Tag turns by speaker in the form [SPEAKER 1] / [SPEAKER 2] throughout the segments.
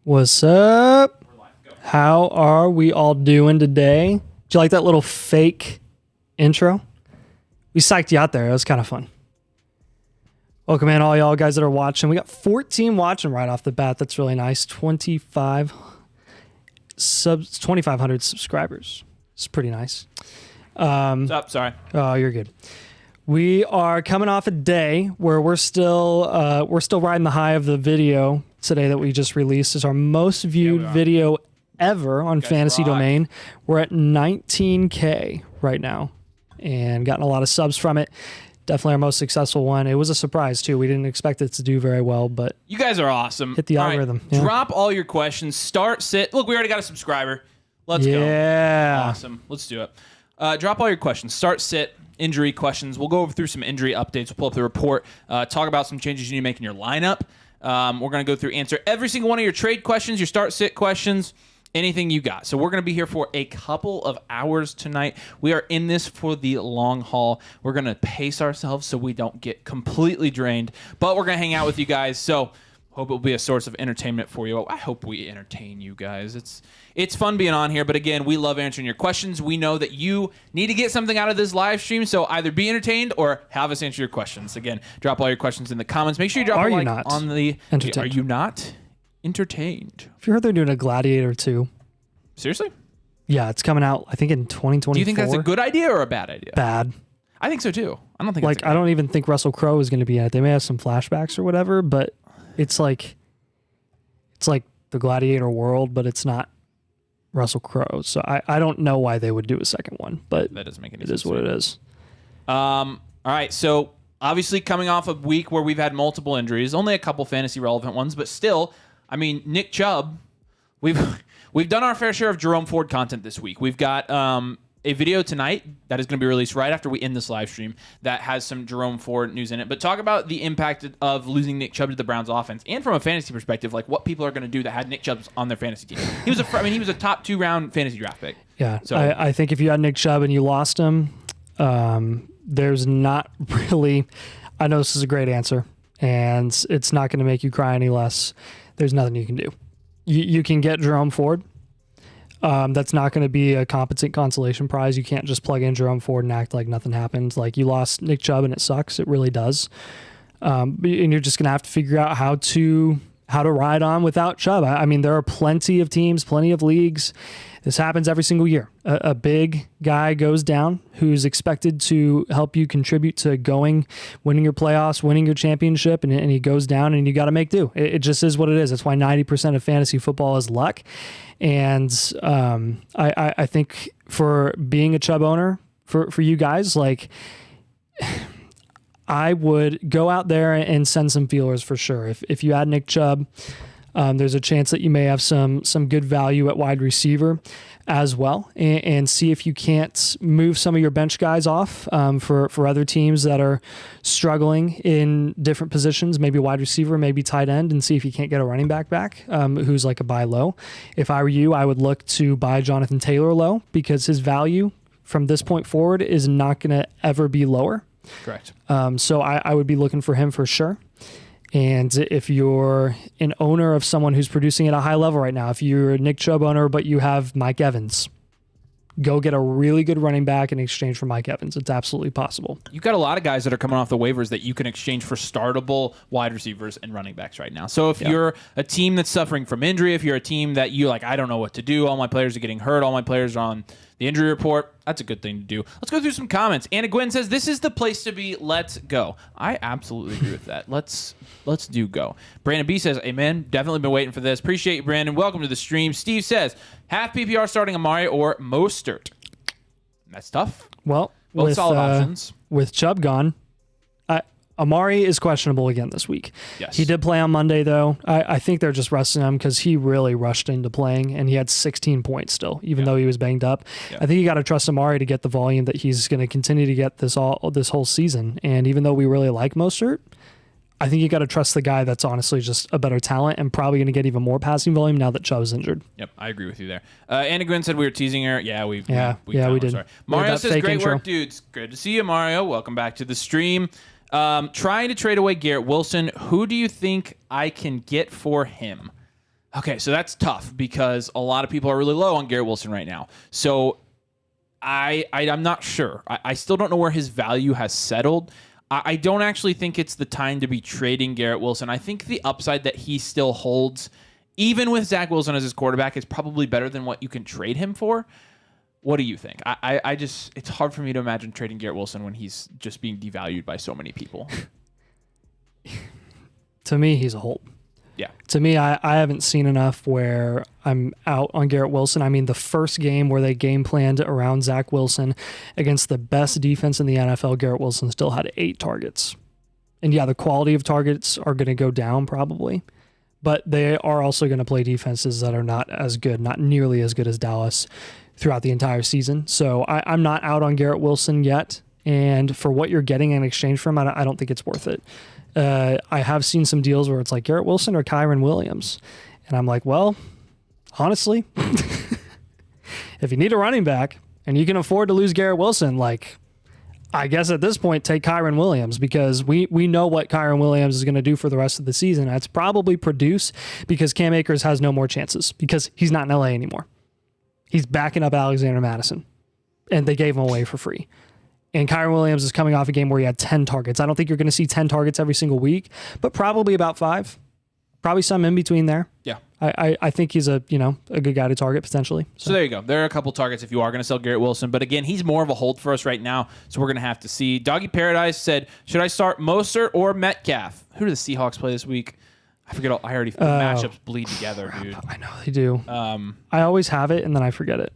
[SPEAKER 1] What's up? How are we all doing today? Did you like that little fake intro? We psyched you out there. It was kind of fun. Welcome in, all y'all guys that are watching. We got 14 watching right off the bat. That's really nice. 2,500 subscribers. It's pretty nice.
[SPEAKER 2] What's up? Sorry.
[SPEAKER 1] Oh, you're good. We are coming off a day where we're still riding the high of the video today that we just released. It's our most viewed video ever on Fantasy Domain. We're at 19K right now and gotten a lot of subs from it. Definitely our most successful one. It was a surprise too. We didn't expect it to do very well, but
[SPEAKER 2] you guys are awesome.
[SPEAKER 1] Hit the algorithm.
[SPEAKER 2] Right. Yeah. Drop all your questions. Start, sit. Look, we already got a subscriber. Let's go.
[SPEAKER 1] Yeah.
[SPEAKER 2] Awesome. Let's do it. Drop all your questions. Start, sit, injury questions. We'll go through some injury updates. We'll pull up the report. Talk about some changes you need to make in your lineup. We're going to go through, answer every single one of your trade questions, your start, sit questions, anything you got. So we're going to be here for a couple of hours tonight. We are in this for the long haul. We're going to pace ourselves so we don't get completely drained, but we're going to hang out with you guys. So hope it will be a source of entertainment for you. I hope we entertain you guys. It's fun being on here, but again, we love answering your questions. We know that you need to get something out of this live stream, so either be entertained or have us answer your questions. Again, drop all your questions in the comments. Make sure you drop a like on the... Are you not entertained?
[SPEAKER 1] Have you heard they're doing a Gladiator 2?
[SPEAKER 2] Seriously?
[SPEAKER 1] Yeah, it's coming out, I think, in 2024.
[SPEAKER 2] Do you think that's a good idea or a bad idea?
[SPEAKER 1] Bad.
[SPEAKER 2] I think so, too. I don't think
[SPEAKER 1] I don't even think Russell Crowe is going to be in it. They may have some flashbacks or whatever, but it's like the Gladiator world, but it's not Russell Crowe. So I don't know why they would do a second one, but
[SPEAKER 2] that doesn't make any
[SPEAKER 1] sense.
[SPEAKER 2] It is
[SPEAKER 1] what it is.
[SPEAKER 2] All right, so obviously coming off a week where we've had multiple injuries, only a couple fantasy relevant ones, but still, I mean, Nick Chubb, we've done our fair share of Jerome Ford content this week. We've got a video tonight that is going to be released right after we end this live stream that has some Jerome Ford news in it. But talk about the impact of losing Nick Chubb to the Browns offense, and from a fantasy perspective, like what people are going to do that had Nick Chubb on their fantasy team. He was a top 2-round fantasy draft pick.
[SPEAKER 1] Yeah, so I think if you had Nick Chubb and you lost him, there's not really. I know this is a great answer, and it's not going to make you cry any less. There's nothing you can do. You can get Jerome Ford. That's not going to be a competent consolation prize. You can't just plug in Jerome Ford and act like nothing happened. Like, you lost Nick Chubb and it sucks. It really does. And you're just going to have to figure out how to ride on without Chubb. I mean, there are plenty of teams, plenty of leagues This happens every single year. A big guy goes down who's expected to help you contribute to winning your playoffs, winning your championship, and he goes down, and you got to make do. It just is what it is. That's why 90% of fantasy football is luck. And I think for being a Chubb owner, for you guys, like, I would go out there and send some feelers for sure. If you add Nick Chubb, there's a chance that you may have some good value at wide receiver as well, and see if you can't move some of your bench guys off for other teams that are struggling in different positions, maybe wide receiver, maybe tight end, and see if you can't get a running back who's like a buy low. If I were you, I would look to buy Jonathan Taylor low, because his value from this point forward is not going to ever be lower.
[SPEAKER 2] Correct.
[SPEAKER 1] So I would be looking for him for sure. And if you're an owner of someone who's producing at a high level right now, if you're a Nick Chubb owner, but you have Mike Evans, go get a really good running back in exchange for Mike Evans. It's absolutely possible.
[SPEAKER 2] You've got a lot of guys that are coming off the waivers that you can exchange for startable wide receivers and running backs right now. So if you're a team that's suffering from injury, if you're a team that you like, I don't know what to do, all my players are getting hurt, all my players are on the injury report, that's a good thing to do. Let's go through some comments. Anna Gwynn says, this is the place to be. Let's go. I absolutely agree with that. Let's do go. Brandon B says, amen. Definitely been waiting for this. Appreciate you, Brandon. Welcome to the stream. Steve says, half PPR starting Amari or Mostert. That's tough.
[SPEAKER 1] Well,
[SPEAKER 2] both solid options.
[SPEAKER 1] With Chubb gone, Amari is questionable again this week.
[SPEAKER 2] Yes.
[SPEAKER 1] He did play on Monday, though. I think they're just resting him because he really rushed into playing, and he had 16 points still, even though he was banged up. Yeah. I think you got to trust Amari to get the volume that he's going to continue to get this whole season. And even though we really like Mostert, I think you got to trust the guy that's honestly just a better talent and probably going to get even more passing volume now that Chubb is injured.
[SPEAKER 2] Yep, I agree with you there. Anna Gwynn said we were teasing her. Yeah, we did. Sorry. Mario says, great intro. Work, dudes. Good to see you, Mario. Welcome back to the stream. Trying to trade away Garrett Wilson. Who do you think I can get for him? Okay, so that's tough because a lot of people are really low on Garrett Wilson right now. So I'm not sure. I still don't know where his value has settled. I don't actually think it's the time to be trading Garrett Wilson. I think the upside that he still holds, even with Zach Wilson as his quarterback, is probably better than what you can trade him for. What do you think? I just, it's hard for me to imagine trading Garrett Wilson when he's just being devalued by so many people.
[SPEAKER 1] To me, he's a hold.
[SPEAKER 2] Yeah.
[SPEAKER 1] To me, I haven't seen enough where I'm out on Garrett Wilson. I mean, the first game where they game planned around Zach Wilson against the best defense in the NFL, Garrett Wilson still had 8 targets. And yeah, the quality of targets are going to go down probably, but they are also going to play defenses that are not as good, not nearly as good as Dallas throughout the entire season. So I'm not out on Garrett Wilson yet. And for what you're getting in exchange from him, I don't think it's worth it. I have seen some deals where it's like Garrett Wilson or Kyren Williams. And I'm like, well, honestly, if you need a running back and you can afford to lose Garrett Wilson, like, I guess at this point, take Kyren Williams, because we know what Kyren Williams is going to do for the rest of the season. That's probably produce, because Cam Akers has no more chances because he's not in LA anymore. He's backing up Alexander Madison, and they gave him away for free. And Kyren Williams is coming off a game where he had 10 targets. I don't think you're going to see 10 targets every single week, but probably about 5. Probably some in between there.
[SPEAKER 2] Yeah.
[SPEAKER 1] I think he's a good guy to target potentially.
[SPEAKER 2] So there you go. There are a couple targets if you are going to sell Garrett Wilson. But again, he's more of a hold for us right now, so we're going to have to see. Doggy Paradise said, should I start Mostert or Metcalf? Who do the Seahawks play this week? I forget. The matchups bleed together, dude.
[SPEAKER 1] I know they do. I always have it, and then I forget it.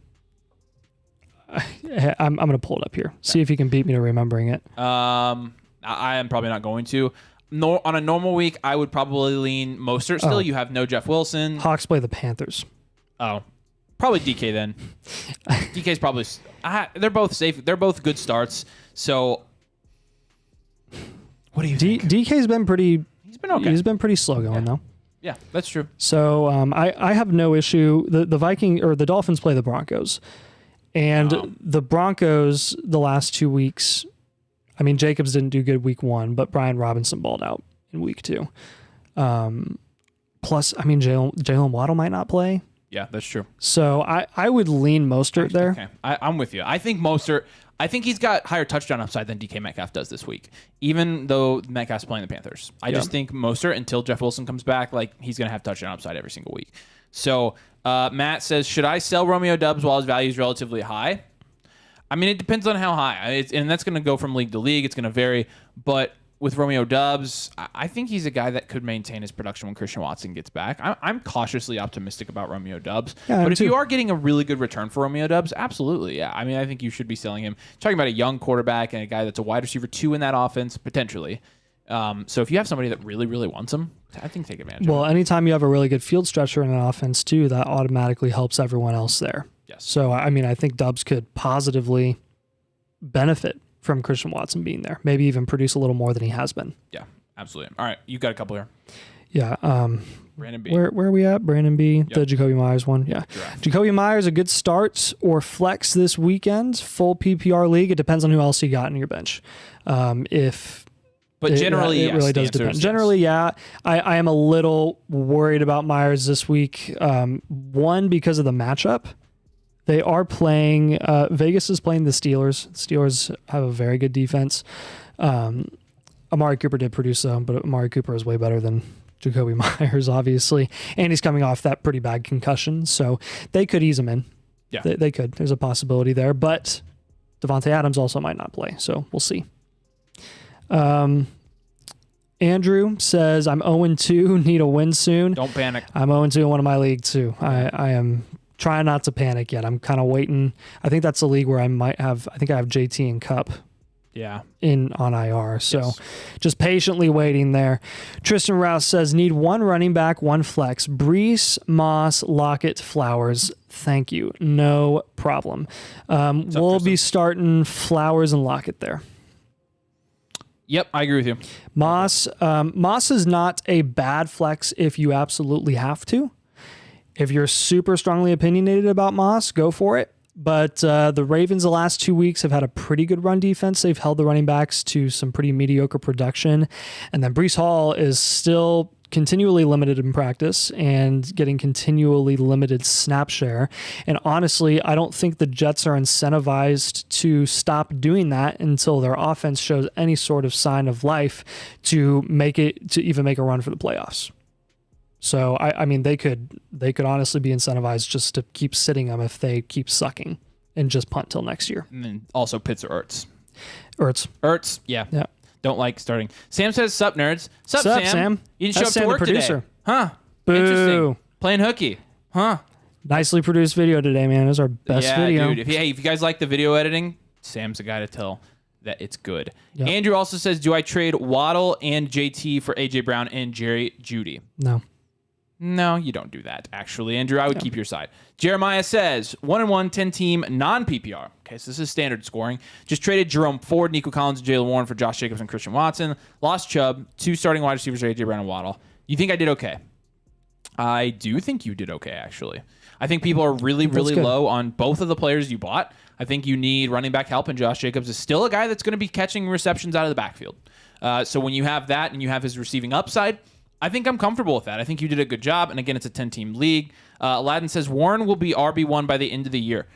[SPEAKER 1] I'm going to pull it up here. See if you can beat me to remembering it.
[SPEAKER 2] I am probably not going to. No, on a normal week, I would probably lean Mostert still. You have no Jeff Wilson.
[SPEAKER 1] Hawks play the Panthers.
[SPEAKER 2] Oh, probably DK then. DK's probably... they're both safe. They're both good starts. So, what do you think?
[SPEAKER 1] DK's been pretty...
[SPEAKER 2] He's been okay.
[SPEAKER 1] He's been pretty slow going, though.
[SPEAKER 2] Yeah, that's true.
[SPEAKER 1] So, I have no issue. The Dolphins play the Broncos. And the Broncos, the last 2 weeks... I mean, Jacobs didn't do good week 1, but Brian Robinson balled out in week 2. Plus, I mean, Jalen Waddle might not play.
[SPEAKER 2] Yeah, that's true.
[SPEAKER 1] So I would lean Mostert there.
[SPEAKER 2] Okay, I'm with you. I think Mostert, I think he's got higher touchdown upside than DK Metcalf does this week, even though Metcalf's playing the Panthers. I just think Mostert, until Jeff Wilson comes back, like he's going to have touchdown upside every single week. So Matt says, should I sell Romeo Doubs while his value is relatively high? I mean, it depends on how high, and that's going to go from league to league. It's going to vary, but with Romeo Doubs, I think he's a guy that could maintain his production when Christian Watson gets back. I'm cautiously optimistic about Romeo Doubs.
[SPEAKER 1] Yeah,
[SPEAKER 2] but if you are getting a really good return for Romeo Doubs, absolutely, yeah. I mean, I think you should be selling him. Talking about a young quarterback and a guy that's a wide receiver 2 in that offense, potentially. So if you have somebody that really, really wants him, I think take advantage of it.
[SPEAKER 1] Well, anytime you have a really good field stretcher in an offense, too, that automatically helps everyone else there.
[SPEAKER 2] Yes.
[SPEAKER 1] So, I mean, I think Doubs could positively benefit from Christian Watson being there. Maybe even produce a little more than he has been.
[SPEAKER 2] Yeah, absolutely. All right, you got a couple here.
[SPEAKER 1] Yeah.
[SPEAKER 2] Brandon B.
[SPEAKER 1] Where are we at? Brandon B. The Jacoby Myers one. Yeah.
[SPEAKER 2] Draft.
[SPEAKER 1] Jacoby Myers, a good start or flex this weekend. Full PPR league. It depends on who else you got in your bench.
[SPEAKER 2] But generally,
[SPEAKER 1] it really does depend. Generally, yeah. I am a little worried about Myers this week. One, because of the matchup. They are playing, Vegas is playing the Steelers. The Steelers have a very good defense. Amari Cooper did produce them, but Amari Cooper is way better than Jacoby Myers, obviously. And he's coming off that pretty bad concussion, so they could ease him in.
[SPEAKER 2] Yeah.
[SPEAKER 1] They could. There's a possibility there, but Devontae Adams also might not play, so we'll see. Andrew says, I'm 0-2, need a win soon.
[SPEAKER 2] Don't panic.
[SPEAKER 1] I'm 0-2 in one of my leagues, too. I am trying not to panic yet. I'm kind of waiting. I think that's a league where I think I have JT and Cup on IR. So just patiently waiting there. Tristan Rouse says, need one running back, one flex. Brees, Moss, Lockett, Flowers. Thank you. No problem. We'll be starting Flowers and Lockett there.
[SPEAKER 2] Yep, I agree with you.
[SPEAKER 1] Moss is not a bad flex if you absolutely have to. If you're super strongly opinionated about Moss, go for it. But the Ravens the last 2 weeks have had a pretty good run defense. They've held the running backs to some pretty mediocre production. And then Breece Hall is still continually limited in practice and getting continually limited snap share. And honestly, I don't think the Jets are incentivized to stop doing that until their offense shows any sort of sign of life to even make a run for the playoffs. So, I mean, they could honestly be incentivized just to keep sitting them if they keep sucking and just punt till next year.
[SPEAKER 2] And then also Pitts or Ertz.
[SPEAKER 1] Ertz.
[SPEAKER 2] Yeah. Don't like starting. Sam says, sup, nerds. Sup, Sam? You didn't show
[SPEAKER 1] That's
[SPEAKER 2] up
[SPEAKER 1] Sam,
[SPEAKER 2] to work
[SPEAKER 1] the producer.
[SPEAKER 2] today. Huh.
[SPEAKER 1] Boo.
[SPEAKER 2] Interesting. Playing hooky. Huh.
[SPEAKER 1] Nicely produced video today, man. It was our best video.
[SPEAKER 2] Dude. If you guys like the video editing, Sam's the guy to tell that it's good.
[SPEAKER 1] Yep.
[SPEAKER 2] Andrew also says, do I trade Waddle and JT for AJ Brown and Jerry Jeudy? No, you don't do that, actually. Andrew, I would keep your side. Jeremiah says, 1-1, 10-team, non-PPR. Okay, so this is standard scoring. Just traded Jerome Ford, Nico Collins, and Jaylen Warren for Josh Jacobs and Christian Watson. Lost Chubb, 2 starting wide receivers, AJ Brown and Waddle. You think I did okay? I do think you did okay, actually. I think people are really, really low on both of the players you bought. I think you need running back help, and Josh Jacobs is still a guy that's going to be catching receptions out of the backfield. So when you have that and you have his receiving upside, I think I'm comfortable with that. I think you did a good job. And again, it's a 10-team league. Aladdin says Warren will be RB1 by the end of the year.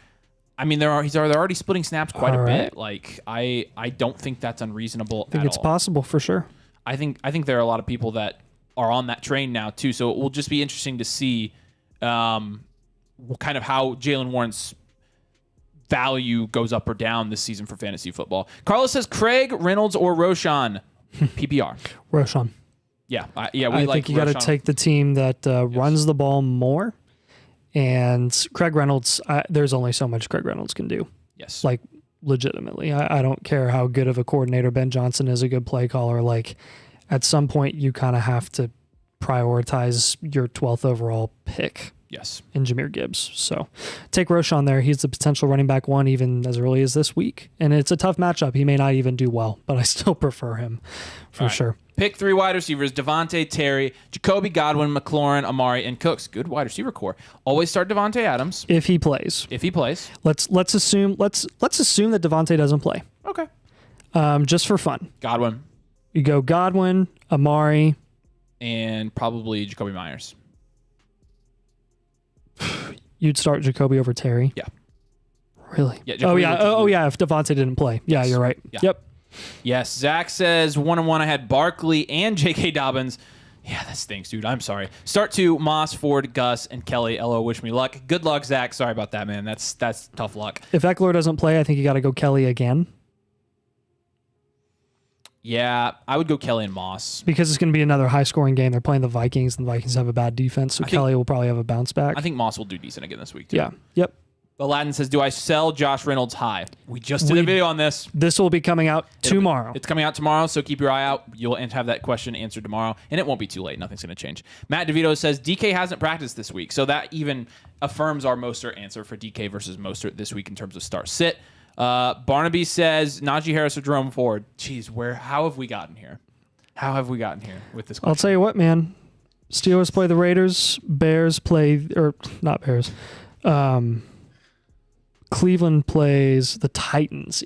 [SPEAKER 2] I mean, they're already splitting snaps quite a bit. Like, I don't think that's unreasonable at all.
[SPEAKER 1] I think it's possible for sure.
[SPEAKER 2] I think there are a lot of people that are on that train now too. So it will just be interesting to see kind of how Jaylen Warren's value goes up or down this season for fantasy football. Carlos says Craig, Reynolds, or Roshan. PPR.
[SPEAKER 1] Roshan.
[SPEAKER 2] Yeah, I
[SPEAKER 1] think you got to take the team that runs the ball more. And Craig Reynolds, there's only so much Craig Reynolds can do.
[SPEAKER 2] Yes.
[SPEAKER 1] Like, legitimately. I don't care how good of a coordinator Ben Johnson is, a good play caller. Like, at some point, you kind of have to prioritize your 12th overall pick.
[SPEAKER 2] Yes.
[SPEAKER 1] In Jahmyr Gibbs. So take Roshan there. He's the potential running back 1 even as early as this week. And it's a tough matchup. He may not even do well, but I still prefer him for sure. Pick
[SPEAKER 2] 3 wide receivers: Devontae, Terry, Jacoby, Godwin, McLaurin, Amari, and Cooks. Good wide receiver core. Always start Devontae Adams.
[SPEAKER 1] If he plays. Let's assume that Devontae doesn't play.
[SPEAKER 2] Okay.
[SPEAKER 1] Just for fun.
[SPEAKER 2] Godwin.
[SPEAKER 1] You go Godwin, Amari,
[SPEAKER 2] and probably Jacoby Myers.
[SPEAKER 1] You'd start Jacoby over Terry.
[SPEAKER 2] Yeah.
[SPEAKER 1] Really?
[SPEAKER 2] Yeah.
[SPEAKER 1] Oh,
[SPEAKER 2] Jacoby
[SPEAKER 1] yeah.
[SPEAKER 2] looked-
[SPEAKER 1] Oh, yeah. If Devontae didn't play. Yeah, you're right.
[SPEAKER 2] Yeah.
[SPEAKER 1] Yep.
[SPEAKER 2] Yes. Zach says 1-1. I had Barkley and J.K. Dobbins. Yeah, that stinks, dude. I'm sorry. Start 2, Moss, Ford, Gus, and Kelly. LO, wish me luck. Good luck, Zach. Sorry about that, man. That's tough luck.
[SPEAKER 1] If Eckler doesn't play, I think you got to go Kelly again.
[SPEAKER 2] Yeah, I would go Kelly and Moss.
[SPEAKER 1] Because it's going to be another high-scoring game. They're playing the Vikings, and the Vikings have a bad defense, so Kelly will probably have a bounce back.
[SPEAKER 2] I think Moss will do decent again this week, too.
[SPEAKER 1] Yeah. Yep.
[SPEAKER 2] Aladdin says, do I sell Josh Reynolds high? We just did a video on this.
[SPEAKER 1] This will be coming out tomorrow.
[SPEAKER 2] It's coming out tomorrow, so keep your eye out. You'll have that question answered tomorrow, and it won't be too late. Nothing's going to change. Matt DeVito says, DK hasn't practiced this week, so that even affirms our Mostert answer for DK versus Mostert this week in terms of start-sit. Barnaby says, Najee Harris or Jerome Ford. Jeez, how have we gotten here? How have we gotten here with this question?
[SPEAKER 1] I'll tell you what, man. Steelers play the Raiders. Bears play, or not Bears. Cleveland plays the Titans.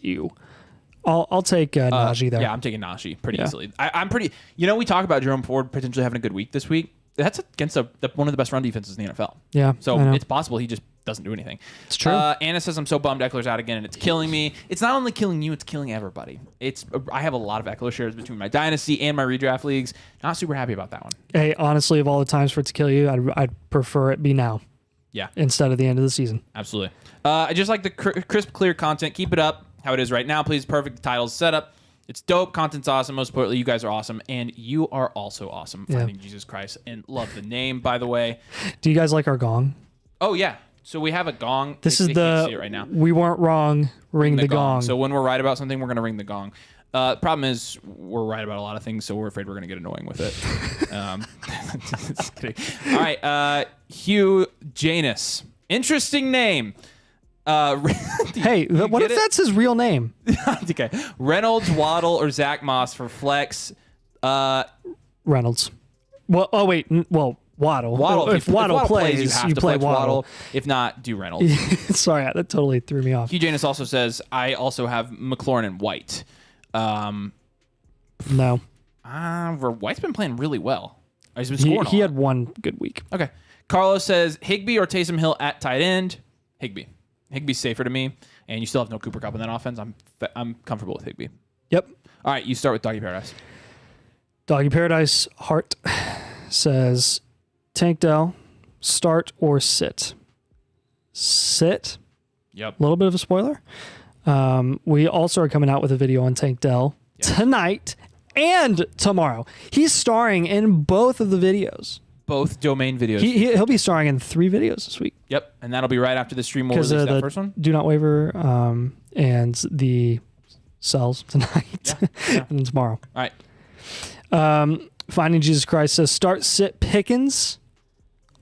[SPEAKER 1] I'll take Najee there.
[SPEAKER 2] Yeah, I'm taking Najee pretty easily. I'm pretty. We talk about Jerome Ford potentially having a good week this week. That's against one of the best run defenses in the NFL.
[SPEAKER 1] Yeah,
[SPEAKER 2] so it's possible he just doesn't do anything.
[SPEAKER 1] It's true.
[SPEAKER 2] Anna says, I'm so bummed Eckler's out again, and it's killing me. It's not only killing you, it's killing everybody. I have a lot of Eckler shares between my Dynasty and my redraft leagues. Not super happy about that one.
[SPEAKER 1] Hey, honestly, of all the times for it to kill you, I'd prefer it be now.
[SPEAKER 2] Yeah.
[SPEAKER 1] Instead of the end of the season.
[SPEAKER 2] Absolutely. I just like the crisp, clear content. Keep it up how it is right now, please. Perfect titles setup. It's dope. Content's awesome. Most importantly, you guys are awesome. And you are also awesome. Finding Jesus Christ. And love the name, by the way.
[SPEAKER 1] Do you guys like our gong?
[SPEAKER 2] Oh, yeah. So we have a gong.
[SPEAKER 1] This
[SPEAKER 2] they
[SPEAKER 1] is
[SPEAKER 2] can't see it right now.
[SPEAKER 1] We weren't wrong. Ring the gong.
[SPEAKER 2] So when we're right about something, we're going to ring the gong. Problem is, we're right about a lot of things, so we're afraid we're going to get annoying with it. Just kidding. All right. Hugh Janus. Interesting name.
[SPEAKER 1] Hey, what if that's his real name?
[SPEAKER 2] Okay. Reynolds, Waddle, or Zach Moss for flex.
[SPEAKER 1] Reynolds. Well, Waddle.
[SPEAKER 2] Waddle.
[SPEAKER 1] If Waddle plays,
[SPEAKER 2] you have to
[SPEAKER 1] play
[SPEAKER 2] flex Waddle. If not, do Reynolds.
[SPEAKER 1] Sorry, that totally threw me off.
[SPEAKER 2] Hugh Janus also says, I also have McLaurin and White.
[SPEAKER 1] No.
[SPEAKER 2] White's been playing really well. He's been scoring
[SPEAKER 1] he had one good week.
[SPEAKER 2] Okay. Carlos says, Higbee or Taysom Hill at tight end? Higbee. Higbee's safer to me, and you still have no Cooper Kupp in that offense. I'm comfortable with Higbee.
[SPEAKER 1] Yep.
[SPEAKER 2] All right, you start with Doggy Paradise.
[SPEAKER 1] Doggy Paradise Heart says, Tank Dell, start or sit? Sit.
[SPEAKER 2] Yep.
[SPEAKER 1] A little bit of a spoiler. We also are coming out with a video on Tank Dell tonight and tomorrow. He's starring in both of the videos.
[SPEAKER 2] Both domain videos.
[SPEAKER 1] He'll be starring in 3 videos this week.
[SPEAKER 2] Yep, and that'll be right after the stream. We'll release that first one.
[SPEAKER 1] Do Not Waver and the Cells tonight and then tomorrow.
[SPEAKER 2] All right.
[SPEAKER 1] Finding Jesus Christ says, start, sit, Pickens.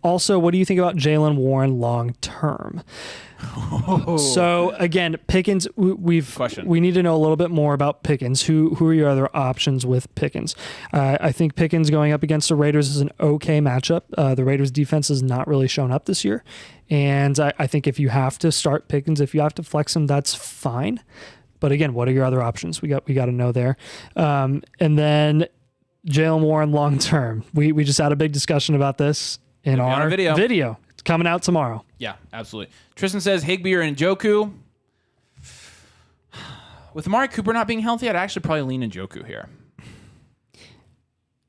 [SPEAKER 1] Also, what do you think about Jaylen Warren long term? So again, Pickens, we need to know a little bit more about Pickens. Who are your other options with Pickens? I think Pickens going up against the Raiders is an okay matchup. The Raiders defense has not really shown up this year. And I think if you have to start Pickens, if you have to flex him, that's fine. But again, what are your other options? We got to know there. And then Jaylen Warren long term. We just had a big discussion about this in our video. It's coming out tomorrow.
[SPEAKER 2] Yeah, absolutely. Tristan says Higbee or Njoku. With Amari Cooper not being healthy, I'd actually probably lean Njoku here.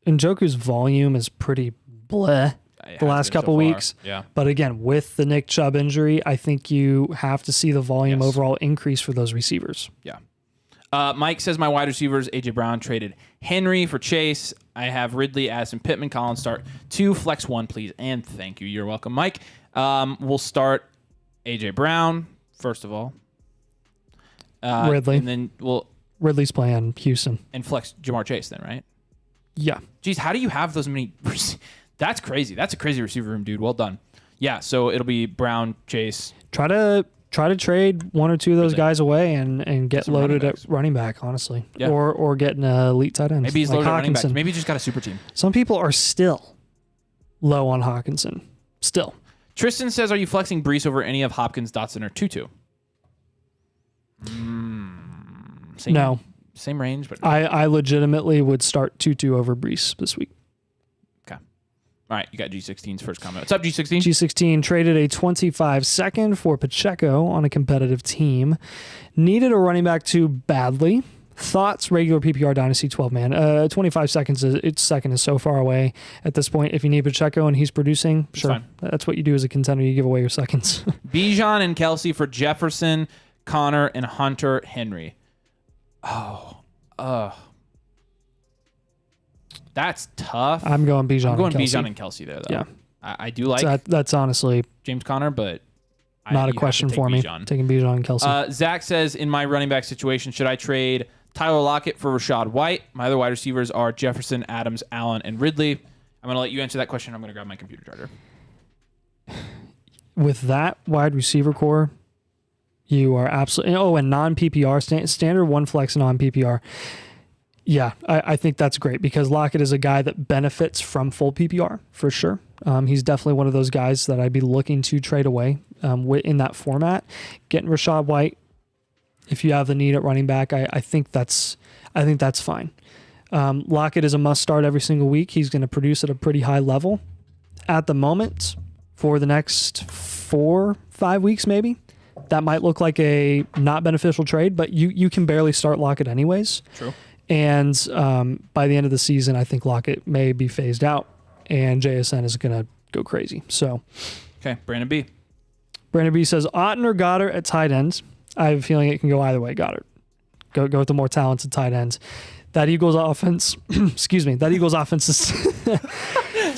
[SPEAKER 1] Njoku's volume is pretty bleh the last couple weeks.
[SPEAKER 2] Yeah.
[SPEAKER 1] But again, with the Nick Chubb injury, I think you have to see the volume overall increase for those receivers.
[SPEAKER 2] Yeah. Mike says my wide receivers, A.J. Brown traded Henry for Chase. I have Ridley, Addison, Pittman, Collins start 2, flex 1, please. And thank you. You're welcome, Mike. We'll start A.J. Brown, first of all.
[SPEAKER 1] Ridley.
[SPEAKER 2] And then
[SPEAKER 1] Ridley's playing Houston.
[SPEAKER 2] And flex Jamar Chase then, right?
[SPEAKER 1] Yeah.
[SPEAKER 2] Geez, how do you have those many? That's crazy. That's a crazy receiver room, dude. Well done. Yeah, so it'll be Brown, Chase.
[SPEAKER 1] Try to trade one or two of those guys away and get loaded at running back, honestly.
[SPEAKER 2] Yeah.
[SPEAKER 1] Or get an elite tight end.
[SPEAKER 2] Maybe he's
[SPEAKER 1] like
[SPEAKER 2] loaded at running back.
[SPEAKER 1] Hawkinson.
[SPEAKER 2] Maybe he's just got a super team.
[SPEAKER 1] Some people are still low on Hawkinson. Still.
[SPEAKER 2] Tristan says, are you flexing Brees over any of Hopkins, Dotson, or Tutu?
[SPEAKER 1] No.
[SPEAKER 2] Same range, but
[SPEAKER 1] I legitimately would start Tutu over Brees this week.
[SPEAKER 2] Okay. All right, you got G16's first comment. What's up, G16?
[SPEAKER 1] G16 traded a 25 second for Pacheco on a competitive team. Needed a running back too badly. Thoughts, regular PPR Dynasty 12-man. 25 seconds, its second is so far away at this point. If you need Pacheco and he's producing, sure.
[SPEAKER 2] Fine.
[SPEAKER 1] That's what you do as a contender. You give away your seconds.
[SPEAKER 2] Bijan and Kelsey for Jefferson, Connor, and Hunter Henry. That's tough.
[SPEAKER 1] I'm going Bijan.
[SPEAKER 2] I'm going
[SPEAKER 1] and Kelsey.
[SPEAKER 2] Bijan and Kelsey there, though.
[SPEAKER 1] Yeah.
[SPEAKER 2] I do like
[SPEAKER 1] that's honestly
[SPEAKER 2] James Conner, but
[SPEAKER 1] not a question for me. Taking Bijan and Kelsey.
[SPEAKER 2] Zach says, in my running back situation, should I trade Tyler Lockett for Rashad White? My other wide receivers are Jefferson, Adams, Allen, and Ridley. I'm going to let you answer that question. I'm going to grab my computer charger.
[SPEAKER 1] With that wide receiver core, you are absolutely... Oh, and non-PPR, standard one flex non-PPR. Yeah, I think that's great because Lockett is a guy that benefits from full PPR for sure. He's definitely one of those guys that I'd be looking to trade away in that format. Getting Rashad White, if you have the need at running back, I think that's fine. Lockett is a must start every single week. He's going to produce at a pretty high level at the moment for the next 4-5 weeks maybe. That might look like a not beneficial trade, but you can barely start Lockett anyways.
[SPEAKER 2] True.
[SPEAKER 1] And by the end of the season, I think Lockett may be phased out, and JSN is going to go crazy. So,
[SPEAKER 2] okay, Brandon B.
[SPEAKER 1] Brandon B says Otten or Goddard at tight ends. I have a feeling it can go either way. Goddard, go with the more talented tight ends. That Eagles offense, excuse me, that Eagles offense is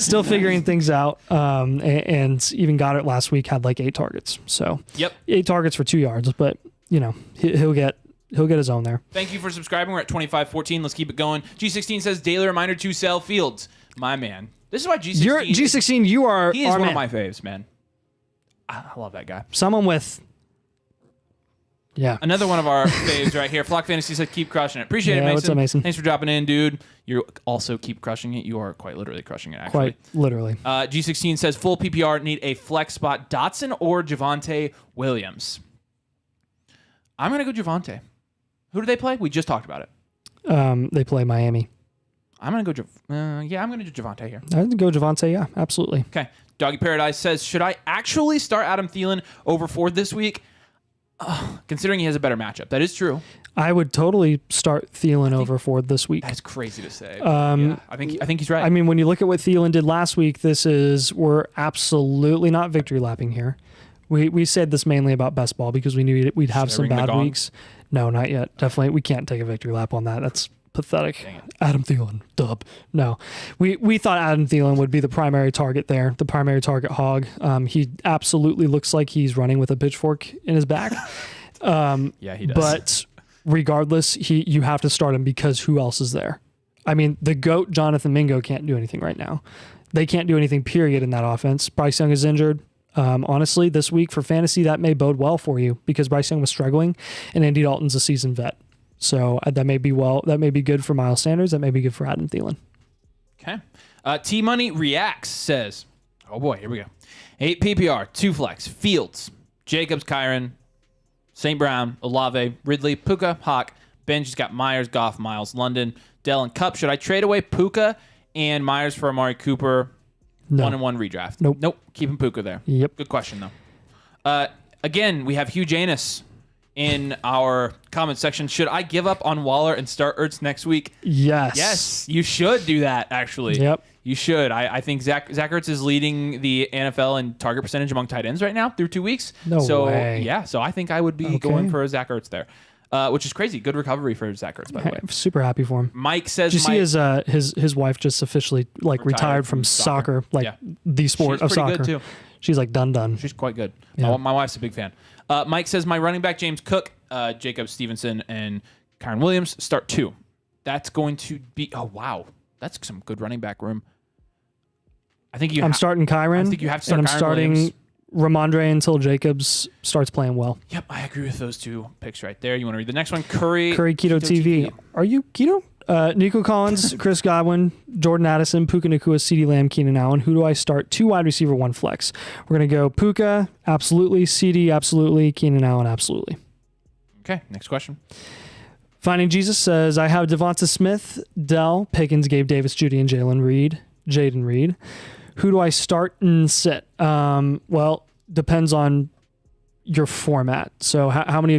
[SPEAKER 1] still figuring things out. And even Goddard last week had like 8 targets. So, 8 targets for 2 yards, but he'll get his own there.
[SPEAKER 2] Thank you for subscribing. We're at 2514. Let's keep it going. G16 says daily reminder to sell Fields. My man. This is why G16.
[SPEAKER 1] You're G16. You are.
[SPEAKER 2] He is one of my faves, man. I love that guy.
[SPEAKER 1] Someone with. Yeah.
[SPEAKER 2] Another one of our faves right here. Flock Fantasy said keep crushing it. Appreciate it, Mason.
[SPEAKER 1] What's up, Mason?
[SPEAKER 2] Thanks for dropping in, dude. You also keep crushing it. You are quite literally crushing it, actually.
[SPEAKER 1] Quite literally.
[SPEAKER 2] G16 says full PPR need a flex spot. Dotson or Javonte Williams? I'm going to go Javonte. Who do they play? We just talked about it.
[SPEAKER 1] They play Miami.
[SPEAKER 2] I'm going to go I'm going to do Javonte here.
[SPEAKER 1] I'd go Javonte, yeah, absolutely.
[SPEAKER 2] Okay. Doggy Paradise says, should I actually start Adam Thielen over Ford this week? Considering he has a better matchup. That is true.
[SPEAKER 1] I would totally start Thielen over Ford this week.
[SPEAKER 2] That's crazy to say. Yeah, I think he's right.
[SPEAKER 1] I mean, when you look at what Thielen did last week, we're absolutely not victory lapping here. We said this mainly about best ball because we knew we'd have some bad weeks. No, not yet. Definitely, we can't take a victory lap on that. That's pathetic. Adam Thielen, dub. No, we thought Adam Thielen would be the primary target there, the primary target hog. He absolutely looks like he's running with a pitchfork in his back.
[SPEAKER 2] Yeah, he does.
[SPEAKER 1] But regardless, you have to start him because who else is there? I mean, the GOAT, Jonathan Mingo, can't do anything right now. They can't do anything, period, in that offense. Bryce Young is injured. Honestly, this week for fantasy, that may bode well for you because Bryce Young was struggling and Andy Dalton's a seasoned vet. So that may be good for Miles Sanders. That may be good for Adam Thielen.
[SPEAKER 2] Okay. T-Money Reacts says, oh boy, here we go. 8 PPR, 2 flex, Fields, Jacobs, Kyron, St. Brown, Olave, Ridley, Puka, Hawk, Benji's got Myers, Goff, Miles, London, Dell, and Cup. Should I trade away Puka and Myers for Amari Cooper?
[SPEAKER 1] No.
[SPEAKER 2] 1-1 redraft.
[SPEAKER 1] Nope.
[SPEAKER 2] Keeping Puka there.
[SPEAKER 1] Yep.
[SPEAKER 2] Good question, though. Again, we have Hugh Janus in our comment section. Should I give up on Waller and start Ertz next week?
[SPEAKER 1] Yes.
[SPEAKER 2] Yes, you should do that, actually.
[SPEAKER 1] Yep.
[SPEAKER 2] You should. I think Zach Ertz is leading the NFL in target percentage among tight ends right now through 2 weeks.
[SPEAKER 1] No way.
[SPEAKER 2] Yeah, so I think I would be going for Zach Ertz there. Which is crazy. Good recovery for Zach Ertz, by the way.
[SPEAKER 1] I'm super happy for him.
[SPEAKER 2] Mike says...
[SPEAKER 1] Did you see his wife just officially retired from soccer, the sport of soccer? She's pretty good, too. She's done.
[SPEAKER 2] She's quite good.
[SPEAKER 1] Yeah.
[SPEAKER 2] My wife's a big fan. Mike says, my running back, James Cook, Jacob Stevenson, and Kyron Williams, start 2. That's going to be... Oh, wow. That's some good running back room. I'm
[SPEAKER 1] starting Kyron.
[SPEAKER 2] I think you have to start
[SPEAKER 1] and I'm
[SPEAKER 2] Kyron
[SPEAKER 1] starting
[SPEAKER 2] Williams.
[SPEAKER 1] Ramondre until Jacobs starts playing well.
[SPEAKER 2] Yep, I agree with those 2 picks right there. You want to read the next one? Curry
[SPEAKER 1] Keto TV. Are you keto? Nico Collins, Chris Godwin, Jordan Addison, Puka Nacua, CeeDee Lamb, Keenan Allen. Who do I start? 2 wide receiver, 1 flex. We're going to go Puka, absolutely. CeeDee, absolutely. Keenan Allen, absolutely.
[SPEAKER 2] Okay, next question.
[SPEAKER 1] Finding Jesus says, I have Devonta Smith, Dell, Pickens, Gabe Davis, Judy, and Jaden Reed. Who do I start and sit? Well, depends on your format. So how many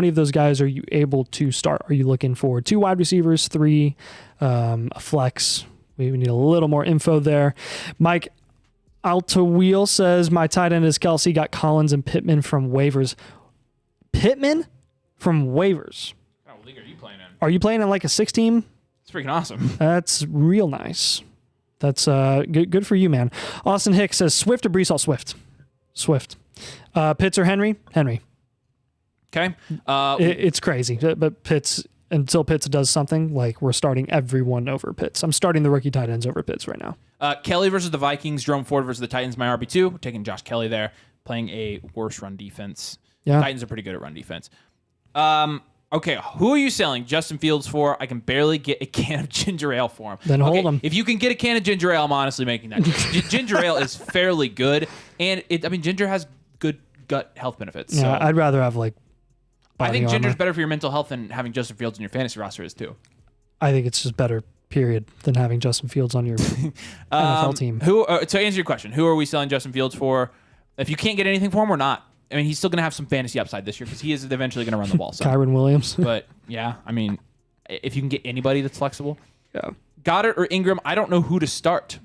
[SPEAKER 1] of those guys are you able to start? Are you looking for 2 wide receivers, 3, a flex? We need a little more info there. Mike Altawheel says my tight end is Kelsey. Got Collins and Pittman from waivers. Pittman from waivers.
[SPEAKER 2] What league are you playing in?
[SPEAKER 1] Are you playing in like a 6-team?
[SPEAKER 2] It's freaking awesome.
[SPEAKER 1] That's real nice. That's good for you, man. Austin Hicks says Swift or Brees Hall? Swift. Pitts or Henry? Henry.
[SPEAKER 2] Okay.
[SPEAKER 1] It's crazy, but Pitts, until Pitts does something, like we're starting everyone over Pitts. I'm starting the rookie tight ends over Pitts right now.
[SPEAKER 2] Kelly versus the Vikings, Jerome Ford versus the Titans, my RB2. We're taking Josh Kelly there, playing a worse run defense.
[SPEAKER 1] Yeah.
[SPEAKER 2] Titans are pretty good at run defense. Okay, who are you selling Justin Fields for? I can barely get a can of ginger ale for him.
[SPEAKER 1] Then hold him.
[SPEAKER 2] If you can get a can of ginger ale, I'm honestly making that. Ginger ale is fairly good, and ginger has good gut health benefits.
[SPEAKER 1] Yeah,
[SPEAKER 2] So
[SPEAKER 1] I'd rather have like.
[SPEAKER 2] I think
[SPEAKER 1] body
[SPEAKER 2] ginger's
[SPEAKER 1] armor.
[SPEAKER 2] better for your mental health than having Justin Fields in your fantasy roster is too.
[SPEAKER 1] I think it's just better, period, than having Justin Fields on your NFL team.
[SPEAKER 2] To answer your question, who are we selling Justin Fields for? If you can't get anything for him, or not. I mean, he's still going to have some fantasy upside this year because he is eventually going to run the ball. So.
[SPEAKER 1] Kyron Williams.
[SPEAKER 2] But yeah, I mean, if you can get anybody that's flexible.
[SPEAKER 1] Yeah.
[SPEAKER 2] Goddard or Ingram, I don't know who to start.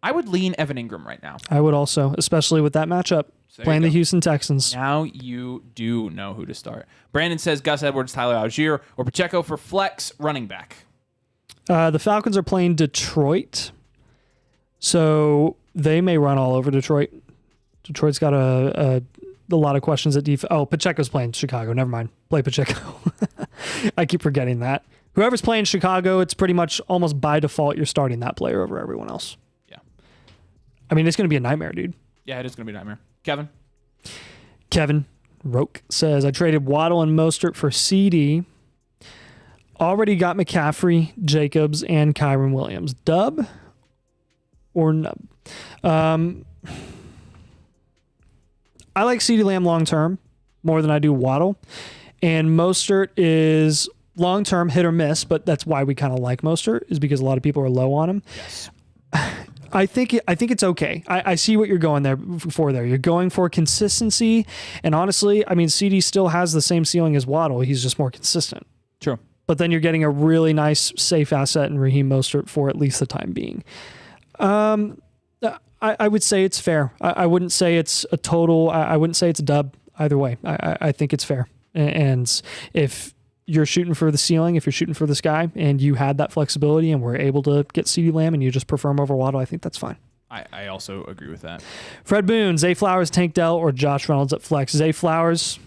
[SPEAKER 2] I would lean Evan Ingram right now.
[SPEAKER 1] I would also, especially with that matchup, playing the Houston Texans.
[SPEAKER 2] Now you do know who to start. Brandon says Gus Edwards, Tyler Algier, or Pacheco for flex running back.
[SPEAKER 1] The Falcons are playing Detroit, so they may run all over Detroit. Detroit's got a lot of questions at defense. Oh, Pacheco's playing Chicago. Never mind. Play Pacheco. I keep forgetting that. Whoever's playing Chicago, it's pretty much almost by default you're starting that player over everyone else.
[SPEAKER 2] Yeah.
[SPEAKER 1] I mean, it's going to be a nightmare, dude.
[SPEAKER 2] Yeah, it is going to be a nightmare.
[SPEAKER 1] Kevin Roke says, I traded Waddle and Mostert for CD. Already got McCaffrey, Jacobs, and Kyron Williams. Dub or nub? I like CeeDee Lamb long-term more than I do Waddle. And Mostert is long-term hit or miss, but that's why we kind of like Mostert, is because a lot of people are low on him.
[SPEAKER 2] Yes.
[SPEAKER 1] I think it's okay. I see what you're going there for there. You're going for consistency. And honestly, I mean, CD still has the same ceiling as Waddle. He's just more consistent.
[SPEAKER 2] True.
[SPEAKER 1] But then you're getting a really nice, safe asset in Raheem Mostert for at least the time being. I would say it's fair. I wouldn't say it's a total. I wouldn't say it's a dub either way. I think it's fair. And if you're shooting for the ceiling, if you're shooting for the sky, and you had that flexibility and were able to get CeeDee Lamb and you just prefer him over Waddle, I think that's fine.
[SPEAKER 2] I also agree with that.
[SPEAKER 1] Fred Boone, Zay Flowers, Tank Dell, or Josh Reynolds at flex. Zay Flowers,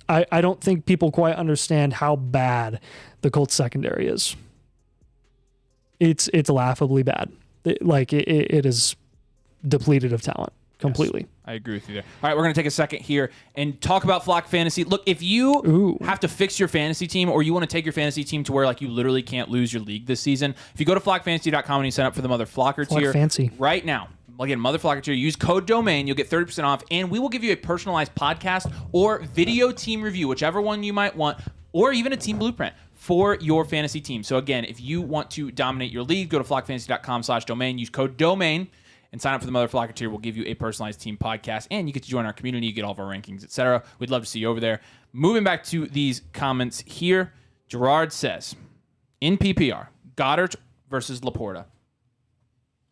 [SPEAKER 1] I don't think people quite understand how bad the Colts secondary is. It's laughably bad. It is depleted of talent completely.
[SPEAKER 2] Yes, I agree with you there. All right, we're going to take a second here and talk about Flock Fantasy. Look, if you have to fix your fantasy team or you want to take your fantasy team to where like you literally can't lose your league this season, if you go to flockfantasy.com and you sign up for the Mother Flocker tier right now, again, Mother Flocker tier, use code DOMAIN, you'll get 30% off, and we will give you a personalized podcast or video team review, whichever one you might want, or even a team blueprint for your fantasy team. So again, if you want to dominate your league, go to flockfantasy.com/domain, use code DOMAIN, and sign up for the Mother Flocker tier. We'll give you a personalized team podcast, and you get to join our community. You get all of our rankings, etc. We'd love to see you over there. Moving back to these comments here, Gerard says, in PPR, Goddard versus Laporta.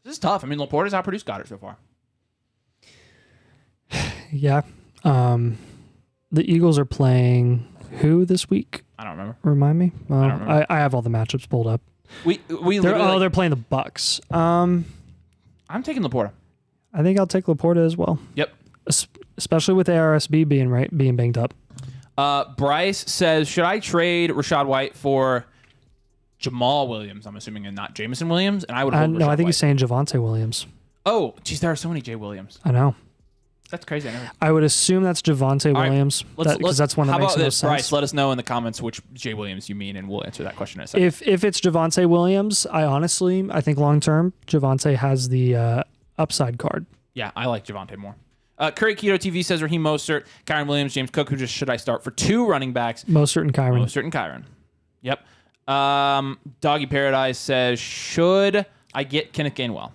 [SPEAKER 2] This is tough. I mean, Laporta's outproduced Goddard so far.
[SPEAKER 1] Yeah. The Eagles are playing who this week?
[SPEAKER 2] I don't remember.
[SPEAKER 1] Remind me.
[SPEAKER 2] I don't remember.
[SPEAKER 1] I have all the matchups pulled up. They're playing the Bucks.
[SPEAKER 2] I'm taking Laporta.
[SPEAKER 1] I think I'll take Laporta as well.
[SPEAKER 2] Yep.
[SPEAKER 1] Especially with ARSB being banged up.
[SPEAKER 2] Bryce says, should I trade Rashad White for Jamal Williams? I'm assuming, and not Jameson Williams. And I would hold
[SPEAKER 1] no, I think
[SPEAKER 2] White.
[SPEAKER 1] He's saying Javonte Williams.
[SPEAKER 2] Oh, geez, there are so many Jay Williams.
[SPEAKER 1] I know.
[SPEAKER 2] That's crazy.
[SPEAKER 1] I would assume that's Javonte Williams because that's one that makes no sense.
[SPEAKER 2] Bryce, let us know in the comments which Jay Williams you mean, and we'll answer that question in a second.
[SPEAKER 1] If it's Javonte Williams, I think long term Javonte has the upside card.
[SPEAKER 2] Yeah, I like Javonte more. Curry Keto TV says Raheem Mostert, Kyron Williams, James Cook. Who just should I start for 2 running backs?
[SPEAKER 1] Mostert and Kyron.
[SPEAKER 2] Yep. Doggy Paradise says, should I get Kenneth Gainwell?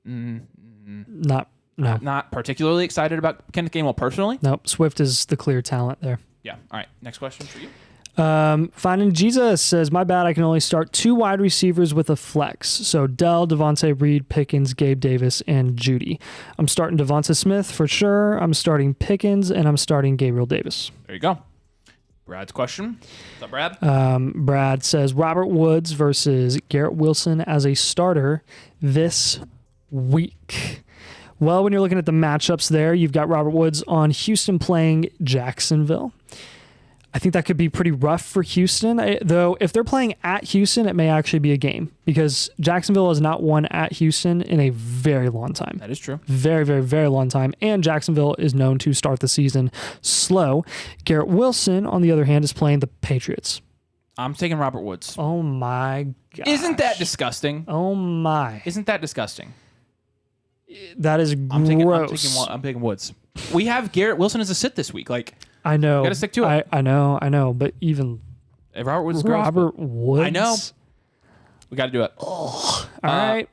[SPEAKER 1] No.
[SPEAKER 2] Not particularly excited about Kenneth Gainwell personally.
[SPEAKER 1] Nope. Swift is the clear talent there.
[SPEAKER 2] Yeah. All right. Next question for you.
[SPEAKER 1] Finding Jesus says, my bad, I can only start 2 wide receivers with a flex. So Dell, Devontae Reed, Pickens, Gabe Davis, and Judy. I'm starting Devonta Smith for sure. I'm starting Pickens, and I'm starting Gabriel Davis.
[SPEAKER 2] There you go. Brad's question. What's up, Brad?
[SPEAKER 1] Brad says, Robert Woods versus Garrett Wilson as a starter this week. Well, when you're looking at the matchups there, you've got Robert Woods on Houston playing Jacksonville. I think that could be pretty rough for Houston, though if they're playing at Houston, it may actually be a game because Jacksonville has not won at Houston in a very long time.
[SPEAKER 2] That is true.
[SPEAKER 1] Very, very, very long time. And Jacksonville is known to start the season slow. Garrett Wilson, on the other hand, is playing the Patriots.
[SPEAKER 2] I'm taking Robert Woods.
[SPEAKER 1] Oh, my God.
[SPEAKER 2] Isn't that disgusting?
[SPEAKER 1] Oh, my.
[SPEAKER 2] Isn't that disgusting?
[SPEAKER 1] That is gross.
[SPEAKER 2] I'm taking Woods. We have Garrett Wilson as a sit this week. Like,
[SPEAKER 1] I know.
[SPEAKER 2] You gotta stick to it.
[SPEAKER 1] I know. But even
[SPEAKER 2] if Robert Woods is
[SPEAKER 1] Robert Woods.
[SPEAKER 2] I know. We got to do it.
[SPEAKER 1] All right.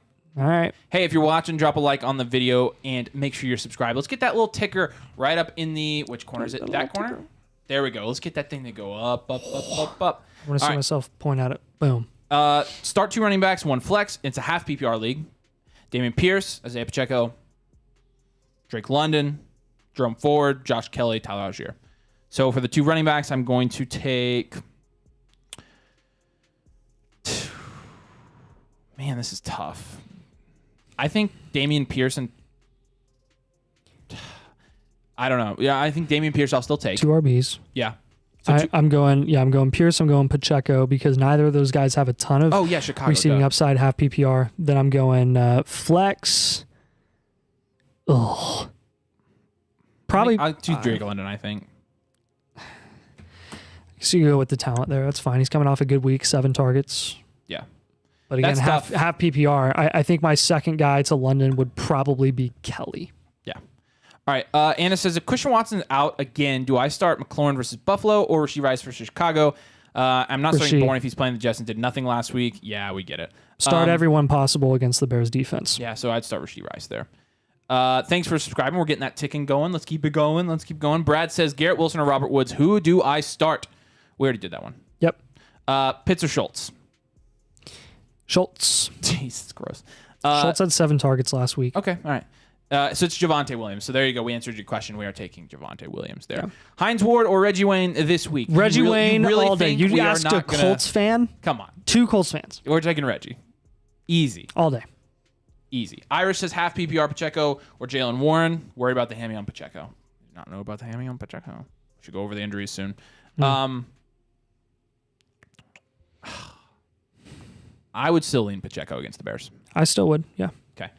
[SPEAKER 2] Hey, if you're watching, drop a like on the video and make sure you're subscribed. Let's get that little ticker right up in the, which corner is it? That corner? Ticker. There we go. Let's get that thing to go up.
[SPEAKER 1] I want to see myself point at it. Boom.
[SPEAKER 2] Start 2 running backs, 1 flex. It's a half PPR league. Damian Pierce, Isaiah Pacheco, Drake London, Jerome Ford, Josh Kelly, Tyler Algier. So for the 2 running backs, I'm going to take... Man, this is tough. I think Damian Pierce and... I don't know. Yeah, I think Damian Pierce I'll still take.
[SPEAKER 1] 2 RBs.
[SPEAKER 2] Yeah. So
[SPEAKER 1] I'm going Pierce, I'm going Pacheco because neither of those guys have a ton of
[SPEAKER 2] Chicago
[SPEAKER 1] receiving upside, half PPR. Then I'm going flex. Ugh. Probably.
[SPEAKER 2] I'll choose Drake London, I think.
[SPEAKER 1] So you go with the talent there. That's fine. He's coming off a good week, 7 targets.
[SPEAKER 2] Yeah.
[SPEAKER 1] But again, half PPR. I think my second guy to London would probably be Kelly.
[SPEAKER 2] Yeah. All right. Anna says, if Christian Watson's out again, do I start McLaurin versus Buffalo or Rasheed Rice versus Chicago? I'm not starting Bourne if he's playing the Jets and did nothing last week. Yeah, we get it.
[SPEAKER 1] Start everyone possible against the Bears defense.
[SPEAKER 2] Yeah, so I'd start Rasheed Rice there. Thanks for subscribing. We're getting that ticking going. Let's keep it going. Brad says, Garrett Wilson or Robert Woods, who do I start? We already did that one.
[SPEAKER 1] Yep.
[SPEAKER 2] Pitts or Schultz?
[SPEAKER 1] Schultz.
[SPEAKER 2] Jesus, gross.
[SPEAKER 1] Schultz had 7 targets last week.
[SPEAKER 2] Okay, all right. So it's Javonte Williams. So there you go. We answered your question. We are taking Javonte Williams there. Yeah. Hines Ward or Reggie Wayne this week?
[SPEAKER 1] Reggie Wayne really all day. You asked a Colts fan?
[SPEAKER 2] Come on.
[SPEAKER 1] 2 Colts fans.
[SPEAKER 2] We're taking Reggie. Easy.
[SPEAKER 1] All day.
[SPEAKER 2] Easy. Irish says half PPR Pacheco or Jalen Warren. Worried about the hammy on Pacheco. Not know about the hammy on Pacheco. Should go over the injuries soon. I would still lean Pacheco against the Bears.
[SPEAKER 1] I still would, yeah.
[SPEAKER 2] Okay.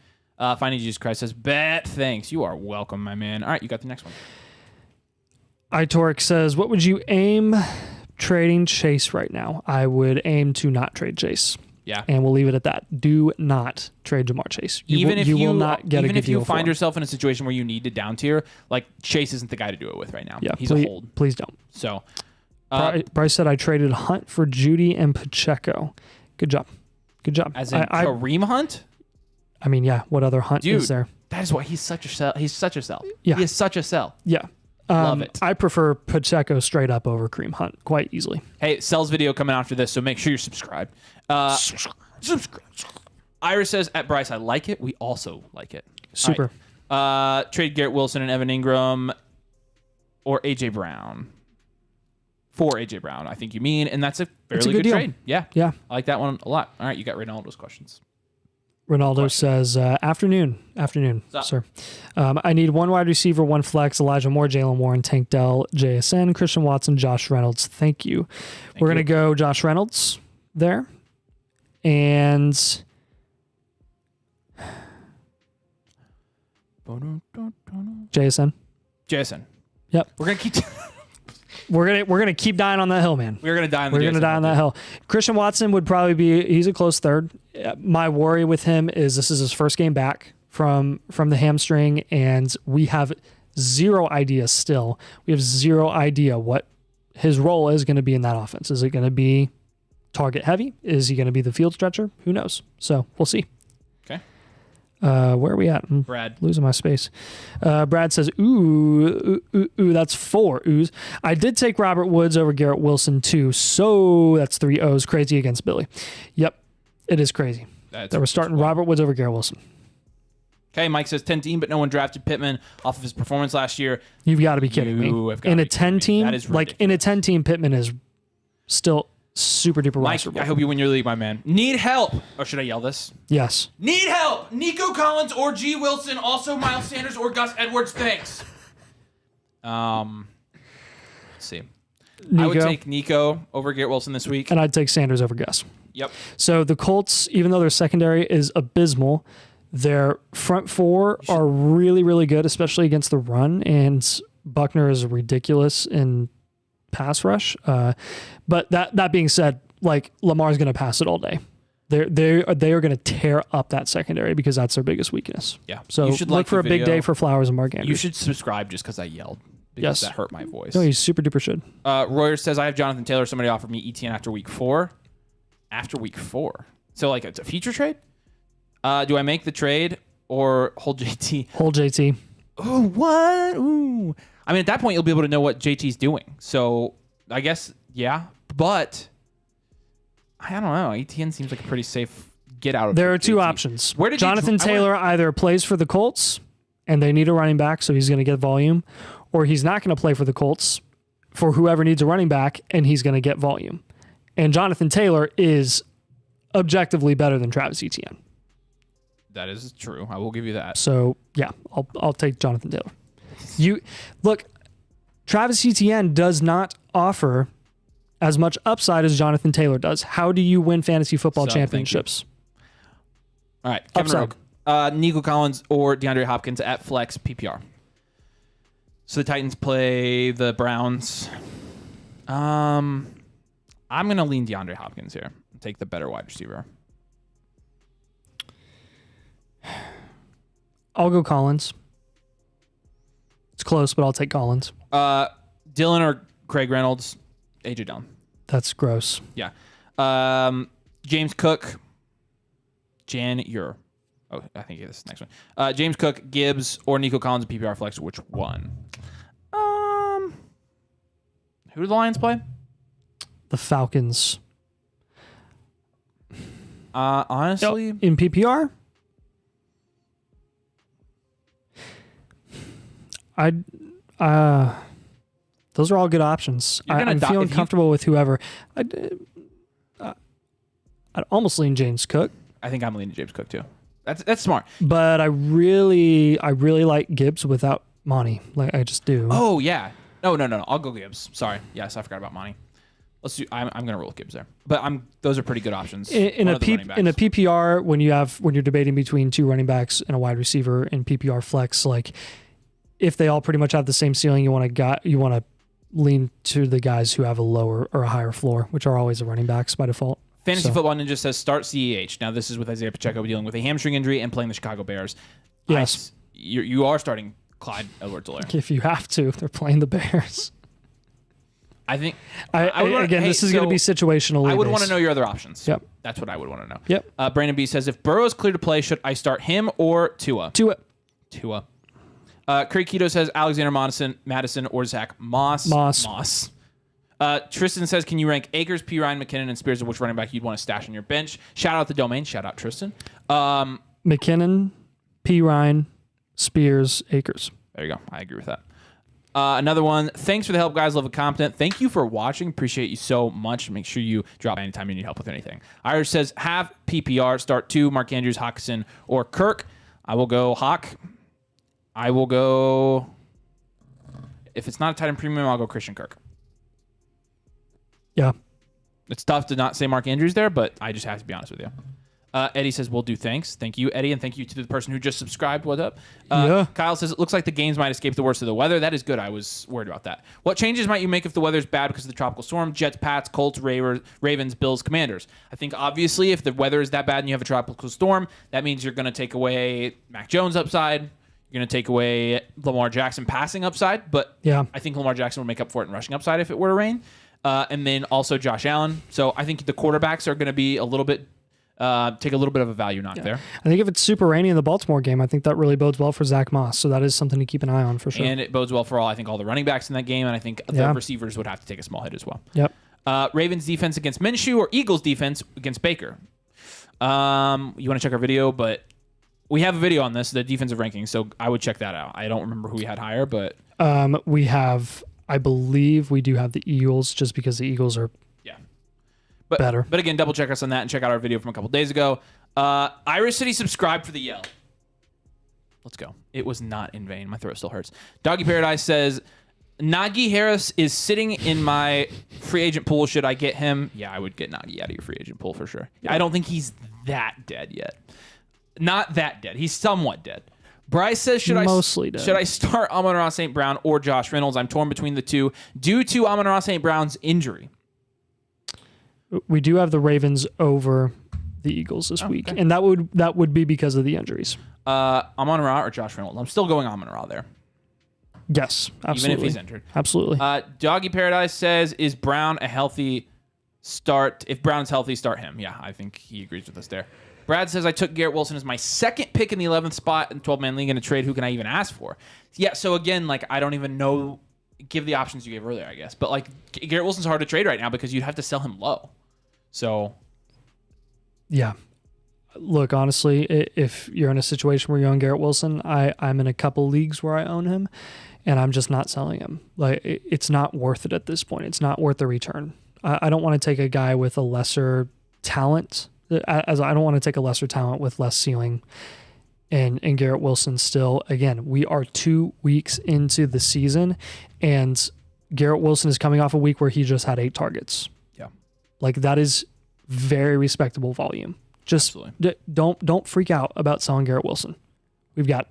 [SPEAKER 2] Finding Jesus Christ says, bet, thanks. You are welcome, my man. All right, you got the next one.
[SPEAKER 1] iTorque says, what would you aim trading Chase right now? I would aim to not trade Chase.
[SPEAKER 2] Yeah.
[SPEAKER 1] And we'll leave it at that. Do not trade Jamar Chase. You will not get a good deal.
[SPEAKER 2] Even if you find yourself in a situation where you need to down tier, like Chase isn't the guy to do it with right now.
[SPEAKER 1] Yeah,
[SPEAKER 2] he's a hold.
[SPEAKER 1] Please don't.
[SPEAKER 2] So,
[SPEAKER 1] Bryce said I traded Hunt for Judy and Pacheco. Good job.
[SPEAKER 2] As in Kareem Hunt?
[SPEAKER 1] I mean, yeah. What other Hunt is there?
[SPEAKER 2] That is why he's such a sell. He's such a sell.
[SPEAKER 1] Yeah.
[SPEAKER 2] He is such a sell.
[SPEAKER 1] Yeah.
[SPEAKER 2] Love it.
[SPEAKER 1] I prefer Pacheco straight up over Kareem Hunt quite easily.
[SPEAKER 2] Hey, Sell's video coming after this, so make sure you're subscribed. Subscribe. Iris says, at Bryce, I like it. We also like it.
[SPEAKER 1] Super.
[SPEAKER 2] Right. Trade Garrett Wilson and Evan Ingram or A.J. Brown. For A.J. Brown, I think you mean. And that's a fairly good trade. Yeah.
[SPEAKER 1] Yeah.
[SPEAKER 2] I like that one a lot. All right, you got Ronaldo's questions.
[SPEAKER 1] Ronaldo says, afternoon, sir. I need 1 wide receiver, 1 flex, Elijah Moore, Jalen Warren, Tank Dell, JSN, Christian Watson, Josh Reynolds. Thank you. We're going to go Josh Reynolds there. And JSN. Yep.
[SPEAKER 2] We're going to keep...
[SPEAKER 1] We're gonna keep dying on that hill, man.
[SPEAKER 2] We're gonna die
[SPEAKER 1] on that hill. Christian Watson would probably be. He's a close third. My worry with him is this is his first game back from the hamstring, and we have zero idea still. We have zero idea what his role is going to be in that offense. Is it going to be target heavy? Is he going to be the field stretcher? Who knows? So we'll see.
[SPEAKER 2] Okay.
[SPEAKER 1] Where are we at? I'm
[SPEAKER 2] Brad.
[SPEAKER 1] losing my space. Brad says, ooh, that's 4 oohs. I did take Robert Woods over Garrett Wilson too, so that's 3 O's. Crazy against Billy. Yep, it is crazy that we're starting Robert Woods over Garrett Wilson.
[SPEAKER 2] Okay, Mike says 10 team, but no one drafted Pittman off of his performance last year.
[SPEAKER 1] You've got to be kidding me. In a 10 team,
[SPEAKER 2] that is ridiculous.
[SPEAKER 1] like in a 10 team, Pittman is still super duper
[SPEAKER 2] Mike,
[SPEAKER 1] rosterable.
[SPEAKER 2] I hope you win your league, my man. Need help. Or should I yell this?
[SPEAKER 1] Yes.
[SPEAKER 2] Need help. Nico Collins or G. Wilson. Also Miles Sanders or Gus Edwards. Thanks. Let's see.
[SPEAKER 1] Nico.
[SPEAKER 2] I would take Nico over Garrett Wilson this week.
[SPEAKER 1] And I'd take Sanders over Gus.
[SPEAKER 2] Yep.
[SPEAKER 1] So the Colts, even though their secondary is abysmal, their front four are really, really good, especially against the run. And Buckner is ridiculous in pass rush. But that being said, like Lamar's going to pass it all day. They are going to tear up that secondary because that's their biggest weakness.
[SPEAKER 2] Yeah.
[SPEAKER 1] So
[SPEAKER 2] you should
[SPEAKER 1] look
[SPEAKER 2] like
[SPEAKER 1] for a big day for Flowers and Mark Andrews.
[SPEAKER 2] You should subscribe just because I yelled. Because that hurt my voice.
[SPEAKER 1] No, you super duper should.
[SPEAKER 2] Royer says, I have Jonathan Taylor. Somebody offered me ETN after week 4. After week 4. So like it's a future trade? Do I make the trade or hold JT?
[SPEAKER 1] Hold JT.
[SPEAKER 2] Oh, what? Ooh. I mean, at that point, you'll be able to know what JT's doing. So I guess, yeah. But I don't know. ETN seems like a pretty safe get out of
[SPEAKER 1] There are two
[SPEAKER 2] JT.
[SPEAKER 1] options.
[SPEAKER 2] Where did
[SPEAKER 1] Jonathan Taylor either plays for the Colts and they need a running back, so he's going to get volume, or he's not going to play for the Colts for whoever needs a running back and he's going to get volume. And Jonathan Taylor is objectively better than Travis Etienne.
[SPEAKER 2] That is true. I will give you that.
[SPEAKER 1] So yeah, I'll take Jonathan Taylor. You look, Travis Etienne does not offer as much upside as Jonathan Taylor does. How do you win fantasy football championships?
[SPEAKER 2] All right, Kevin Roque. Nico Collins or DeAndre Hopkins at flex PPR. So the Titans play the Browns. I'm going to lean DeAndre Hopkins here. Take the better wide receiver.
[SPEAKER 1] I'll go Collins. It's close, but I'll take Collins.
[SPEAKER 2] Dylan or Craig Reynolds. AJ Dillon.
[SPEAKER 1] That's gross.
[SPEAKER 2] Yeah. James Cook. Jan Ure. Oh, I think this is the next one. James Cook, Gibbs, or Nico Collins in PPR flex. Which one? Who do the Lions play?
[SPEAKER 1] The Falcons.
[SPEAKER 2] Honestly,
[SPEAKER 1] in PPR, those are all good options. I'm feeling comfortable with whoever. I'd almost lean James Cook.
[SPEAKER 2] I think I'm leaning James Cook too. That's smart. But
[SPEAKER 1] I really like Gibbs without Monty. Like I just do.
[SPEAKER 2] Oh yeah. No. I'll go Gibbs. Sorry. Yes, I forgot about Monty. Let's do. I'm gonna roll with Gibbs there. But those are pretty good options.
[SPEAKER 1] In a PPR, when you're debating between two running backs and a wide receiver in PPR flex, like if they all pretty much have the same ceiling, you want to lean to the guys who have a lower or a higher floor, which are always the running backs by default.
[SPEAKER 2] Fantasy Football Ninja says start CEH. Now this is with Isaiah Pacheco dealing with a hamstring injury and playing the Chicago Bears.
[SPEAKER 1] Yes,
[SPEAKER 2] you are starting Clyde Edwards-Helaire.
[SPEAKER 1] If you have to, they're playing the Bears.
[SPEAKER 2] I think.
[SPEAKER 1] This is going to be situational.
[SPEAKER 2] I would want to know your other options.
[SPEAKER 1] Yep.
[SPEAKER 2] That's what I would want to know.
[SPEAKER 1] Yep.
[SPEAKER 2] Brandon B says, if Burrow is clear to play, should I start him or Tua?
[SPEAKER 1] Tua.
[SPEAKER 2] Craig Keto says, Alexander Madison or Zach Moss. Tristan says, can you rank Akers, P. Ryan, McKinnon, and Spears of which running back you'd want to stash on your bench? Shout out the domain. Shout out Tristan.
[SPEAKER 1] McKinnon, P. Ryan, Spears, Akers.
[SPEAKER 2] There you go. I agree with that. Another one. Thanks for the help, guys. Love the content. Thank you for watching. Appreciate you so much. Make sure you drop by anytime you need help with anything. Irish says, have PPR. Start 2, Mark Andrews, Hawkinson, or Kirk. I will go Hawk. I will go... If it's not a tight end premium, I'll go Christian Kirk.
[SPEAKER 1] Yeah.
[SPEAKER 2] It's tough to not say Mark Andrews there, but I just have to be honest with you. Eddie says, we'll do thanks. Thank you, Eddie, and thank you to the person who just subscribed. What up? Kyle says, it looks like the games might escape the worst of the weather. That is good. I was worried about that. What changes might you make if the weather's bad because of the tropical storm? Jets, Pats, Colts, Ravens, Bills, Commanders. I think, obviously, if the weather is that bad and you have a tropical storm, that means you're going to take away Mac Jones upside. You're going to take away Lamar Jackson passing upside. But
[SPEAKER 1] yeah,
[SPEAKER 2] I think Lamar Jackson would make up for it in rushing upside if it were to rain. And then also Josh Allen. So I think the quarterbacks are going to be a little bit take a little bit of a value knock there.
[SPEAKER 1] I think if it's super rainy in the Baltimore game, I think that really bodes well for Zach Moss. So that is something to keep an eye on for sure.
[SPEAKER 2] And it bodes well for all the running backs in that game, and I think the receivers would have to take a small hit as well.
[SPEAKER 1] Yep.
[SPEAKER 2] Ravens defense against Minshew or Eagles defense against Baker. You want to check our video, but we have a video on this, the defensive rankings, so I would check that out. I don't remember who we had higher, but
[SPEAKER 1] we have, I believe we do have the Eagles, just because the Eagles are better.
[SPEAKER 2] But again, double check us on that and check out our video from a couple days ago. Irish City subscribed for the yell. Let's go. It was not in vain. My throat still hurts. Doggy Paradise says, Najee Harris is sitting in my free agent pool. Should I get him? Yeah, I would get Najee out of your free agent pool for sure. Yeah. I don't think he's that dead yet. Not that dead. He's somewhat dead. Bryce says, should I start Amon-Ra St. Brown or Josh Reynolds? I'm torn between the two due to Amon-Ra St. Brown's injury.
[SPEAKER 1] We do have the Ravens over the Eagles this week, and that would be because of the injuries.
[SPEAKER 2] Amon-Ra or Josh Reynolds? I'm still going Amon-Ra there.
[SPEAKER 1] Yes, absolutely.
[SPEAKER 2] Even if he's injured.
[SPEAKER 1] Absolutely.
[SPEAKER 2] Doggy Paradise says, is Brown a healthy start? If Brown's healthy, start him. Yeah, I think he agrees with us there. Brad says, I took Garrett Wilson as my second pick in the 11th spot in 12-man league in a trade. Who can I even ask for? Yeah, so again, I don't even know. Give the options you gave earlier, I guess. But Garrett Wilson's hard to trade right now because you'd have to sell him low. So,
[SPEAKER 1] yeah. Look, honestly, if you're in a situation where you own Garrett Wilson, I'm in a couple leagues where I own him, and I'm just not selling him. It's not worth it at this point. It's not worth the return. I don't want to take a guy with a lesser talent, as I don't want to take a lesser talent with less ceiling. And Garrett Wilson still, again, we are 2 weeks into the season, and Garrett Wilson is coming off a week where he just had 8 targets.
[SPEAKER 2] Yeah.
[SPEAKER 1] That is very respectable volume. Just don't freak out about selling Garrett Wilson. We've got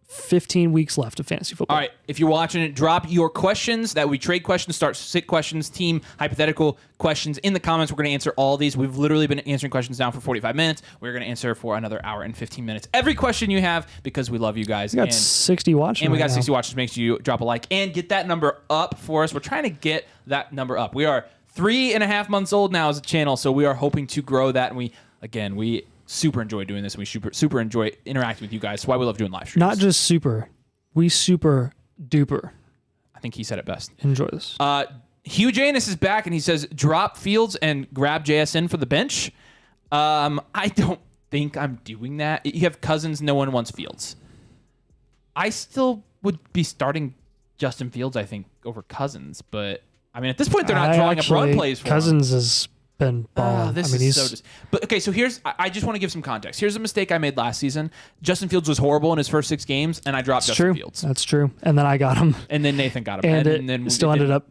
[SPEAKER 1] 15 weeks left of fantasy football.
[SPEAKER 2] All right. If you're watching it, drop your questions. That would be trade questions, start sit questions, team hypothetical questions in the comments. We're going to answer all these. We've literally been answering questions now for 45 minutes. We're going to answer for another hour and 15 minutes. Every question you have, because we love you guys.
[SPEAKER 1] We got 60 watchers.
[SPEAKER 2] And we got 60 watchers. Make sure you drop a like and get that number up for us. We're trying to get that number up. We are 3.5 months old now as a channel, so we are hoping to grow that. And we super enjoy doing this. We super enjoy interacting with you guys. That's why we love doing live streams.
[SPEAKER 1] Not just super. We super duper.
[SPEAKER 2] I think he said it best.
[SPEAKER 1] Enjoy this.
[SPEAKER 2] Hugh Janus is back, and he says, drop Fields and grab JSN for the bench. I don't think I'm doing that. You have Cousins. No one wants Fields. I still would be starting Justin Fields, I think, over Cousins. But, at this point, they're not drawing up run plays for
[SPEAKER 1] Cousins
[SPEAKER 2] him.
[SPEAKER 1] Has been balling.
[SPEAKER 2] But okay, so I just want to give some context. Here's a mistake I made last season. Justin Fields was horrible in his first 6 games, and I dropped Justin Fields.
[SPEAKER 1] That's true. And then I got him.
[SPEAKER 2] And then Nathan got him.
[SPEAKER 1] And then we still ended up.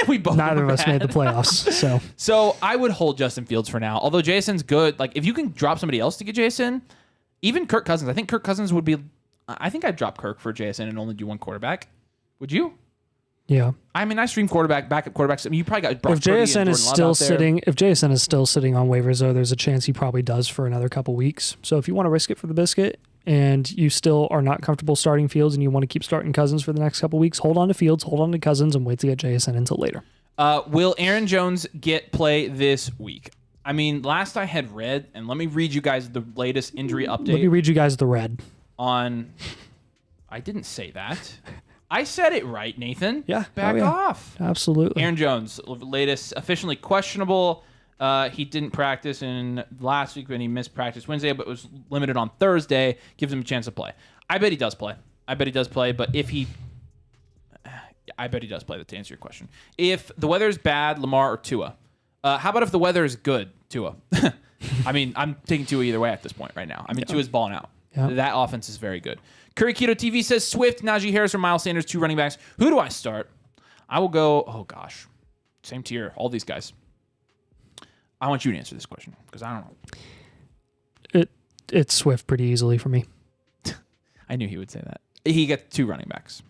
[SPEAKER 2] We both
[SPEAKER 1] neither of us made the playoffs.
[SPEAKER 2] So I would hold Justin Fields for now. Although JSN's good. If you can drop somebody else to get JSN, even Kirk Cousins. I think Kirk Cousins would be. I think I'd drop Kirk for JSN and only do one quarterback. Would you?
[SPEAKER 1] Yeah.
[SPEAKER 2] I stream backup quarterbacks. You probably got Brock
[SPEAKER 1] If JSN is still sitting, on waivers, though, there's a chance he probably does for another couple weeks. So if you want to risk it for the biscuit and you still are not comfortable starting Fields and you want to keep starting Cousins for the next couple weeks, hold on to Fields, hold on to Cousins, and wait to get JSN until later.
[SPEAKER 2] Will Aaron Jones get play this week? Last I had read, and let me read you guys the latest injury update.
[SPEAKER 1] Let me read you guys the red.
[SPEAKER 2] I didn't say that. I said it right, Nathan.
[SPEAKER 1] Yeah.
[SPEAKER 2] Back off.
[SPEAKER 1] Absolutely.
[SPEAKER 2] Aaron Jones, latest officially questionable. He didn't practice in last week when he missed practice Wednesday, but was limited on Thursday. Gives him a chance to play. I bet he does play. But if he... I bet he does play, to answer your question. If the weather is bad, Lamar or Tua. How about if the weather is good, Tua? I'm taking Tua either way at this point right now. Tua's balling out. Yeah. That offense is very good. Curry Keto TV says Swift, Najee Harris, or Miles Sanders, 2 running backs. Who do I start? I will go, same tier, all these guys. I want you to answer this question because I don't know.
[SPEAKER 1] It's Swift pretty easily for me.
[SPEAKER 2] I knew he would say that. He got 2 running backs.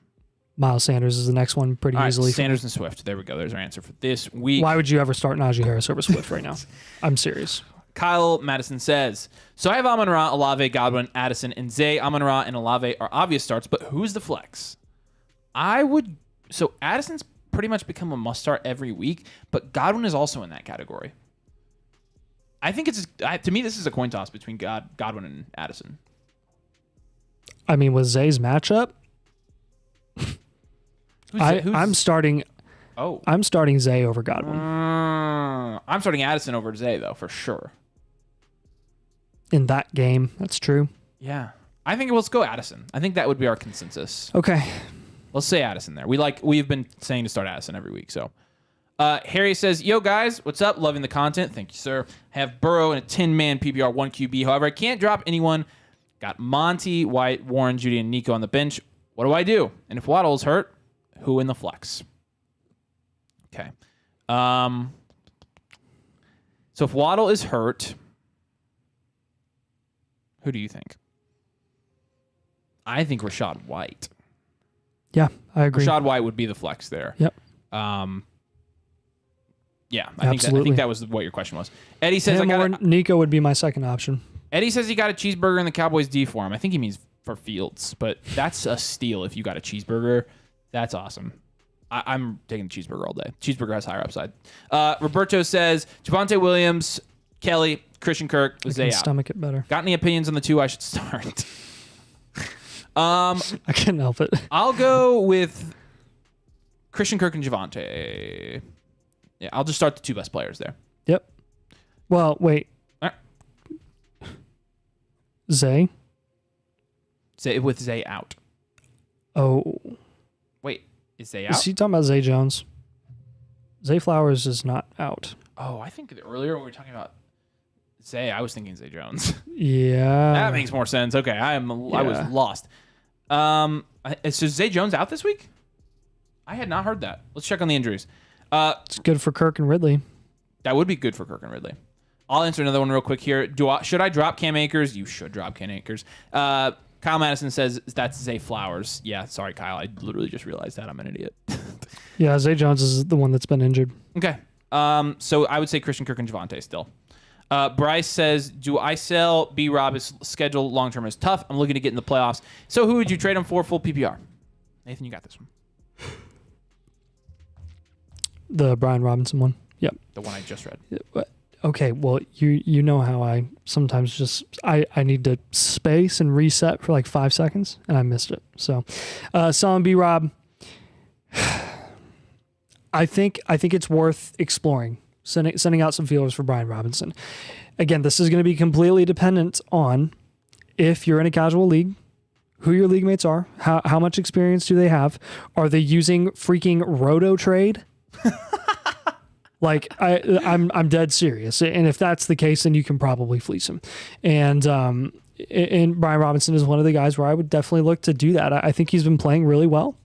[SPEAKER 1] Miles Sanders is the next one pretty easily.
[SPEAKER 2] Sanders and Swift. There we go. There's our answer for this week.
[SPEAKER 1] Why would you ever start Najee Harris over Swift right now? I'm serious.
[SPEAKER 2] Kyle Madison says, so I have Amon-Ra, Olave, Godwin, Addison, and Zay. Amon-Ra and Olave are obvious starts, but who's the flex? So Addison's pretty much become a must start every week, but Godwin is also in that category. I think to me, this is a coin toss between Godwin and Addison.
[SPEAKER 1] I mean, with Zay's matchup, I'm starting.
[SPEAKER 2] Oh,
[SPEAKER 1] I'm starting Zay over Godwin
[SPEAKER 2] I'm starting Addison over Zay though, for sure.
[SPEAKER 1] in that game. That's true.
[SPEAKER 2] Yeah, I think let's go Addison. I think that would be our consensus.
[SPEAKER 1] Okay.
[SPEAKER 2] Let's say Addison there. We've been saying to start Addison every week. So, Harry says, "Yo guys, what's up? Loving the content. Thank you, sir. Have Burrow in a 10-man PPR 1 QB. However, I can't drop anyone. Got Monty, White, Warren, Judy, and Nico on the bench. What do I do? And if Waddle's hurt, who in the flex?" Okay. So if Waddle is hurt, who do you think? I think Rashad White.
[SPEAKER 1] Yeah, I agree.
[SPEAKER 2] Rashad White would be the flex there.
[SPEAKER 1] Yep.
[SPEAKER 2] Yeah, I think that was what your question was. Eddie says
[SPEAKER 1] Nico would be my second option.
[SPEAKER 2] Eddie says he got a cheeseburger in the Cowboys D for him. I think he means for Fields, but that's a steal if you got a cheeseburger. That's awesome. I'm taking the cheeseburger all day. Cheeseburger has higher upside. Roberto says Javonte Williams, Kelly, Christian Kirk, Zay out.
[SPEAKER 1] Stomach it better.
[SPEAKER 2] Got any opinions on the two I should start?
[SPEAKER 1] I can't help it.
[SPEAKER 2] I'll go with Christian Kirk and Javonte. Yeah, I'll just start the two best players there.
[SPEAKER 1] Yep. Well, wait.
[SPEAKER 2] All right.
[SPEAKER 1] Zay?
[SPEAKER 2] With Zay out.
[SPEAKER 1] Oh.
[SPEAKER 2] Wait, is Zay out?
[SPEAKER 1] Is he talking about Zay Jones? Zay Flowers is not out.
[SPEAKER 2] Oh, I think earlier when we were talking about Zay, I was thinking Zay Jones.
[SPEAKER 1] Yeah.
[SPEAKER 2] That makes more sense. Okay, I was lost. So Zay Jones out this week? I had not heard that. Let's check on the injuries.
[SPEAKER 1] It's good for Kirk and Ridley.
[SPEAKER 2] That would be good for Kirk and Ridley. I'll answer another one real quick here. Should I drop Cam Akers? You should drop Cam Akers. Kyle Madison says that's Zay Flowers. Yeah, sorry, Kyle. I literally just realized that. I'm an idiot.
[SPEAKER 1] Yeah, Zay Jones is the one that's been injured.
[SPEAKER 2] Okay. So I would say Christian Kirk and Javonte still. Bryce says, do I sell B-Rob? His schedule long-term is tough. I'm looking to get in the playoffs. So who would you trade him for full PPR? Nathan, you got this one.
[SPEAKER 1] The Brian Robinson one. Yep.
[SPEAKER 2] The one I just read.
[SPEAKER 1] Okay, well, you know how I sometimes just I need to space and reset for like 5 seconds, and I missed it. So, selling B-Rob, I think it's worth exploring, sending out some feelers for Brian Robinson. Again, this is going to be completely dependent on if you're in a casual league, who your league mates are, how much experience do they have, are they using freaking Roto Trade? Like I'm dead serious, and if that's the case, then you can probably fleece him. And Brian Robinson is one of the guys where I would definitely look to do that. I think he's been playing really well.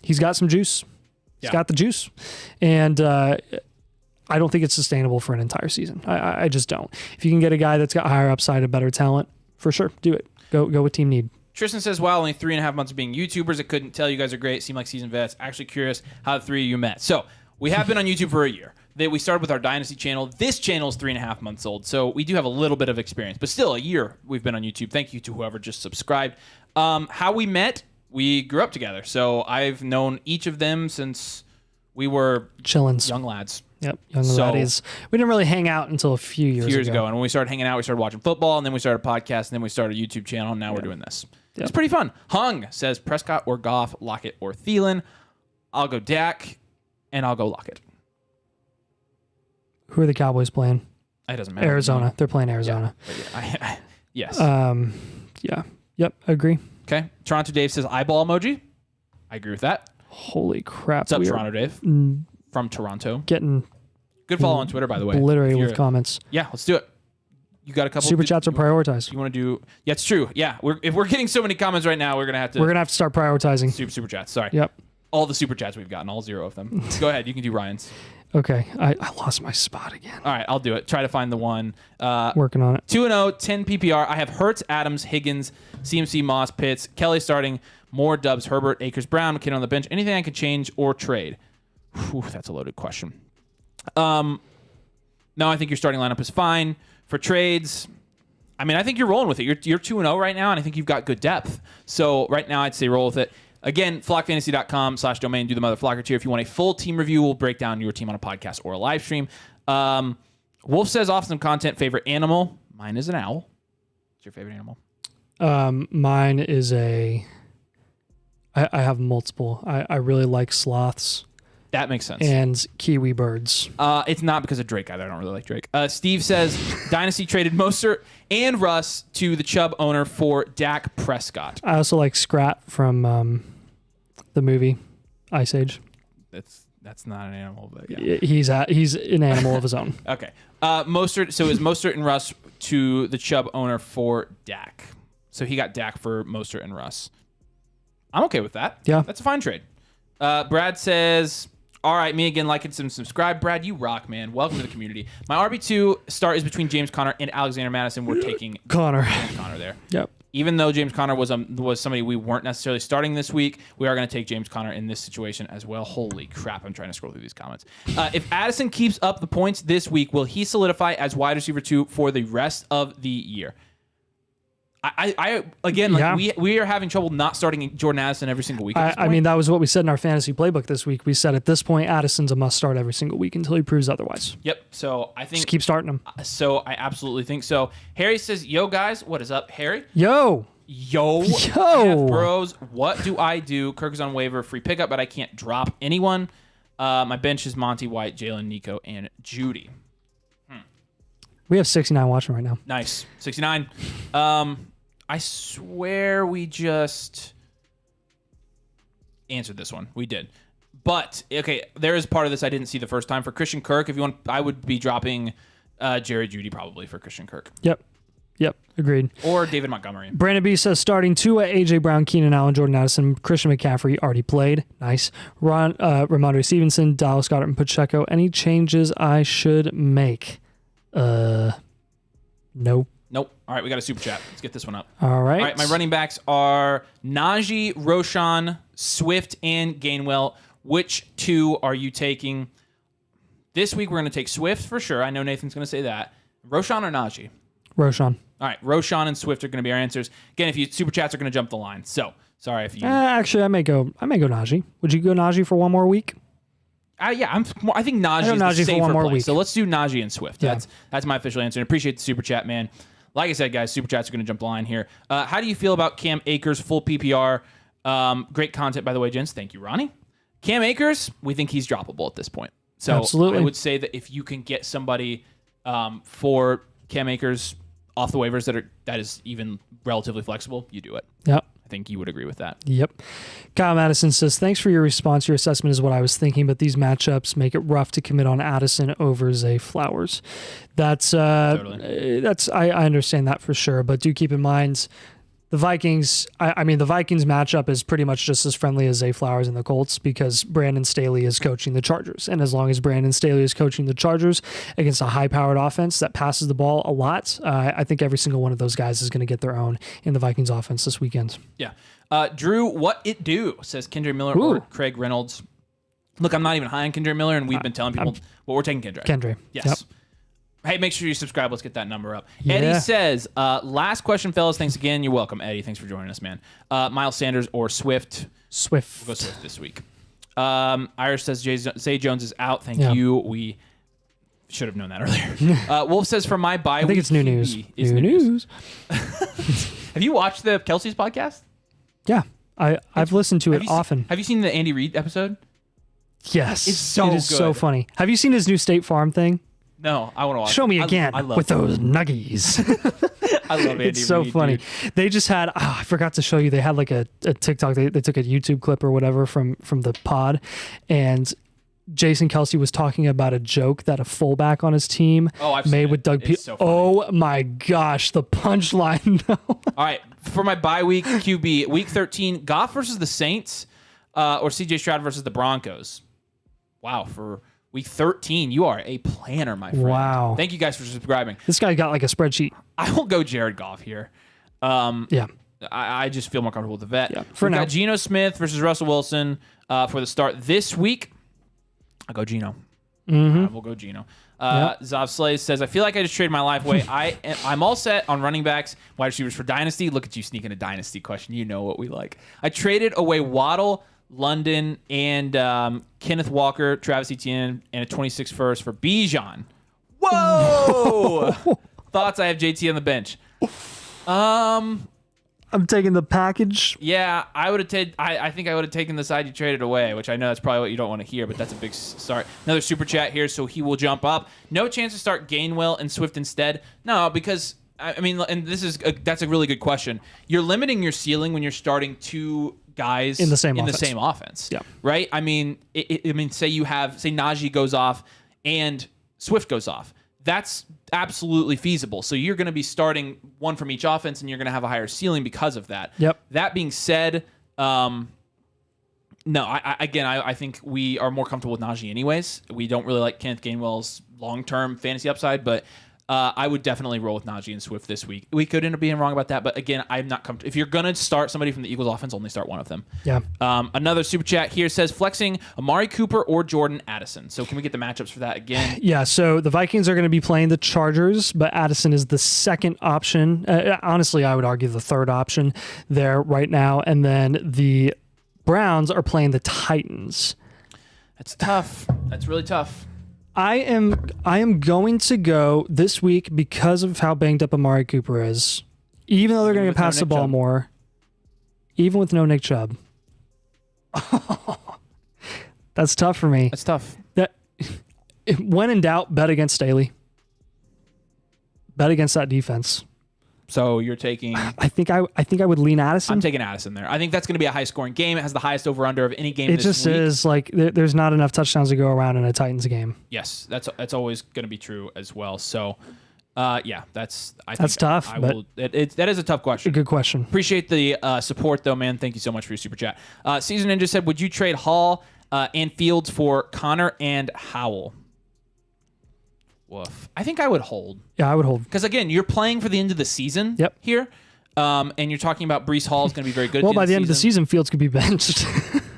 [SPEAKER 1] He's got some juice. He's got the juice, and I don't think it's sustainable for an entire season. I just don't. If you can get a guy that's got higher upside and better talent, for sure, do it. Go with team need.
[SPEAKER 2] Tristan says, wow, only 3.5 months of being YouTubers. I couldn't tell. You guys are great. Seem like seasoned vets. Actually curious how the three of you met. So we have been on YouTube for a year. We started with our Dynasty channel. This channel is 3.5 months old, so we do have a little bit of experience. But still, a year we've been on YouTube. Thank you to whoever just subscribed. How we met, we grew up together. So I've known each of them since we were
[SPEAKER 1] Chillins.
[SPEAKER 2] Young lads.
[SPEAKER 1] Yep, young laddies. We didn't really hang out until a few years ago.
[SPEAKER 2] And when we started hanging out, we started watching football, and then we started a podcast, and then we started a YouTube channel, and now we're doing this. Yep. It's pretty fun. Hung says Prescott or Goff, Lockett or Thielen. I'll go Dak, and I'll go Lockett.
[SPEAKER 1] Who are the Cowboys playing?
[SPEAKER 2] It doesn't matter.
[SPEAKER 1] Arizona. They're playing Arizona.
[SPEAKER 2] Yeah. Yes.
[SPEAKER 1] Yeah. Yep. Agree.
[SPEAKER 2] Okay. Toronto Dave says eyeball emoji. I agree with that.
[SPEAKER 1] Holy crap.
[SPEAKER 2] What's up, Toronto Dave? From Toronto.
[SPEAKER 1] Getting
[SPEAKER 2] good follow on Twitter, by the way.
[SPEAKER 1] Obliterated with comments.
[SPEAKER 2] Yeah, let's do it. You got a couple
[SPEAKER 1] super chats are prioritized.
[SPEAKER 2] You want to do? Yeah, it's true. Yeah, if we're getting so many comments right now, we're gonna have to
[SPEAKER 1] start prioritizing
[SPEAKER 2] super chats. Sorry.
[SPEAKER 1] Yep.
[SPEAKER 2] All the super chats we've gotten, all 0 of them. Go ahead. You can do Ryan's.
[SPEAKER 1] Okay, I lost my spot again.
[SPEAKER 2] All right, I'll do it. Try to find the one.
[SPEAKER 1] Working on it.
[SPEAKER 2] 2-0, 10 PPR. I have Hurts, Adams, Higgins, CMC, Moss, Pitts, Kelly starting, Moore, Dubs, Herbert, Akers, Brown, McKinnon on the bench. Anything I could change or trade? Whew, that's a loaded question. No, I think your starting lineup is fine. For trades, I mean, I think you're rolling with it. You're 2-0 right now, and I think you've got good depth. So right now, I'd say roll with it. Again, flockfantasy.com/domain. Do the mother flocker tier. If you want a full team review, we'll break down your team on a podcast or a live stream. Wolf says awesome content. Favorite animal? Mine is an owl. What's your favorite animal?
[SPEAKER 1] Mine is I have multiple. I really like sloths.
[SPEAKER 2] That makes sense.
[SPEAKER 1] And kiwi birds.
[SPEAKER 2] It's not because of Drake either. I don't really like Drake. Steve says Dynasty traded Mostert and Russ to the Chubb owner for Dak Prescott.
[SPEAKER 1] I also like Scrat from the movie Ice Age.
[SPEAKER 2] That's not an animal, but yeah.
[SPEAKER 1] He's an animal of his own.
[SPEAKER 2] Okay. Mostert. So is Mostert and Russ to the Chubb owner for Dak? So he got Dak for Mostert and Russ. I'm okay with that.
[SPEAKER 1] Yeah.
[SPEAKER 2] That's a fine trade. Brad says, all right, me again, like and subscribe. Brad, you rock, man. Welcome to the community. My RB2 start is between James Conner and Alexander Madison. We're taking
[SPEAKER 1] Conner
[SPEAKER 2] there.
[SPEAKER 1] Yep.
[SPEAKER 2] Even though James Conner was somebody we weren't necessarily starting this week, we are going to take James Conner in this situation as well. Holy crap, I'm trying to scroll through these comments. If Addison keeps up the points this week, will he solidify as wide receiver 2 for the rest of the year? We are having trouble not starting Jordan Addison every single week.
[SPEAKER 1] I mean, that was what we said in our fantasy playbook this week. We said at this point, Addison's a must start every single week until he proves otherwise.
[SPEAKER 2] Yep. So I think
[SPEAKER 1] just keep starting him.
[SPEAKER 2] So I absolutely think so. Harry says, "Yo guys, what is up, Harry?
[SPEAKER 1] Yo.
[SPEAKER 2] I have Burrows. What do I do? Kirk is on waiver, free pickup, but I can't drop anyone. My bench is Monty White, Jalen, Nico, and Judy.
[SPEAKER 1] We have 69 watching right now.
[SPEAKER 2] Nice. 69. I swear we just answered this one. We did. But, okay, there is part of this I didn't see the first time. For Christian Kirk, if you want, I would be dropping Jerry Judy probably for Christian Kirk.
[SPEAKER 1] Yep. Agreed.
[SPEAKER 2] Or David Montgomery.
[SPEAKER 1] Brandon B says starting Tua, AJ Brown, Keenan Allen, Jordan Addison, Christian McCaffrey already played. Nice. Ramondre Stevenson, Dallas Goedert, and Pacheco. Any changes I should make? Nope.
[SPEAKER 2] All right, we got a super chat. Let's get this one up.
[SPEAKER 1] All right.
[SPEAKER 2] All right, my running backs are Najee, Roshan, Swift, and Gainwell. Which two are you taking? This week we're going to take Swift for sure. I know Nathan's going to say that. Roshan or Najee?
[SPEAKER 1] Roshan.
[SPEAKER 2] All right, Roshan and Swift are going to be our answers. Again, if you super chats are going to jump the line. So, sorry if you...
[SPEAKER 1] Actually, I may go Najee. Would you go Najee for one more week?
[SPEAKER 2] I think Najee is the safer play. So let's do Najee and Swift.
[SPEAKER 1] Yeah.
[SPEAKER 2] That's my official answer. And appreciate the super chat, man. Like I said, guys, super chats are going to jump the line here. How do you feel about Cam Akers, full PPR? Great content, by the way, gents. Thank you, Ronnie. Cam Akers, we think he's droppable at this point. So
[SPEAKER 1] absolutely.
[SPEAKER 2] I would say that if you can get somebody for Cam Akers off the waivers that is even relatively flexible, you do it.
[SPEAKER 1] Yep.
[SPEAKER 2] I think you would agree with that.
[SPEAKER 1] Yep. Kyle Madison says, thanks for your response. Your assessment is what I was thinking, but these matchups make it rough to commit on Addison over Zay Flowers. That's I understand that for sure, but do keep in mind the Vikings. The Vikings matchup is pretty much just as friendly as Zay Flowers and the Colts because Brandon Staley is coaching the Chargers. And as long as Brandon Staley is coaching the Chargers against a high-powered offense that passes the ball a lot, I think every single one of those guys is going to get their own in the Vikings offense this weekend.
[SPEAKER 2] Yeah. Drew, what it do, says Kendra Miller or Craig Reynolds. Look, I'm not even high on Kendra Miller, and we've been telling people, we're taking Kendra.
[SPEAKER 1] Yes.
[SPEAKER 2] Yep. Hey, make sure you subscribe. Let's get that number up.
[SPEAKER 1] Yeah.
[SPEAKER 2] Eddie says, last question, fellas. Thanks again. You're welcome, Eddie. Thanks for joining us, man. Miles Sanders or Swift?
[SPEAKER 1] Swift.
[SPEAKER 2] We'll go Swift this week. Irish says Zay Jones is out. Thank you. We should have known that earlier. Wolf says, for my bye week.
[SPEAKER 1] I think it's new news. New news.
[SPEAKER 2] Have you watched the Kelsey's podcast?
[SPEAKER 1] Yeah. I've listened to it often.
[SPEAKER 2] Have you seen the Andy Reid episode?
[SPEAKER 1] Yes.
[SPEAKER 2] It is so
[SPEAKER 1] funny. Have you seen his new State Farm thing?
[SPEAKER 2] No, I want to watch.
[SPEAKER 1] Show me again with those nuggies.
[SPEAKER 2] I love Andy
[SPEAKER 1] It's so
[SPEAKER 2] Reid,
[SPEAKER 1] funny.
[SPEAKER 2] Dude.
[SPEAKER 1] They just had, I forgot to show you, they had like a TikTok. They took a YouTube clip or whatever from the pod, and Jason Kelsey was talking about a joke that a fullback on his team made with Doug Peterson.
[SPEAKER 2] So
[SPEAKER 1] oh my gosh, the punchline.
[SPEAKER 2] All right, for my bye week QB, week 13, Goff versus the Saints or CJ Stroud versus the Broncos. Wow, for week 13, you are a planner, my friend.
[SPEAKER 1] Wow.
[SPEAKER 2] Thank you guys for subscribing.
[SPEAKER 1] This guy got like a spreadsheet.
[SPEAKER 2] I will go Jared Goff here.
[SPEAKER 1] Yeah.
[SPEAKER 2] I just feel more comfortable with the vet.
[SPEAKER 1] Yeah, for now.
[SPEAKER 2] Got Geno Smith versus Russell Wilson for the start this week. I'll go Geno. We'll go Geno. Zav Slay says, I feel like I just traded my life away. I'm all set on running backs, wide receivers for Dynasty. Look at you sneaking a Dynasty question. You know what we like. I traded away Waddle, London, and Kenneth Walker, Travis Etienne, and a 26 first for Bijan. Whoa! Whoa! Thoughts? I have JT on the bench.
[SPEAKER 1] I'm taking the package.
[SPEAKER 2] Yeah, I would have taken. I think I would have taken the side you traded away, which I know that's probably what you don't want to hear, but that's a big start. Another super chat here, so he will jump up. No chance to start Gainwell and Swift instead. No, because I mean, and that's a really good question. You're limiting your ceiling when you're starting two guys
[SPEAKER 1] in the same
[SPEAKER 2] offense.
[SPEAKER 1] Yeah.
[SPEAKER 2] Right. I mean, say Najee goes off and Swift goes off. That's absolutely feasible. So you're going to be starting one from each offense, and you're going to have a higher ceiling because of that.
[SPEAKER 1] Yep.
[SPEAKER 2] That being said, no, I think we are more comfortable with Najee anyways. We don't really like Kenneth Gainwell's long-term fantasy upside, but I would definitely roll with Najee and Swift this week. We could end up being wrong about that, but again, I'm not comfortable. If you're going to start somebody from the Eagles offense, only start one of them.
[SPEAKER 1] Yeah.
[SPEAKER 2] Another super chat here says flexing Amari Cooper or Jordan Addison. So can we get the matchups for that again?
[SPEAKER 1] Yeah, so the Vikings are going to be playing the Chargers, but Addison is the second option. Honestly, I would argue the third option there right now. And then the Browns are playing the Titans.
[SPEAKER 2] That's tough. That's really tough.
[SPEAKER 1] I am going to go this week because of how banged up Amari Cooper is. Even though they're going to pass the ball more, even with no Nick Chubb. That's tough for me.
[SPEAKER 2] That's tough.
[SPEAKER 1] When in doubt, bet against Staley. Bet against that defense.
[SPEAKER 2] So you're taking...
[SPEAKER 1] I think I would lean Addison.
[SPEAKER 2] I'm taking Addison there. I think that's going to be a high-scoring game. It has the highest over-under of any game
[SPEAKER 1] it
[SPEAKER 2] this
[SPEAKER 1] just
[SPEAKER 2] week.
[SPEAKER 1] is like there's not enough touchdowns to go around in a Titans game.
[SPEAKER 2] Yes, that's always going to be true as well. So, yeah, that's
[SPEAKER 1] tough.
[SPEAKER 2] That is a tough question.
[SPEAKER 1] A good question.
[SPEAKER 2] Appreciate the support, though, man. Thank you so much for your super chat. Season Ninja said, would you trade Hall and Fields for Connor and Howell? Woof. I think I would hold.
[SPEAKER 1] Yeah, I would hold.
[SPEAKER 2] Because, again, you're playing for the end of the season here. And you're talking about Breece Hall is going to be very good.
[SPEAKER 1] Well, by the end of the season, Fields could be benched.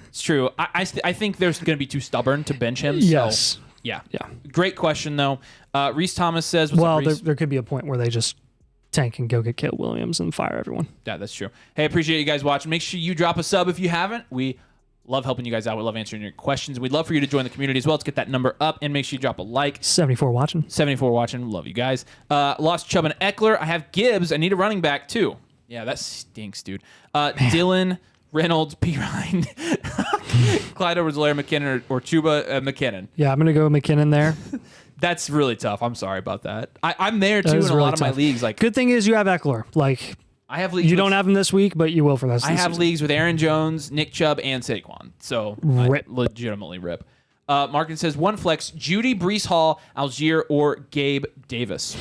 [SPEAKER 2] It's true. I think they're going to be too stubborn to bench him.
[SPEAKER 1] Yes.
[SPEAKER 2] So, yeah. Great question, though. Reese Thomas says,
[SPEAKER 1] there could be a point where they just tank and go get Caleb Williams and fire everyone.
[SPEAKER 2] Yeah, that's true. Hey, appreciate you guys watching. Make sure you drop a sub if you haven't. We love helping you guys out. We love answering your questions. We'd love for you to join the community as well. Let's get that number up and make sure you drop a like.
[SPEAKER 1] 74 watching.
[SPEAKER 2] 74 watching. Love you guys. Lost Chubb and Eckler. I have Gibbs. I need a running back too. Yeah, that stinks, dude. Dylan, Reynolds, P. Ryan, Clyde Edwards-Helaire, McKinnon, or Chuba McKinnon.
[SPEAKER 1] Yeah, I'm going to go McKinnon there.
[SPEAKER 2] That's really tough. I'm sorry about that. I'm there too in a
[SPEAKER 1] really
[SPEAKER 2] lot of
[SPEAKER 1] tough.
[SPEAKER 2] my leagues. Like,
[SPEAKER 1] good thing is you have Eckler. Like,
[SPEAKER 2] I have leagues.
[SPEAKER 1] You don't have him this week, but you will for the rest of the season.
[SPEAKER 2] I have leagues with Aaron Jones, Nick Chubb, and Saquon. So
[SPEAKER 1] rip.
[SPEAKER 2] Legitimately rip. Markin says one flex: Judy, Breece Hall, Algier, or Gabe Davis.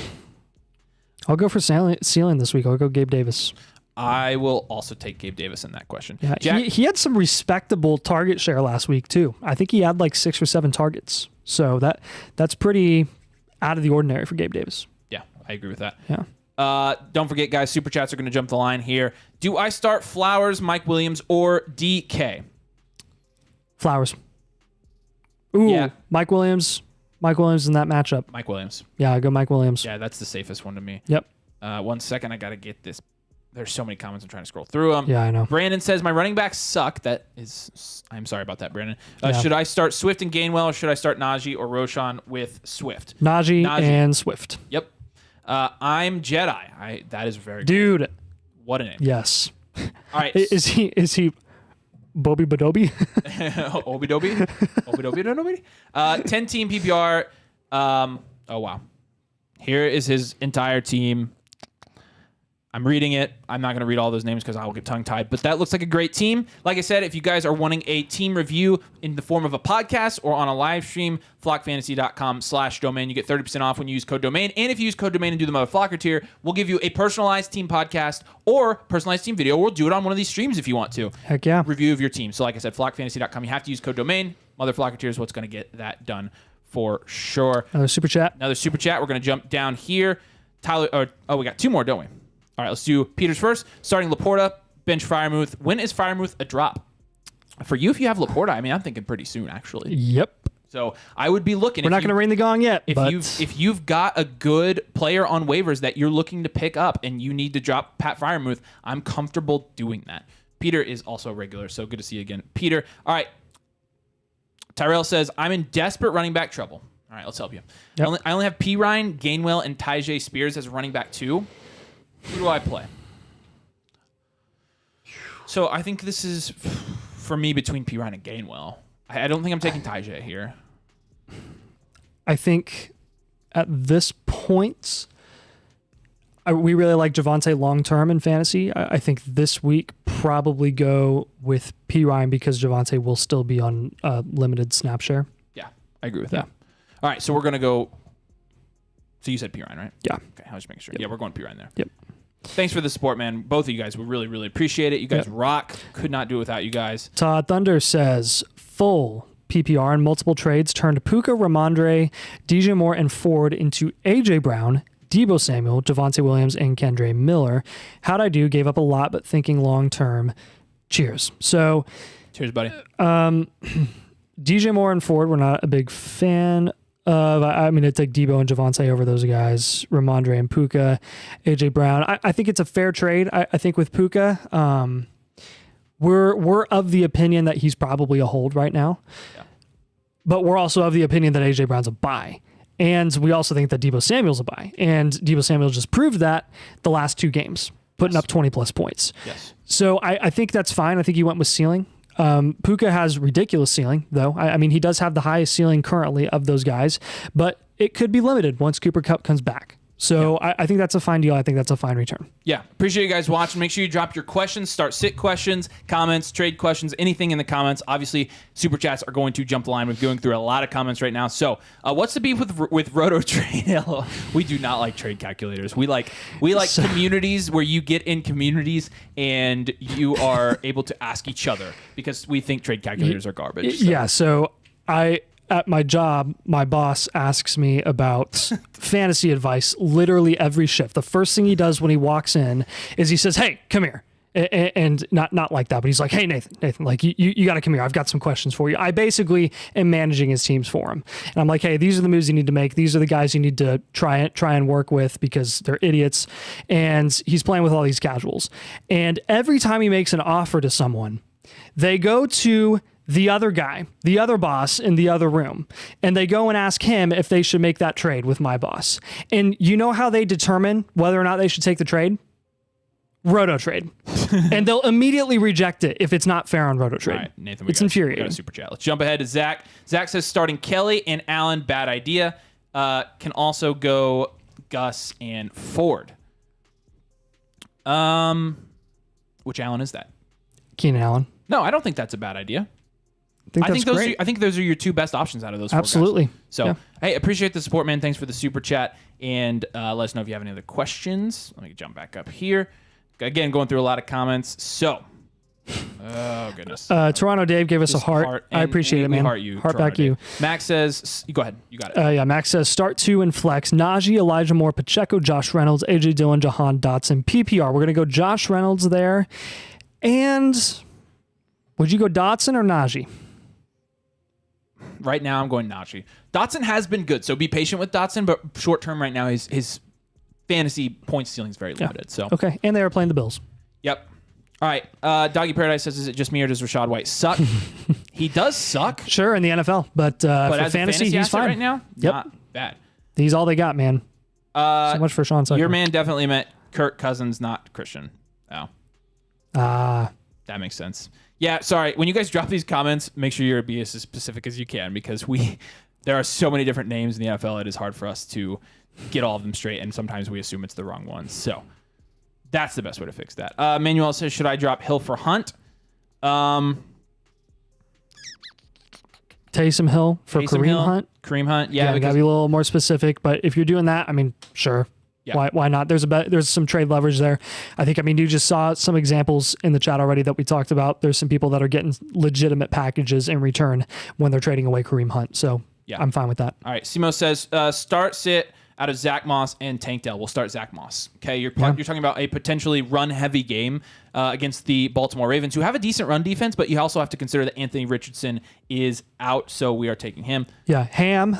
[SPEAKER 1] I'll go for ceiling this week. I'll go Gabe Davis.
[SPEAKER 2] I will also take Gabe Davis in that question.
[SPEAKER 1] Yeah,
[SPEAKER 2] Jack,
[SPEAKER 1] he had some respectable target share last week too. I think he had like 6 or 7 targets. So that's pretty out of the ordinary for Gabe Davis.
[SPEAKER 2] Yeah, I agree with that.
[SPEAKER 1] Yeah.
[SPEAKER 2] Don't forget, guys, super chats are going to jump the line here. Do I start Flowers, Mike Williams, or DK?
[SPEAKER 1] Flowers. Ooh,
[SPEAKER 2] yeah.
[SPEAKER 1] Mike Williams. Mike Williams in that matchup.
[SPEAKER 2] Mike Williams.
[SPEAKER 1] Yeah, I go Mike Williams.
[SPEAKER 2] Yeah, that's the safest one to me.
[SPEAKER 1] Yep.
[SPEAKER 2] 1 second, I got to get this. There's so many comments. I'm trying to scroll through them.
[SPEAKER 1] Yeah, I know.
[SPEAKER 2] Brandon says, my running backs suck. I'm sorry about that, Brandon.
[SPEAKER 1] Yeah.
[SPEAKER 2] Should I start Swift and Gainwell, or should I start Najee or Roshan with Swift?
[SPEAKER 1] Najee and Swift.
[SPEAKER 2] Yep. I'm Jedi. That is very
[SPEAKER 1] Dude.
[SPEAKER 2] Cool. What a name.
[SPEAKER 1] Yes.
[SPEAKER 2] All right.
[SPEAKER 1] Is he Bobby Badobi?
[SPEAKER 2] Obi-Dobi? 10-team PPR. Oh, wow. Here is his entire team. I'm reading it. I'm not going to read all those names because I'll get tongue-tied, but that looks like a great team. Like I said, if you guys are wanting a team review in the form of a podcast or on a live stream, flockfantasy.com/domain. You get 30% off when you use code domain. And if you use code domain and do the Mother Flocker tier, we'll give you a personalized team podcast or personalized team video. We'll do it on one of these streams if you want to.
[SPEAKER 1] Heck yeah.
[SPEAKER 2] Review of your team. So like I said, flockfantasy.com. You have to use code domain. Mother Flocker tier is what's going to get that done for sure.
[SPEAKER 1] Another super chat.
[SPEAKER 2] We're going to jump down here. Tyler. We got 2 more, don't we? All right, let's do Peter's first. Starting Laporta, bench Freiermuth. When is Freiermuth a drop? For you, if you have Laporta, I mean, I'm thinking pretty soon, actually.
[SPEAKER 1] Yep.
[SPEAKER 2] So I would be looking.
[SPEAKER 1] We're not going to ring the gong yet.
[SPEAKER 2] If you've got a good player on waivers that you're looking to pick up and you need to drop Pat Freiermuth, I'm comfortable doing that. Peter is also regular, so good to see you again. Peter, all right. Tyrell says, I'm in desperate running back trouble. All right, let's help you.
[SPEAKER 1] Yep.
[SPEAKER 2] I only have P. Ryan, Gainwell, and Tyjae Spears as running back 2. Who do I play? So I think this is, for me, between P. Ryan and Gainwell. I don't think I'm taking Tyjae here.
[SPEAKER 1] I think at this point, we really like Javonte long-term in fantasy. I think this week probably go with P. Ryan because Javonte will still be on limited snap share.
[SPEAKER 2] Yeah, I agree with that. All right, so we're going to go. So you said P. Ryan, right?
[SPEAKER 1] Yeah.
[SPEAKER 2] Okay, I was just making sure. Yep. Yeah, we're going P. Ryan there.
[SPEAKER 1] Yep.
[SPEAKER 2] Thanks for the support, man. Both of you guys, we really, really appreciate it. You guys rock. Could not do it without you guys.
[SPEAKER 1] Todd Thunder says, full PPR and multiple trades turned Puka, Ramondre, DJ Moore, and Ford into A.J. Brown, Deebo Samuel, Javonte Williams, and Kendre Miller. How'd I do? Gave up a lot, but thinking long-term. Cheers. So,
[SPEAKER 2] cheers, buddy.
[SPEAKER 1] DJ Moore and Ford, we're not a big fan of. I mean, I'd take Deebo and Javonte over those guys, Ramondre and Puka, A.J. Brown. I think it's a fair trade. I think with Puka, we're of the opinion that he's probably a hold right now. Yeah. But we're also of the opinion that A.J. Brown's a buy. And we also think that Deebo Samuel's a buy. And Deebo Samuel just proved that the last 2 games, putting up 20-plus points.
[SPEAKER 2] Yes.
[SPEAKER 1] So I think that's fine. I think he went with ceiling. Puka has ridiculous ceiling, though. I mean, he does have the highest ceiling currently of those guys, but it could be limited once Cooper Kupp comes back. So I think that's a fine deal. I think that's a fine return.
[SPEAKER 2] Yeah. Appreciate you guys watching. Make sure you drop your questions, start sit questions, comments, trade questions, anything in the comments. Obviously, super chats are going to jump the line. We're going through a lot of comments right now. So what's the beef with Roto Trade? We do not like trade calculators. We like communities where you get in communities and you are able to ask each other because we think trade calculators are garbage. So.
[SPEAKER 1] Yeah. So at my job, my boss asks me about fantasy advice literally every shift. The first thing he does when he walks in is he says, "Hey, come here." And not like that, but he's like, "Hey, Nathan, like you got to come here. I've got some questions for you." I basically am managing his teams for him. And I'm like, "Hey, these are the moves you need to make. These are the guys you need to try and work with because they're idiots." And he's playing with all these casuals. And every time he makes an offer to someone, they go to the other guy, the other boss in the other room, and they go and ask him if they should make that trade with my boss. And you know how they determine whether or not they should take the trade? Roto Trade. And they'll immediately reject it if it's not fair on Roto Trade.
[SPEAKER 2] All right, Nathan,
[SPEAKER 1] it's infuriating.
[SPEAKER 2] We got a super chat. Let's jump ahead to Zach. Zach says starting Kelly and Allen, bad idea. Can also go Gus and Ford. Which Allen is that?
[SPEAKER 1] Keenan Allen.
[SPEAKER 2] No, I don't think that's a bad idea.
[SPEAKER 1] I
[SPEAKER 2] think those are your 2 best options out of those 4
[SPEAKER 1] Absolutely.
[SPEAKER 2] guys. So, hey, appreciate the support, man. Thanks for the super chat. And let us know if you have any other questions. Let me jump back up here. Again, going through a lot of comments. So, oh, goodness.
[SPEAKER 1] Toronto Dave gave us a heart. I appreciate it, man.
[SPEAKER 2] Heart you.
[SPEAKER 1] Heart back you.
[SPEAKER 2] Max says, go ahead. You got it.
[SPEAKER 1] Max says, start 2 and flex. Najee, Elijah Moore, Pacheco, Josh Reynolds, AJ Dillon, Jahan Dotson, PPR. We're going to go Josh Reynolds there. And would you go Dotson or Najee?
[SPEAKER 2] Right now, I'm going Najee. Dotson has been good, so be patient with Dotson, but short term right now, his fantasy points ceiling is very limited. So
[SPEAKER 1] okay, and they are playing the Bills.
[SPEAKER 2] Yep. All right. Doggy Paradise says, is it just me or does Rachaad White suck? He does suck.
[SPEAKER 1] Sure, in the NFL, but for
[SPEAKER 2] as
[SPEAKER 1] fantasy,
[SPEAKER 2] a fantasy
[SPEAKER 1] he's fine
[SPEAKER 2] right now.
[SPEAKER 1] Yep.
[SPEAKER 2] Not bad.
[SPEAKER 1] He's all they got, man. So much for Sean Sucker.
[SPEAKER 2] Your man definitely meant Kirk Cousins, not Christian. Oh. That makes sense. Yeah, sorry. When you guys drop these comments, make sure you're be as specific as you can because there are so many different names in the NFL. It is hard for us to get all of them straight, and sometimes we assume it's the wrong ones. So that's the best way to fix that. Manuel says, should I drop Hill for Hunt?
[SPEAKER 1] Taysom Hill for Kareem Hunt?
[SPEAKER 2] Kareem Hunt, yeah.
[SPEAKER 1] Gotta be a little more specific, but if you're doing that, I mean, sure. Yeah. Why not? There's some trade leverage there. I think, you just saw some examples in the chat already that we talked about. There's some people that are getting legitimate packages in return when they're trading away Kareem Hunt. So yeah, I'm fine with that.
[SPEAKER 2] All right. Simo says, start sit out of Zach Moss and Tank Dell. We'll start Zach Moss. Okay. You're talking about a potentially run heavy game against the Baltimore Ravens, who have a decent run defense, but you also have to consider that Anthony Richardson is out. So we are taking him.
[SPEAKER 1] Yeah. Ham,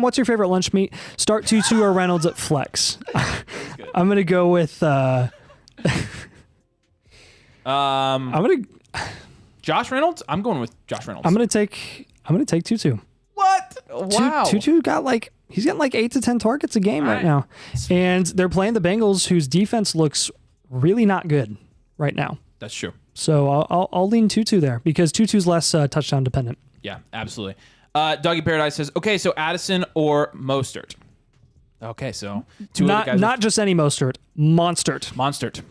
[SPEAKER 1] what's your favorite lunch meat? Start Tutu or Reynolds at flex. I'm going to go with,
[SPEAKER 2] Josh Reynolds. I'm going with Josh Reynolds.
[SPEAKER 1] I'm going to take Tutu.
[SPEAKER 2] What? Wow.
[SPEAKER 1] Tutu he's getting like 8 to 10 targets a game right now. And they're playing the Bengals, whose defense looks really not good right now.
[SPEAKER 2] That's true.
[SPEAKER 1] So I'll lean Tutu there because Tutu's less touchdown dependent.
[SPEAKER 2] Yeah, absolutely. Doggy Paradise says, okay, so Addison or Mostert? Okay, so two of the guys.
[SPEAKER 1] Not just any Mostert, Monstert.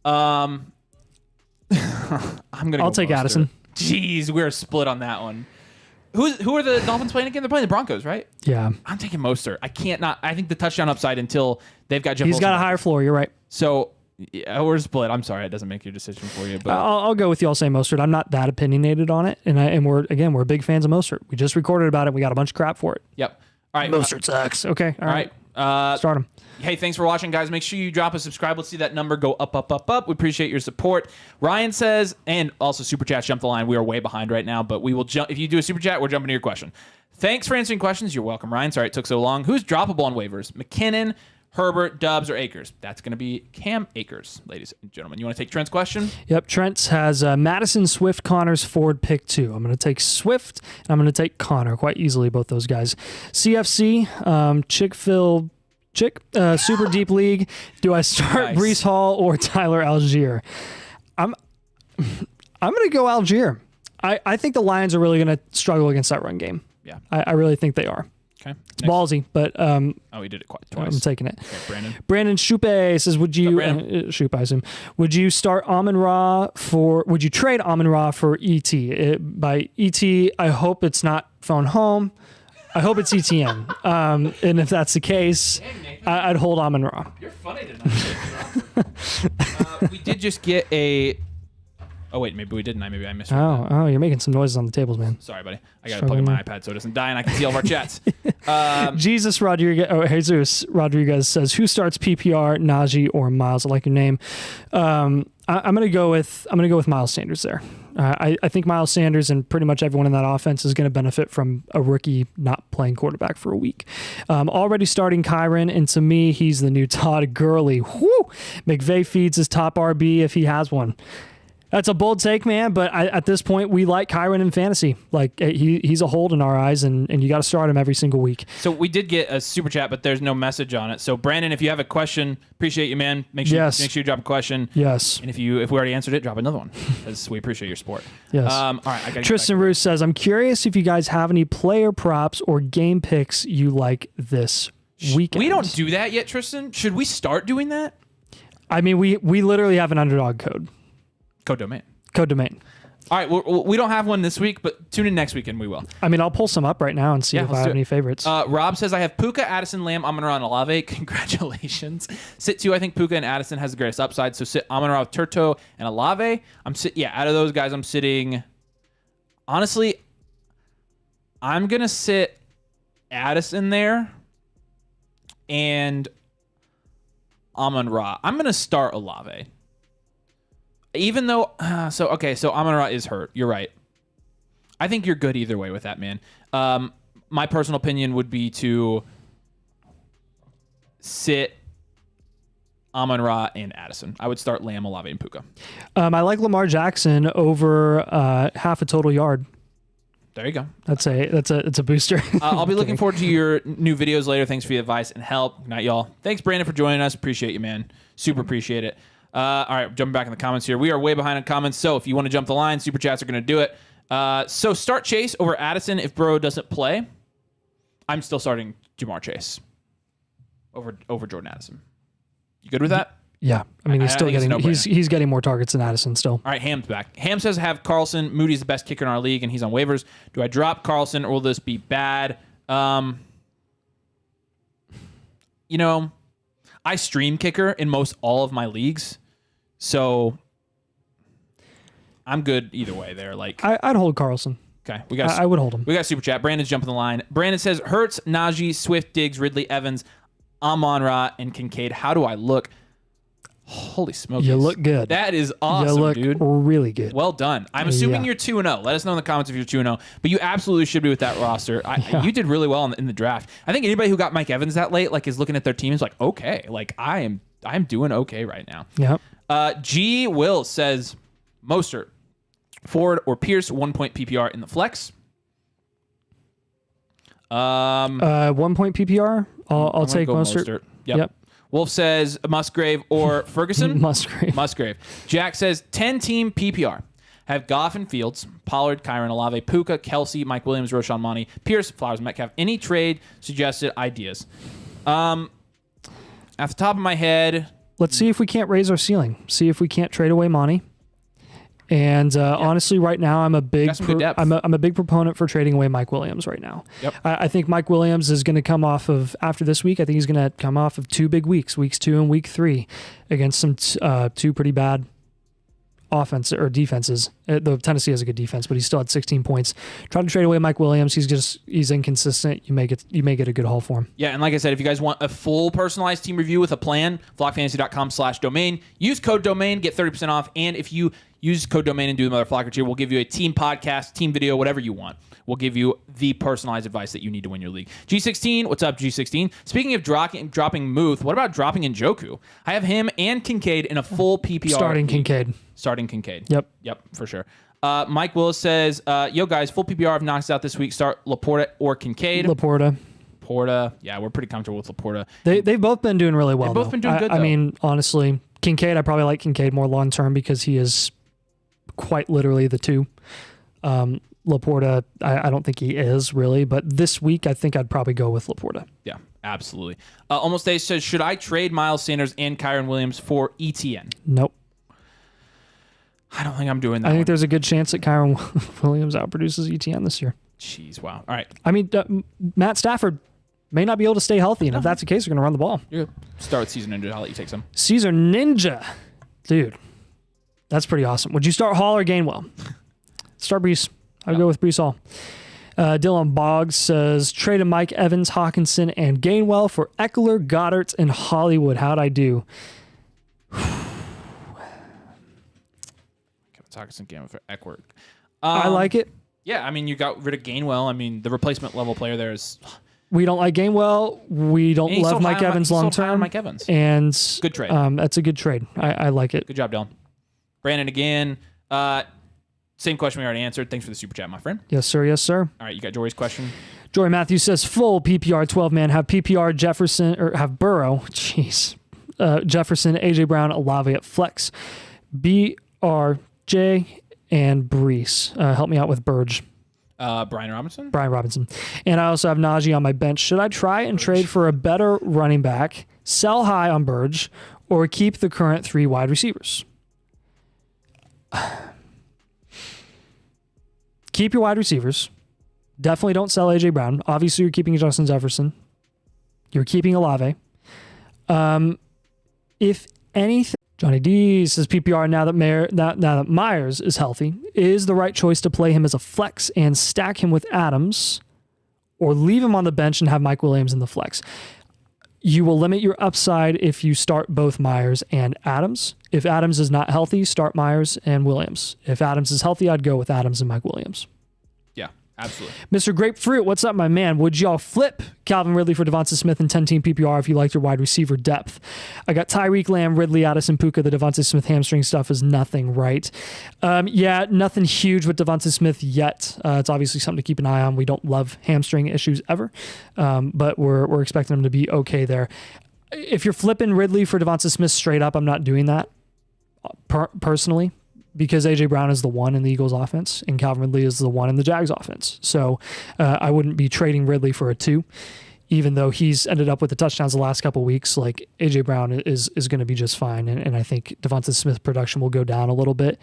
[SPEAKER 2] I'm gonna.
[SPEAKER 1] I'll take
[SPEAKER 2] Mostert.
[SPEAKER 1] Addison.
[SPEAKER 2] Jeez, we're split on that one. Who are the Dolphins playing again? They're playing the Broncos, right?
[SPEAKER 1] Yeah.
[SPEAKER 2] I'm taking Mostert. I can't not. I think the touchdown upside until they've got Jeff.
[SPEAKER 1] He's got a higher floor. You're right.
[SPEAKER 2] So yeah, we're split. I'm sorry, it doesn't make your decision for you, but
[SPEAKER 1] I'll go with you. I'll say Mostert. I'm not that opinionated on it, and we're big fans of Mostert. We just recorded about it. We got a bunch of crap for it.
[SPEAKER 2] Yep. All right.
[SPEAKER 1] Mostert sucks. Okay. All right. Start him.
[SPEAKER 2] Hey, thanks for watching, guys. Make sure you drop a subscribe. Let's see that number go up, up, up, up. We appreciate your support. Ryan says, and also Super Chats, jump the line. We are way behind right now, but we will jump. If you do a Super Chat, we're jumping to your question. Thanks for answering questions. You're welcome, Ryan. Sorry it took so long. Who's droppable on waivers? McKinnon, Herbert, Doubs, or Akers? That's going to be Cam Akers, ladies and gentlemen. You want to take Trent's question?
[SPEAKER 1] Yep. Trent has Madison, Swift, Connors, Ford, pick 2. I'm going to take Swift, and I'm going to take Connor quite easily, both those guys. CFC, Chick-fil Super Deep League. Do I start
[SPEAKER 2] Nice.
[SPEAKER 1] Breece Hall or Tyler Algier? I'm going to go Algier. I think the Lions are really going to struggle against that run game.
[SPEAKER 2] Yeah.
[SPEAKER 1] I really think they are.
[SPEAKER 2] Okay.
[SPEAKER 1] It's ballsy, but
[SPEAKER 2] Oh, he did it twice.
[SPEAKER 1] I'm taking it.
[SPEAKER 2] Okay,
[SPEAKER 1] Brandon Shupe says, would you Shupe, I assume, would you start would you trade Amon-Ra for ET? By ET, I hope it's not phone home. I hope it's ETN. And if that's the case, I'd hold Amon-Ra.
[SPEAKER 2] You're funny tonight. We did just get a... Oh, wait, maybe we didn't. Maybe I missed it.
[SPEAKER 1] Oh, you're making some noises on the tables, man.
[SPEAKER 2] Sorry, buddy. I got to plug in my iPad so it doesn't die and I can see all of our chats.
[SPEAKER 1] Jesus Rodriguez says, who starts PPR, Najee or Miles? I like your name. I'm gonna go with Miles Sanders there. I think Miles Sanders and pretty much everyone in that offense is going to benefit from a rookie not playing quarterback for a week. Already starting Kyron, and to me, he's the new Todd Gurley. Whoo! McVay feeds his top RB if he has one. That's a bold take, man, but at this point, we like Kyron in fantasy. Like, he's a hold in our eyes, and you got to start him every single week.
[SPEAKER 2] So we did get a super chat, but there's no message on it. So Brandon, if you have a question, appreciate you, man. Make sure you drop a question.
[SPEAKER 1] Yes.
[SPEAKER 2] And if we already answered it, drop another one, because we appreciate your support.
[SPEAKER 1] Yes.
[SPEAKER 2] All right.
[SPEAKER 1] Tristan Roos says, I'm curious if you guys have any player props or game picks you like this weekend.
[SPEAKER 2] We don't do that yet, Tristan. Should we start doing that?
[SPEAKER 1] I mean, we literally have an underdog code.
[SPEAKER 2] Code domain. All right, we don't have one this week, but tune in next week and we will.
[SPEAKER 1] I mean, I'll pull some up right now and see if I have any favorites.
[SPEAKER 2] Rob says, I have Puka, Addison, Lamb, Amon-Ra, and Olave. Congratulations. Sit 2, I think Puka and Addison has the greatest upside. So sit Amon-Ra with Turto and Olave. Out of those guys, I'm sitting... Honestly, I'm going to sit Addison there and Amon-Ra. I'm going to start Olave. Even though, so Amon-Ra is hurt. You're right. I think you're good either way with that, man. My personal opinion would be to sit Amon-Ra and Addison. I would start Lamb, Olave, and Puka.
[SPEAKER 1] I like Lamar Jackson over half a total yard.
[SPEAKER 2] There you go.
[SPEAKER 1] It's a booster.
[SPEAKER 2] I'll be looking forward to your new videos later. Thanks for the advice and help. Good night, y'all. Thanks, Brandon, for joining us. Appreciate you, man. Super appreciate it. All right, jumping back in the comments here. We are way behind in comments, so if you want to jump the line, Super Chats are going to do it. So start Chase over Addison if Burrow doesn't play. I'm still starting Jamar Chase over Jordan Addison. You good with that?
[SPEAKER 1] Yeah. I mean, he's getting more targets than Addison still.
[SPEAKER 2] All right, Ham's back. Ham says, have Carlson. Moody's the best kicker in our league, and he's on waivers. Do I drop Carlson, or will this be bad? I stream kicker in most all of my leagues, so I'm good either way there. Like,
[SPEAKER 1] I'd hold Carlson.
[SPEAKER 2] Okay,
[SPEAKER 1] I would hold him.
[SPEAKER 2] We got Super Chat. Brandon's jumping the line. Brandon says, Hurts, Najee, Swift, Diggs, Ridley, Evans, Amon-Ra, and Kincaid. How do I look? Holy smokes.
[SPEAKER 1] You look good.
[SPEAKER 2] That is awesome,
[SPEAKER 1] you look
[SPEAKER 2] dude.
[SPEAKER 1] Really good.
[SPEAKER 2] Well done. I'm assuming you're 2-0. Let us know in the comments if you're 2-0. But you absolutely should be with that roster. You did really well in the draft. I think anybody who got Mike Evans that late, like, is looking at their team is like, okay, like I'm doing okay right now.
[SPEAKER 1] Yep.
[SPEAKER 2] G. Will says, Mostert, Ford or Pierce, 1 point PPR in the flex.
[SPEAKER 1] 1 point PPR. I'll take Mostert.
[SPEAKER 2] Yep. Wolf says Musgrave or Ferguson.
[SPEAKER 1] Musgrave.
[SPEAKER 2] Jack says 10-team PPR. Have Goff and Fields, Pollard, Kyron, Olave, Puka, Kelsey, Mike Williams, Roshan Monty, Pierce, Flowers, Metcalf. Any trade suggested ideas? At the top of my head,
[SPEAKER 1] let's see if we can't raise our ceiling. See if we can't trade away Monty. And honestly, right now, I'm a big I'm a big proponent for trading away Mike Williams right now.
[SPEAKER 2] Yep.
[SPEAKER 1] I think Mike Williams is going to come off of, after this week, I think he's going to come off of 2 big weeks, weeks 2 and week 3, against some 2 pretty bad offense or defenses. Though Tennessee has a good defense, but he still had 16 points. Try to trade away Mike Williams. He's inconsistent. You may get a good haul for him.
[SPEAKER 2] Yeah, and like I said, if you guys want a full personalized team review with a plan, flockfantasy.com/domain. Use code domain, get 30% off. And if you use code domain and do the Mother Flocker tier, we'll give you a team podcast, team video, whatever you want. We'll give you the personalized advice that you need to win your league. G16, what's up, G16? Speaking of dropping Muth, what about dropping Njoku? I have him and Kincaid in a full PPR. Starting Kincaid.
[SPEAKER 1] Yep,
[SPEAKER 2] for sure. Mike Willis says, yo, guys, full PPR of knocks out this week. Start Laporta or Kincaid.
[SPEAKER 1] Laporta.
[SPEAKER 2] Yeah, we're pretty comfortable with Laporta.
[SPEAKER 1] They've both been doing really well.
[SPEAKER 2] They've both been doing good, though.
[SPEAKER 1] I mean, honestly, Kincaid, I probably like Kincaid more long-term because he is quite literally the 2. Laporta, I don't think he is really, but this week I think I'd probably go with Laporta.
[SPEAKER 2] Yeah, absolutely. Almost Day says, should I trade Miles Sanders and Kyron Williams for ETN?
[SPEAKER 1] Nope.
[SPEAKER 2] I don't think I'm doing that.
[SPEAKER 1] I think there's a good chance that Kyron Williams outproduces ETN this year.
[SPEAKER 2] Jeez, wow. All right.
[SPEAKER 1] I mean, Matt Stafford may not be able to stay healthy, and if that's the case, we're going to run the ball.
[SPEAKER 2] You're good. Start with Caesar Ninja. I'll let you take some.
[SPEAKER 1] Caesar Ninja. Dude, that's pretty awesome. Would you start Hall or Gainwell? Start Brees. I'd go with Brees Hall. Dylan Boggs says, traded Mike Evans, Hawkinson, and Gainwell for Eckler, Goddard, and Hollywood. How'd I do?
[SPEAKER 2] Hawkinson, Gainwell for Eckler.
[SPEAKER 1] I like it.
[SPEAKER 2] Yeah, I mean, you got rid of Gainwell. I mean, the replacement level player there is...
[SPEAKER 1] We don't like Gainwell. We don't love Mike Evans long term.
[SPEAKER 2] Mike Evans.
[SPEAKER 1] And
[SPEAKER 2] good trade.
[SPEAKER 1] That's a good trade. I like it.
[SPEAKER 2] Good job, Dylan. Brandon again. Same question we already answered. Thanks for the super chat, my friend.
[SPEAKER 1] Yes, sir. Yes, sir.
[SPEAKER 2] All right, you got Jory's question.
[SPEAKER 1] Jory Matthews says full PPR 12-man. Have PPR Jefferson or have Burrow. Jeez. Jefferson, AJ Brown, Olave at flex. BRJ and Brees. Help me out with Burge.
[SPEAKER 2] Brian Robinson.
[SPEAKER 1] And I also have Najee on my bench. Should I try and trade for a better running back, sell high on Burge, or keep the current 3 wide receivers? Keep your wide receivers. Definitely don't sell AJ Brown. Obviously, you're keeping Justin Jefferson. You're keeping Olave. If anything, Johnny D says PPR now that Myers is healthy is the right choice to play him as a flex and stack him with Adams, or leave him on the bench and have Mike Williams in the flex. You will limit your upside if you start both Myers and Adams. If Adams is not healthy, start Myers and Williams. If Adams is healthy, I'd go with Adams and Mike Williams.
[SPEAKER 2] Yeah, absolutely.
[SPEAKER 1] Mr. Grapefruit, what's up, my man? Would y'all flip Calvin Ridley for Devonta Smith in 10-team PPR if you liked your wide receiver depth? I got Tyreek, Lamb, Ridley, Addison, Puka. The Devonta Smith hamstring stuff is nothing, right? Yeah, nothing huge with Devonta Smith yet. It's obviously something to keep an eye on. We don't love hamstring issues ever, but we're expecting him to be okay there. If you're flipping Ridley for Devonta Smith straight up, I'm not doing that personally, because AJ Brown is the 1 in the Eagles offense and Calvin Ridley is the 1 in the Jags offense. So I wouldn't be trading Ridley for a 2, even though he's ended up with the touchdowns the last couple of weeks. Like, AJ Brown is going to be just fine. And I think Devonta Smith production will go down a little bit.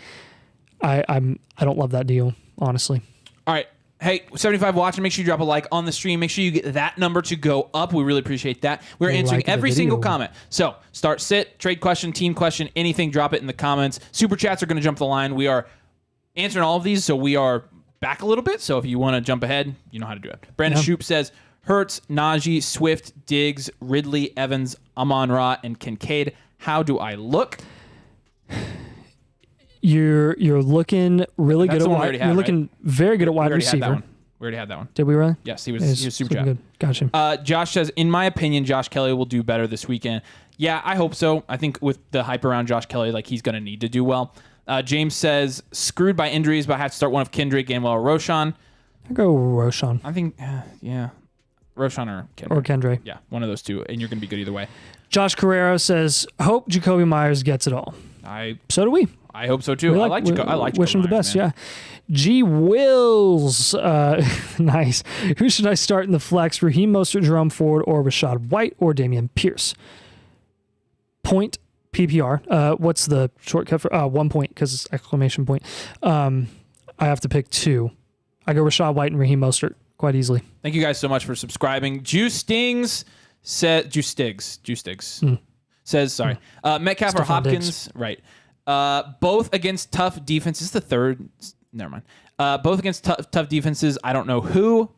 [SPEAKER 1] I don't love that deal, honestly.
[SPEAKER 2] All right. Hey, 75 watching, make sure you drop a like on the stream. Make sure you get that number to go up. We really appreciate that. We're answering every single comment. So start, sit, trade question, team question, anything, drop it in the comments. Super chats are going to jump the line. We are answering all of these, so we are back a little bit. So if you want to jump ahead, you know how to do it. Brandon Shoup says, Hurts, Najee, Swift, Diggs, Ridley, Evans, Amon-Ra, and Kincaid. How do I look? You're looking really good at wide. You're looking very good at wide receiver. We already had that one. Did we really? Yes, he was super good. Gotcha. Josh says, in my opinion, Josh Kelly will do better this weekend. Yeah, I hope so. I think with the hype around Josh Kelly, like, he's going to need to do well. James says, screwed by injuries, but I have to start one of Kendrick, Gainwell, or Roshan.
[SPEAKER 1] I go Roshan.
[SPEAKER 2] I think, yeah. Roshan or Kendra.
[SPEAKER 1] Or Kendra.
[SPEAKER 2] Yeah, one of those two, and you're going to be good either way.
[SPEAKER 1] Josh Carrero says, hope Jacoby Myers gets it all. So do we.
[SPEAKER 2] I hope so too. I like
[SPEAKER 1] wish him the best, man. Yeah. G. Wills. Nice. Who should I start in the flex? Raheem Mostert, Jerome Ford, or Rashad White, or Damian Pierce? Point PPR. What's the shortcut for 1 point because it's exclamation point. I have to pick 2. I go Rashad White and Raheem Mostert quite easily.
[SPEAKER 2] Thank you guys so much for subscribing. Juice Stigs says sorry. Metcalf or Hopkins,
[SPEAKER 1] Diggs.
[SPEAKER 2] right? Both against tough defenses. The third, never mind. Both against tough defenses. I don't know who.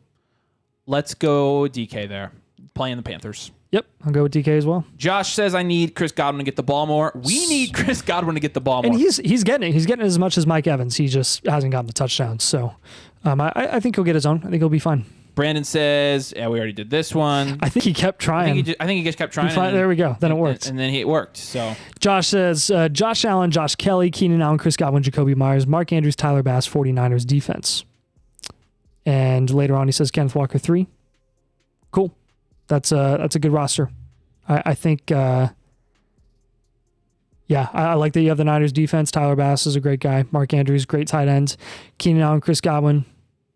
[SPEAKER 2] Let's go DK there, playing the Panthers.
[SPEAKER 1] Yep, I'll go with DK as well.
[SPEAKER 2] Josh says I need Chris Godwin to get the ball more. We need Chris Godwin to get the ball more.
[SPEAKER 1] And he's getting it. He's getting it as much as Mike Evans. He just hasn't gotten the touchdowns. So I think he'll get his own. I think he'll be fine.
[SPEAKER 2] Brandon says, yeah, we already did this one.
[SPEAKER 1] I think he kept trying.
[SPEAKER 2] I think he just kept trying.
[SPEAKER 1] There we go. Then it worked.
[SPEAKER 2] And then it worked. So
[SPEAKER 1] Josh says, Josh Allen, Josh Kelly, Keenan Allen, Chris Godwin, Jacoby Myers, Mark Andrews, Tyler Bass, 49ers defense. And later on he says Kenneth Walker 3. Cool. That's a good roster. I think, I like that you have the Niners defense. Tyler Bass is a great guy. Mark Andrews, great tight end. Keenan Allen, Chris Godwin.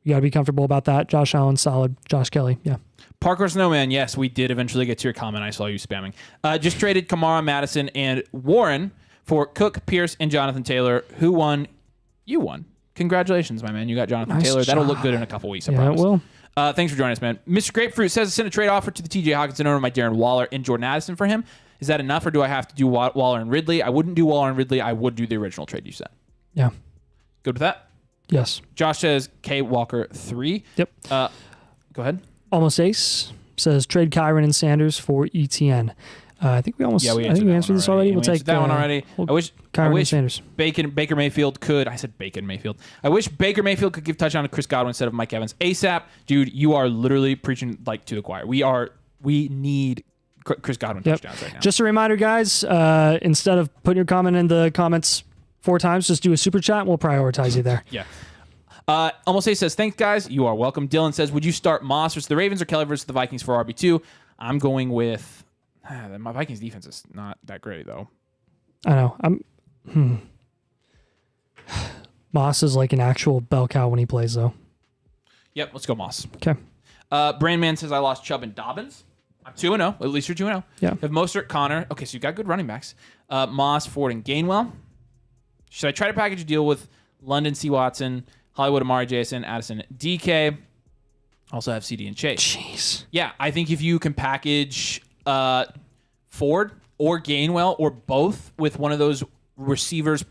[SPEAKER 1] You got to be comfortable about that. Josh Allen, solid. Josh Kelly, yeah.
[SPEAKER 2] Parker Snowman, yes, we did eventually get to your comment. I saw you spamming. Just traded Kamara, Madison, and Warren for Cook, Pierce, and Jonathan Taylor. Who won? You won. Congratulations, my man. You got Jonathan Taylor. That'll look good in a couple weeks, I promise.
[SPEAKER 1] It will.
[SPEAKER 2] Thanks for joining us, man. Mr. Grapefruit says, send a trade offer to the TJ Hawkinson owner, my Darren Waller and Jordan Addison for him. Is that enough, or do I have to do Waller and Ridley? I wouldn't do Waller and Ridley. I would do the original trade you said.
[SPEAKER 1] Yeah.
[SPEAKER 2] Good with that?
[SPEAKER 1] Yes.
[SPEAKER 2] Josh says K. Walker 3.
[SPEAKER 1] Yep.
[SPEAKER 2] Go ahead.
[SPEAKER 1] Almost Ace says trade Kyron and Sanders for ETN. I think we answered this already. We'll take
[SPEAKER 2] that one already. I wish
[SPEAKER 1] Sanders.
[SPEAKER 2] Baker Mayfield could. I said Bacon Mayfield. I wish Baker Mayfield could give touchdown to Chris Godwin instead of Mike Evans ASAP. Dude, you are literally preaching like to the choir. We need Chris Godwin touchdowns right now.
[SPEAKER 1] Just a reminder, guys. Instead of putting your comment in the comments 4 times, just do a super chat. And we'll prioritize you there.
[SPEAKER 2] Yeah. Almost Ace says, thanks, guys. You are welcome. Dylan says, would you start Moss versus the Ravens or Kelly versus the Vikings for RB2? I'm going with... my Vikings defense is not that great, though. I
[SPEAKER 1] know. Moss is like an actual bell cow when he plays, though.
[SPEAKER 2] Yep, let's go Moss.
[SPEAKER 1] Okay.
[SPEAKER 2] Brandman says, I lost Chubb and Dobbins. I'm 2-0. At least you're 2-0.
[SPEAKER 1] Yeah.
[SPEAKER 2] You have Mostert, Connor. Okay, so you got good running backs. Moss, Ford, and Gainwell. Should I try to package a deal with London, C. Watson, Hollywood, Amari, Jason, Addison, DK? Also have CD and Chase.
[SPEAKER 1] Jeez.
[SPEAKER 2] Yeah, I think if you can package Ford or Gainwell or both with one of those receivers,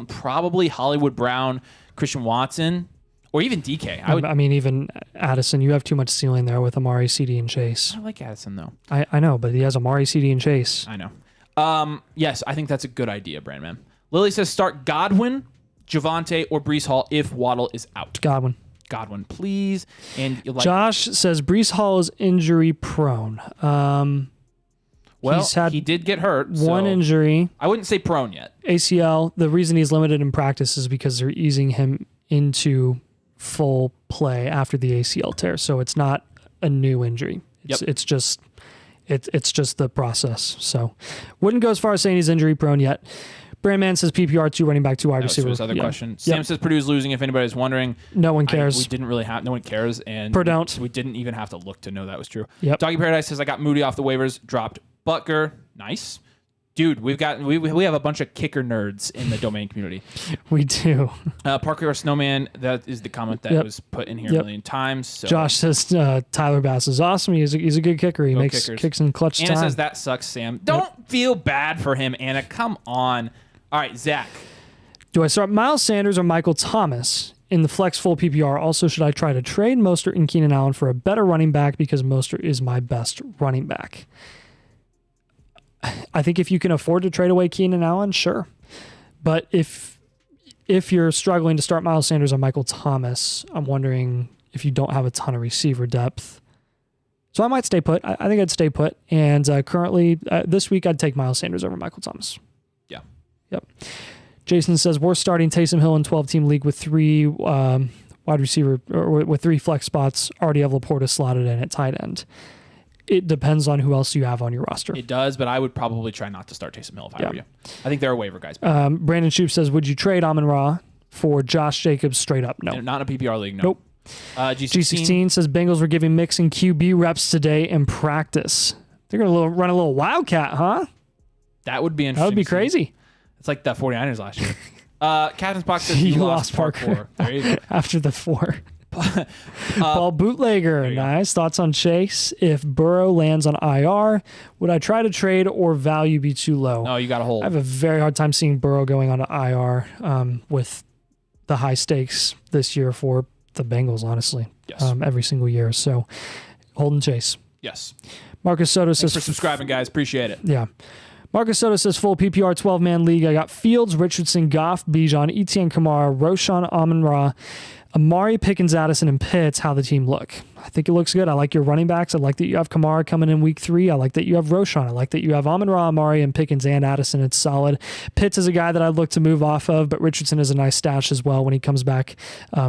[SPEAKER 2] probably Hollywood Brown, Christian Watson, or even DK.
[SPEAKER 1] I mean, even Addison, you have too much ceiling there with Amari, CD, and Chase.
[SPEAKER 2] I like Addison, though.
[SPEAKER 1] I know, but he has Amari, CD, and Chase.
[SPEAKER 2] I know. Yes, I think that's a good idea, Brandman. Lily says start Godwin, Javonte, or Breece Hall if Waddle is out. Godwin, please. And
[SPEAKER 1] Josh says Breece Hall is injury prone.
[SPEAKER 2] He did get hurt.
[SPEAKER 1] One injury.
[SPEAKER 2] I wouldn't say prone yet.
[SPEAKER 1] ACL. The reason he's limited in practice is because they're easing him into full play after the ACL tear. So it's not a new injury. It's just the process. So wouldn't go as far as saying he's injury prone yet. Brandman says PPR 2 running back 2 wide receiver.
[SPEAKER 2] His other question. Sam says Purdue's losing. If anybody's wondering,
[SPEAKER 1] no one cares.
[SPEAKER 2] We didn't really have. No one cares, and we didn't even have to look to know that was true.
[SPEAKER 1] Yep.
[SPEAKER 2] Doggy Paradise says I got Moody off the waivers, dropped Butker. Nice, dude. We have a bunch of kicker nerds in the domain community.
[SPEAKER 1] We do.
[SPEAKER 2] Parker or Snowman. That is the comment that was put in here a million times. So.
[SPEAKER 1] Josh says Tyler Bass is awesome. He's a good kicker. He makes kicks in clutch time.
[SPEAKER 2] Anna says that sucks, Sam. Don't feel bad for him, Anna. Come on. All right, Zach.
[SPEAKER 1] Do I start Miles Sanders or Michael Thomas in the flex full PPR? Also, should I try to trade Mostert and Keenan Allen for a better running back because Mostert is my best running back? I think if you can afford to trade away Keenan Allen, sure. But if you're struggling to start Miles Sanders or Michael Thomas, I'm wondering if you don't have a ton of receiver depth. So I might stay put. I think I'd stay put. And currently, this week, I'd take Miles Sanders over Michael Thomas.
[SPEAKER 2] Yeah.
[SPEAKER 1] Yep. Jason says, we're starting Taysom Hill in 12-team league with 3 wide receiver or with 3 flex spots, already have Laporta slotted in at tight end. It depends on who else you have on your roster.
[SPEAKER 2] It does, but I would probably try not to start Taysom Hill if I were you. I think there are waiver guys.
[SPEAKER 1] Brandon Shoup says, would you trade Amon-Ra for Josh Jacobs straight up? No.
[SPEAKER 2] Not in a PPR league, no.
[SPEAKER 1] Nope.
[SPEAKER 2] G16
[SPEAKER 1] says Bengals were giving Mixon QB reps today in practice. They're going to run a little wildcat, huh?
[SPEAKER 2] That would be interesting.
[SPEAKER 1] That would be crazy.
[SPEAKER 2] It's like the 49ers last year. Captain Spock says
[SPEAKER 1] you lost Parker.
[SPEAKER 2] There you go.
[SPEAKER 1] After the 4. Paul Bootlegger, nice. Thoughts on Chase? If Burrow lands on IR, would I try to trade or value be too low?
[SPEAKER 2] No, you got to hold.
[SPEAKER 1] I have a very hard time seeing Burrow going on to IR with the high stakes this year for the Bengals, honestly.
[SPEAKER 2] Yes.
[SPEAKER 1] Every single year. So, Holden Chase.
[SPEAKER 2] Yes.
[SPEAKER 1] Marcus Soto says...
[SPEAKER 2] Thanks for subscribing, guys. Appreciate it.
[SPEAKER 1] Yeah. Marcus Soto says full PPR 12-man league. I got Fields, Richardson, Goff, Bijan, Etienne Kamara, Roshan, Amon-Ra, Amari, Pickens, Addison, and Pitts. How the team look? I think it looks good. I like your running backs. I like that you have Kamara coming in week 3. I like that you have Roshan. I like that you have Amon-Ra, Amari, and Pickens and Addison. It's solid. Pitts is a guy that I'd look to move off of, but Richardson is a nice stash as well when he comes back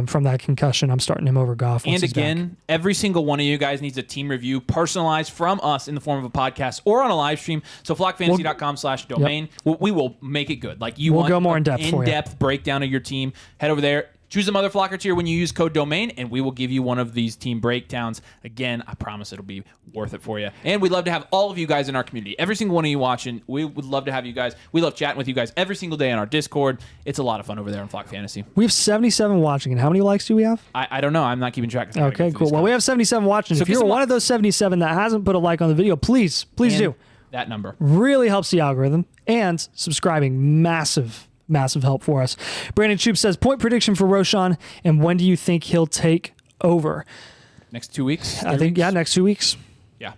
[SPEAKER 1] from that concussion. I'm starting him over Goff.
[SPEAKER 2] And again, every single one of you guys needs a team review personalized from us in the form of a podcast or on a live stream. So flockfantasy.com/domain.
[SPEAKER 1] Yep.
[SPEAKER 2] We will make it good. Like
[SPEAKER 1] we'll go more in depth for you.
[SPEAKER 2] In-depth breakdown of your team. Head over there. Choose the Mother Flocker tier when you use code DOMAIN, and we will give you one of these team breakdowns. Again, I promise it'll be worth it for you. And we'd love to have all of you guys in our community. Every single one of you watching, we would love to have you guys. We love chatting with you guys every single day on our Discord. It's a lot of fun over there on Flock Fantasy.
[SPEAKER 1] We have 77 watching, and how many likes do we have?
[SPEAKER 2] I don't know. I'm not keeping track of that.
[SPEAKER 1] Okay, cool. Well, we have 77 watching. So if you're one of those 77 that hasn't put a like on the video, please do.
[SPEAKER 2] That number
[SPEAKER 1] really helps the algorithm, and subscribing, massive help for us. Brandon Shoup says, point prediction for Roshan, and when do you think he'll take over?
[SPEAKER 2] Next 2 weeks?
[SPEAKER 1] I think, next 2 weeks.
[SPEAKER 2] Yeah.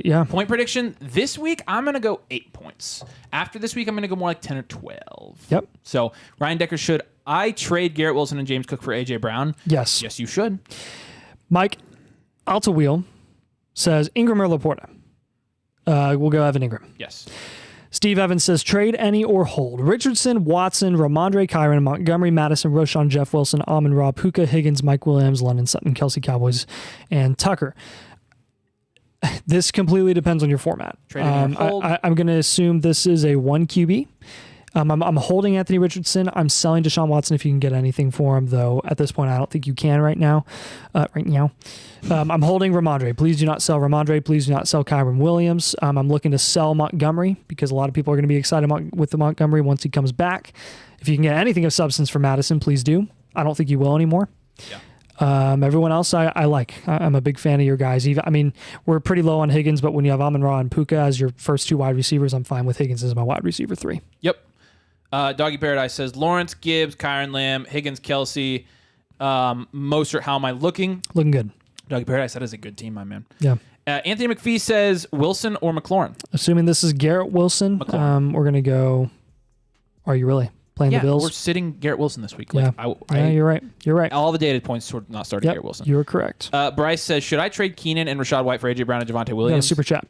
[SPEAKER 1] Yeah.
[SPEAKER 2] Point prediction, this week, I'm going to go 8 points. After this week, I'm going to go more like 10 or 12.
[SPEAKER 1] Yep.
[SPEAKER 2] So, Ryan Decker, should I trade Garrett Wilson and James Cook for A.J. Brown?
[SPEAKER 1] Yes.
[SPEAKER 2] Yes, you should.
[SPEAKER 1] Mike Alta Wheel says, Ingram or Laporta? We'll go Evan Ingram.
[SPEAKER 2] Yes.
[SPEAKER 1] Steve Evans says, trade any or hold. Richardson, Watson, Ramondre, Kyron, Montgomery, Madison, Roshan, Jeff Wilson, Amon-Ra, Puka, Higgins, Mike Williams, London, Sutton, Kelsey, Cowboys, and Tucker. This completely depends on your format. I'm going to assume this is a 1 QB. I'm holding Anthony Richardson. I'm selling Deshaun Watson if you can get anything for him, though. At this point, I don't think you can right now. I'm holding Ramondre. Please do not sell Ramondre. Please do not sell Kyron Williams. I'm looking to sell Montgomery because a lot of people are going to be excited with the Montgomery once he comes back. If you can get anything of substance for Madison, please do. I don't think you will anymore.
[SPEAKER 2] Yeah.
[SPEAKER 1] Everyone else I like. I'm a big fan of your guys. We're pretty low on Higgins, but when you have Amon-Ra and Puka as your first 2 wide receivers, I'm fine with Higgins as my wide receiver 3.
[SPEAKER 2] Yep. Doggy Paradise says, Lawrence, Gibbs, Kyron Lamb, Higgins, Kelsey, Mostert, how am I looking?
[SPEAKER 1] Looking good.
[SPEAKER 2] Doggy Paradise, that is a good team, my man.
[SPEAKER 1] Yeah.
[SPEAKER 2] Anthony McPhee says, Wilson or McLaurin?
[SPEAKER 1] Assuming this is Garrett Wilson, we're going to go, are you really playing the Bills?
[SPEAKER 2] We're sitting Garrett Wilson this week.
[SPEAKER 1] Yeah, you're right. You're right.
[SPEAKER 2] All the data points toward not starting Garrett Wilson.
[SPEAKER 1] You're correct.
[SPEAKER 2] Bryce says, should I trade Keenan and Rashad White for A.J. Brown and Javonte Williams?
[SPEAKER 1] Super chat.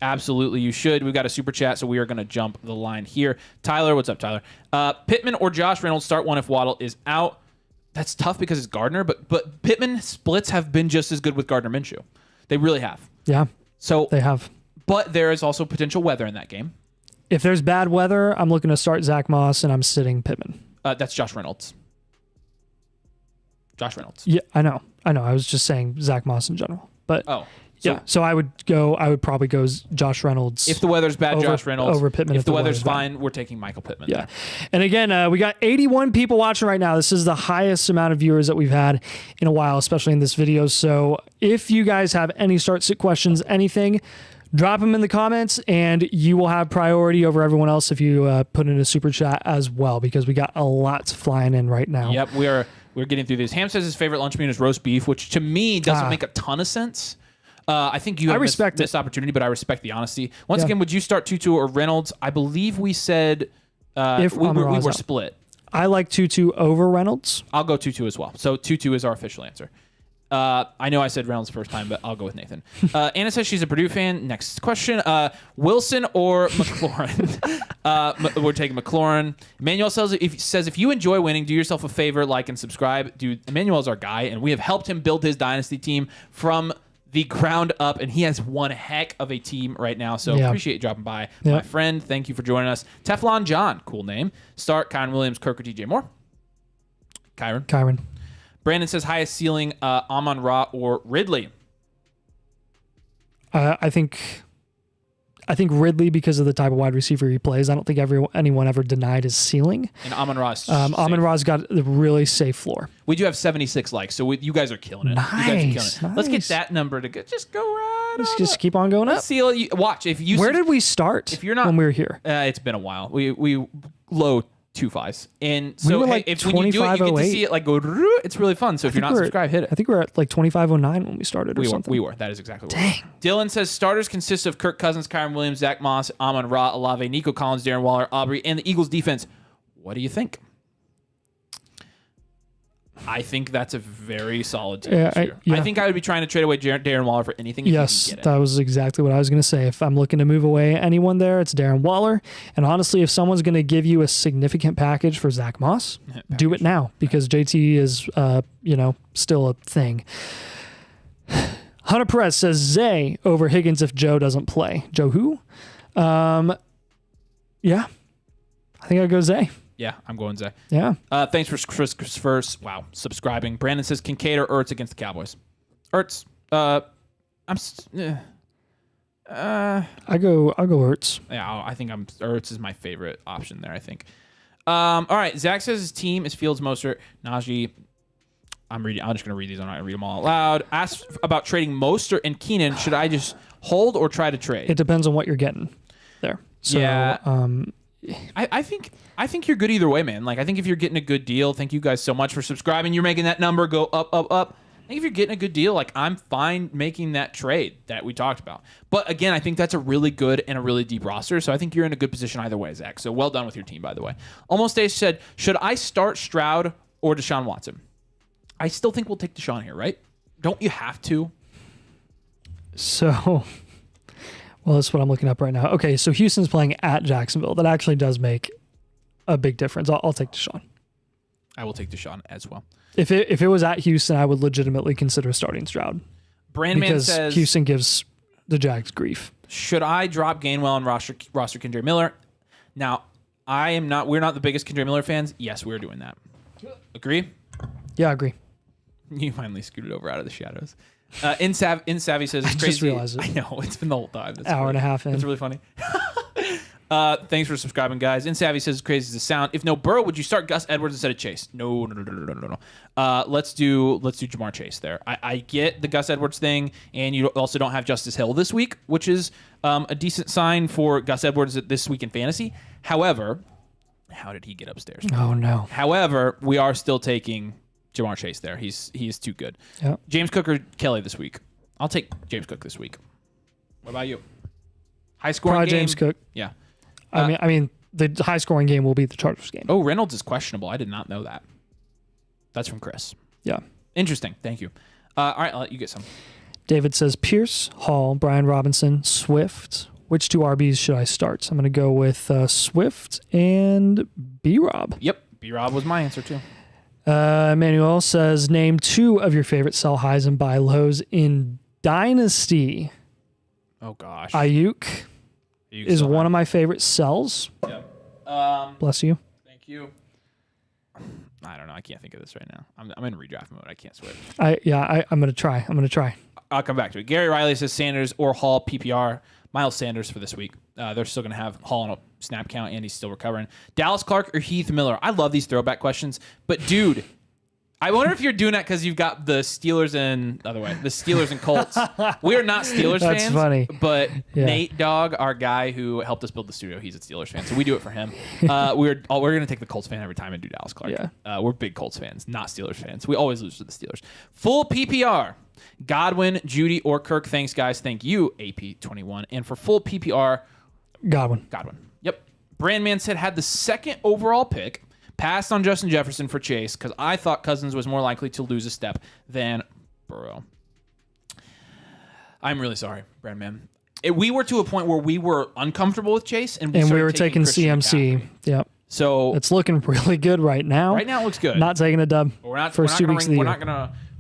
[SPEAKER 2] Absolutely, you should. We've got a super chat, so we are going to jump the line here. Tyler, what's up, Tyler? Pittman or Josh Reynolds, start one if Waddle is out. That's tough because it's Gardner, but Pittman splits have been just as good with Gardner Minshew. They really have.
[SPEAKER 1] Yeah,
[SPEAKER 2] so
[SPEAKER 1] they have.
[SPEAKER 2] But there is also potential weather in that game.
[SPEAKER 1] If there's bad weather, I'm looking to start Zach Moss, and I'm sitting Pittman.
[SPEAKER 2] That's Josh Reynolds. Josh Reynolds.
[SPEAKER 1] Yeah, I know. I was just saying Zach Moss in general. But so I would probably go Josh Reynolds.
[SPEAKER 2] If the weather's bad, Josh Reynolds.
[SPEAKER 1] Over Pittman.
[SPEAKER 2] If the weather's fine, we're taking Michael Pittman.
[SPEAKER 1] Yeah. And again, we got 81 people watching right now. This is the highest amount of viewers that we've had in a while, especially in this video. So if you guys have any start-sit questions, anything, drop them in the comments, and you will have priority over everyone else if you put in a super chat as well, because we got a lot flying in right now.
[SPEAKER 2] Yep, we're getting through this. Ham says his favorite lunch meat is roast beef, which to me doesn't make a ton of sense. I think you have missed opportunity, but I respect the honesty. Once again, would you start Tutu or Reynolds? I believe we said if we were split.
[SPEAKER 1] I like Tutu over Reynolds.
[SPEAKER 2] I'll go Tutu as well. So Tutu is our official answer. I know I said Reynolds first time, but I'll go with Nathan. Anna says she's a Purdue fan. Next question. Wilson or McLaurin? We're taking McLaurin. Emmanuel says if you enjoy winning, do yourself a favor, like and subscribe. Dude, Emmanuel's our guy, and we have helped him build his Dynasty team from the ground up, and he has one heck of a team right now. So appreciate you dropping by. My friend, thank you for joining us. Teflon John, cool name. Start Kyron Williams, Kirk, or DJ Moore? Kyron. Brandon says highest ceiling, Amon-Ra or Ridley?
[SPEAKER 1] I think Ridley, because of the type of wide receiver he plays. I don't think anyone ever denied his ceiling.
[SPEAKER 2] And Amon-Ra's
[SPEAKER 1] Amon-Ra's got a really safe floor.
[SPEAKER 2] We do have 76 likes, so you guys are killing it.
[SPEAKER 1] Nice,
[SPEAKER 2] you guys are killing it.
[SPEAKER 1] nice.
[SPEAKER 2] Let's get that number to just go right.
[SPEAKER 1] Just keep on going up.
[SPEAKER 2] Watch if you.
[SPEAKER 1] Where did we start?
[SPEAKER 2] If you're not
[SPEAKER 1] when we were here,
[SPEAKER 2] it's been a while. We low 2.5s, and so
[SPEAKER 1] we were like
[SPEAKER 2] if when you do it, you get to see it like go. It's really fun. So if you're not subscribed, hit it.
[SPEAKER 1] I think we're at like 2509 when we started.
[SPEAKER 2] We were. That is exactly what. Dang. Dylan says starters consist of Kirk Cousins, Kyron Williams, Zach Moss, Amon-Ra, Olave, Nico Collins, Darren Waller, Aubrey, and the Eagles defense. What do you think? I think that's a very solid team this year. I think I would be trying to trade away Darren Waller for anything.
[SPEAKER 1] Yes, that was exactly what I was going to say. If I'm looking to move away anyone there, it's Darren Waller. And honestly, if someone's going to give you a significant package for Zach Moss, do it now, because JT is, still a thing. Hunter Perez says Zay over Higgins if Joe doesn't play. Joe who? Yeah, I think I'd go Zay.
[SPEAKER 2] Yeah, I'm going Zay.
[SPEAKER 1] Yeah.
[SPEAKER 2] Thanks for subscribing. Brandon says Kincaid or Ertz against the Cowboys. Ertz. I
[SPEAKER 1] go Ertz.
[SPEAKER 2] Yeah, I think Ertz is my favorite option there. I think. All right. Zach says his team is Fields, Mostert, Najee. I'm just going to read these. I'm not going to read them all out loud. Asked about trading Mostert and Keenan. Should I just hold or try to trade?
[SPEAKER 1] It depends on what you're getting there. So,
[SPEAKER 2] yeah. I think you're good either way, man. Like, I think if you're getting a good deal, thank you guys so much for subscribing. You're making that number go up, up, up. I think if you're getting a good deal, like, I'm fine making that trade that we talked about. But again, I think that's a really good and a really deep roster. So I think you're in a good position either way, Zach. So well done with your team, by the way. Almost Ace said, should I start Stroud or Deshaun Watson? I still think we'll take Deshaun here, right? Don't you have to?
[SPEAKER 1] So, well, that's what I'm looking up right now. Okay, so Houston's playing at Jacksonville. That actually does make a big difference. I'll take Deshaun.
[SPEAKER 2] I will take Deshaun as well.
[SPEAKER 1] If it was at Houston, I would legitimately consider starting Stroud.
[SPEAKER 2] Brandman says
[SPEAKER 1] because Houston gives the Jags grief.
[SPEAKER 2] Should I drop Gainwell and roster Kendre Miller? Now, we're not the biggest Kendre Miller fans. Yes, we're doing that. Agree?
[SPEAKER 1] Yeah, I agree.
[SPEAKER 2] You finally scooted over out of the shadows. Insavvy says it's crazy.
[SPEAKER 1] I just realized it.
[SPEAKER 2] I know, it's been the whole time. That's
[SPEAKER 1] Hour
[SPEAKER 2] funny.
[SPEAKER 1] and a half in.
[SPEAKER 2] That's really funny. Thanks for subscribing, guys. Insavvy says it's crazy as the sound. If no Burrow, would you start Gus Edwards instead of Chase? No. Let's do Jamar Chase there. I get the Gus Edwards thing, and you also don't have Justice Hill this week, which is a decent sign for Gus Edwards this week in fantasy. However, how did he get upstairs?
[SPEAKER 1] Oh no.
[SPEAKER 2] However, we are still taking Jamar Chase there. He's too good.
[SPEAKER 1] Yep.
[SPEAKER 2] James Cook or Kelly this week? I'll take James Cook this week. What about you? High scoring
[SPEAKER 1] Probably
[SPEAKER 2] game.
[SPEAKER 1] James Cook.
[SPEAKER 2] Yeah.
[SPEAKER 1] I mean, the high scoring game will be the Chargers game.
[SPEAKER 2] Oh, Reynolds is questionable. I did not know that. That's from Chris.
[SPEAKER 1] Yeah.
[SPEAKER 2] Interesting. Thank you. All right, I'll let you get some.
[SPEAKER 1] David says Pierce, Hall, Brian Robinson, Swift. Which two RBs should I start? So I'm going to go with Swift and B-Rob.
[SPEAKER 2] Yep. B-Rob was my answer too.
[SPEAKER 1] Emmanuel says, name two of your favorite sell highs and buy lows in Dynasty.
[SPEAKER 2] Oh, gosh.
[SPEAKER 1] Ayuk is one of my favorite sells.
[SPEAKER 2] Yep.
[SPEAKER 1] Bless you.
[SPEAKER 2] Thank you. I don't know. I can't think of this right now. I'm in redraft mode. I can't switch.
[SPEAKER 1] I'm going to try.
[SPEAKER 2] I'll come back to it. Gary Riley says Sanders or Hall PPR. Miles Sanders for this week. They're still going to have Hall on a snap count, and he's still recovering. Dallas Clark or Heath Miller? I love these throwback questions, but dude, I wonder if you're doing that because you've got the Steelers and the Steelers and Colts. We are not Steelers fans.
[SPEAKER 1] That's funny.
[SPEAKER 2] But yeah. Nate Dogg, our guy who helped us build the studio, he's a Steelers fan, so we do it for him. We're going to take the Colts fan every time and do Dallas Clark.
[SPEAKER 1] Yeah.
[SPEAKER 2] We're big Colts fans, not Steelers fans. We always lose to the Steelers. Full PPR. Godwin, Judy, or Kirk. Thanks, guys. Thank you, AP21. And for full PPR,
[SPEAKER 1] Godwin.
[SPEAKER 2] Yep. Brandman said had the second overall pick, passed on Justin Jefferson for Chase because I thought Cousins was more likely to lose a step than Burrow. I'm really sorry, Brandman. We were to a point where we were uncomfortable with Chase, and we were taking
[SPEAKER 1] CMC.
[SPEAKER 2] McCaffrey.
[SPEAKER 1] Yep.
[SPEAKER 2] So
[SPEAKER 1] it's looking really good right now.
[SPEAKER 2] Right now it looks good.
[SPEAKER 1] Not taking a dub.
[SPEAKER 2] But we're not.
[SPEAKER 1] First 2 weeks of the year.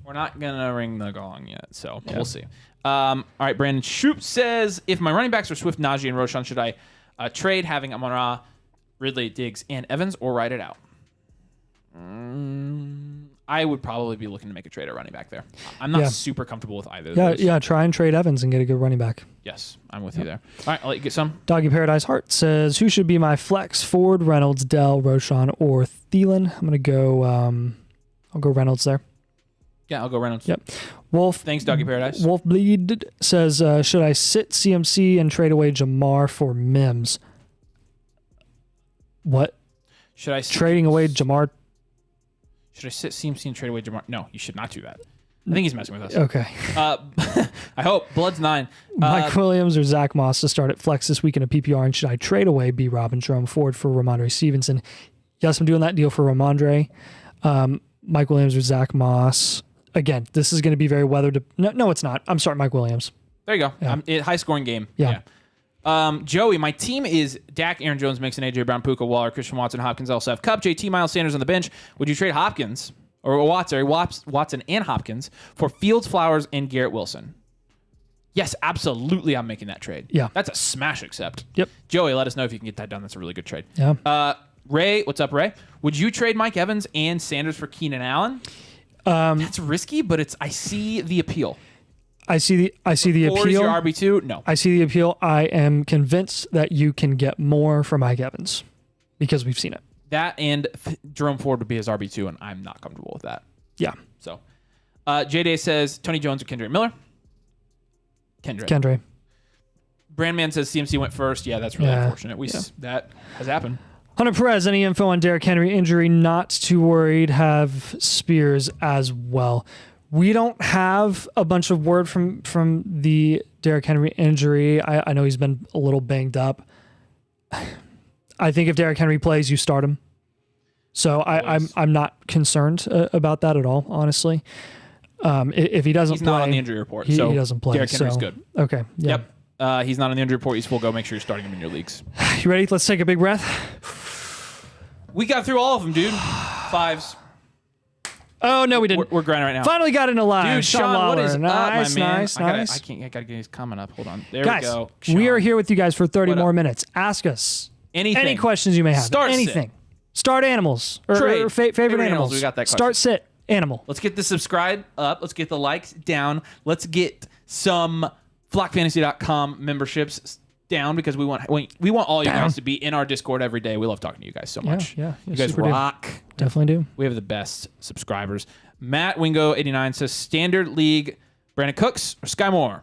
[SPEAKER 2] We're not gonna ring the gong yet. So we'll see. All right, Brandon Shoup says, if my running backs are Swift, Najee, and Roshan, should I trade having Amon-Ra, Ridley, Diggs, and Evans, or ride it out? I would probably be looking to make a trade at running back there. I'm not super comfortable with either of those.
[SPEAKER 1] Yeah, try and trade Evans and get a good running back.
[SPEAKER 2] Yes, I'm with you there. All right, I'll let you get some.
[SPEAKER 1] Doggy Paradise Heart says, who should be my flex? Ford, Reynolds, Dell, Roshan, or Thielen? I'm going to go, I'll go Reynolds there.
[SPEAKER 2] Yeah, I'll go Reynolds.
[SPEAKER 1] Yep. Wolf.
[SPEAKER 2] Thanks, Doggy Paradise.
[SPEAKER 1] Wolfbleed says, should I sit CMC and trade away Jamar for Mims? What?
[SPEAKER 2] Should I
[SPEAKER 1] trading away Jamar?
[SPEAKER 2] Should I sit CMC and trade away Jamar? No, you should not do that. I think he's messing with us.
[SPEAKER 1] Okay.
[SPEAKER 2] I hope. Blood's 9.
[SPEAKER 1] Mike Williams or Zach Moss to start at flex this week in a PPR, and should I trade away B. Rob and Jerome Ford for Ramondre Stevenson? Yes, I'm doing that deal for Ramondre. Mike Williams or Zach Moss. Again, this is going to be very weather. No, it's not. I'm starting Mike Williams.
[SPEAKER 2] There you go.
[SPEAKER 1] Yeah.
[SPEAKER 2] High scoring game.
[SPEAKER 1] Yeah.
[SPEAKER 2] Joey, my team is Dak, Aaron Jones, Mixon, AJ Brown, Puka, Waller, Christian Watson, Hopkins, I also have Cup, JT, Miles Sanders on the bench. Would you trade Hopkins or Watson and Hopkins for Fields, Flowers, and Garrett Wilson? Yes, absolutely. I'm making that trade.
[SPEAKER 1] Yeah.
[SPEAKER 2] That's a smash accept.
[SPEAKER 1] Yep.
[SPEAKER 2] Joey, let us know if you can get that done. That's a really good trade.
[SPEAKER 1] Yeah.
[SPEAKER 2] Ray, what's up, Ray? Would you trade Mike Evans and Sanders for Keenan Allen? That's risky, but I see the appeal.
[SPEAKER 1] I see the appeal.
[SPEAKER 2] Or is your RB2? No.
[SPEAKER 1] I see the appeal. I am convinced that you can get more for Mike Evans because we've seen it.
[SPEAKER 2] That and Jerome Ford would be his RB2, and I'm not comfortable with that.
[SPEAKER 1] Yeah.
[SPEAKER 2] So, J-Day says Tony Jones or Kendrick Miller?
[SPEAKER 1] Kendrick.
[SPEAKER 2] Brandman says CMC went first. Yeah, that's really unfortunate. That has happened.
[SPEAKER 1] Hunter Perez, any info on Derrick Henry injury? Not too worried. Have Spears as well. We don't have a bunch of word from the Derrick Henry injury. I know he's been a little banged up. I think if Derrick Henry plays, you start him. So I'm not concerned about that at all, honestly. If he doesn't play,
[SPEAKER 2] he's not on the injury report.
[SPEAKER 1] He
[SPEAKER 2] so
[SPEAKER 1] doesn't play.
[SPEAKER 2] Derrick Henry's good.
[SPEAKER 1] Okay. Yeah.
[SPEAKER 2] Yep. He's not on the injury report. He's full go. Make sure you're starting him in your leagues.
[SPEAKER 1] You ready? Let's take a big breath.
[SPEAKER 2] We got through all of them, dude. 5s.
[SPEAKER 1] Oh, no, we didn't.
[SPEAKER 2] We're grinding right now.
[SPEAKER 1] Finally got in a line.
[SPEAKER 2] Dude, Sean, what is
[SPEAKER 1] nice,
[SPEAKER 2] up, my man?
[SPEAKER 1] Nice.
[SPEAKER 2] I gotta get his comment up. Hold on. There
[SPEAKER 1] guys,
[SPEAKER 2] we go.
[SPEAKER 1] Sean. We are here with you guys for 30 more minutes. Ask us
[SPEAKER 2] anything.
[SPEAKER 1] Any questions you may have.
[SPEAKER 2] Start
[SPEAKER 1] anything.
[SPEAKER 2] Sit.
[SPEAKER 1] Start animals. Or favorite animals.
[SPEAKER 2] We got that question.
[SPEAKER 1] Start sit. Animal.
[SPEAKER 2] Let's get the subscribe up. Let's get the likes down. Let's get some flockfantasy.com memberships down because we want all you guys to be in our Discord every day. We love talking to you guys so much.
[SPEAKER 1] Yeah.
[SPEAKER 2] You guys rock.
[SPEAKER 1] Definitely do.
[SPEAKER 2] We have the best subscribers. Matt Wingo 89 says standard league Brandon Cooks or Sky Moore.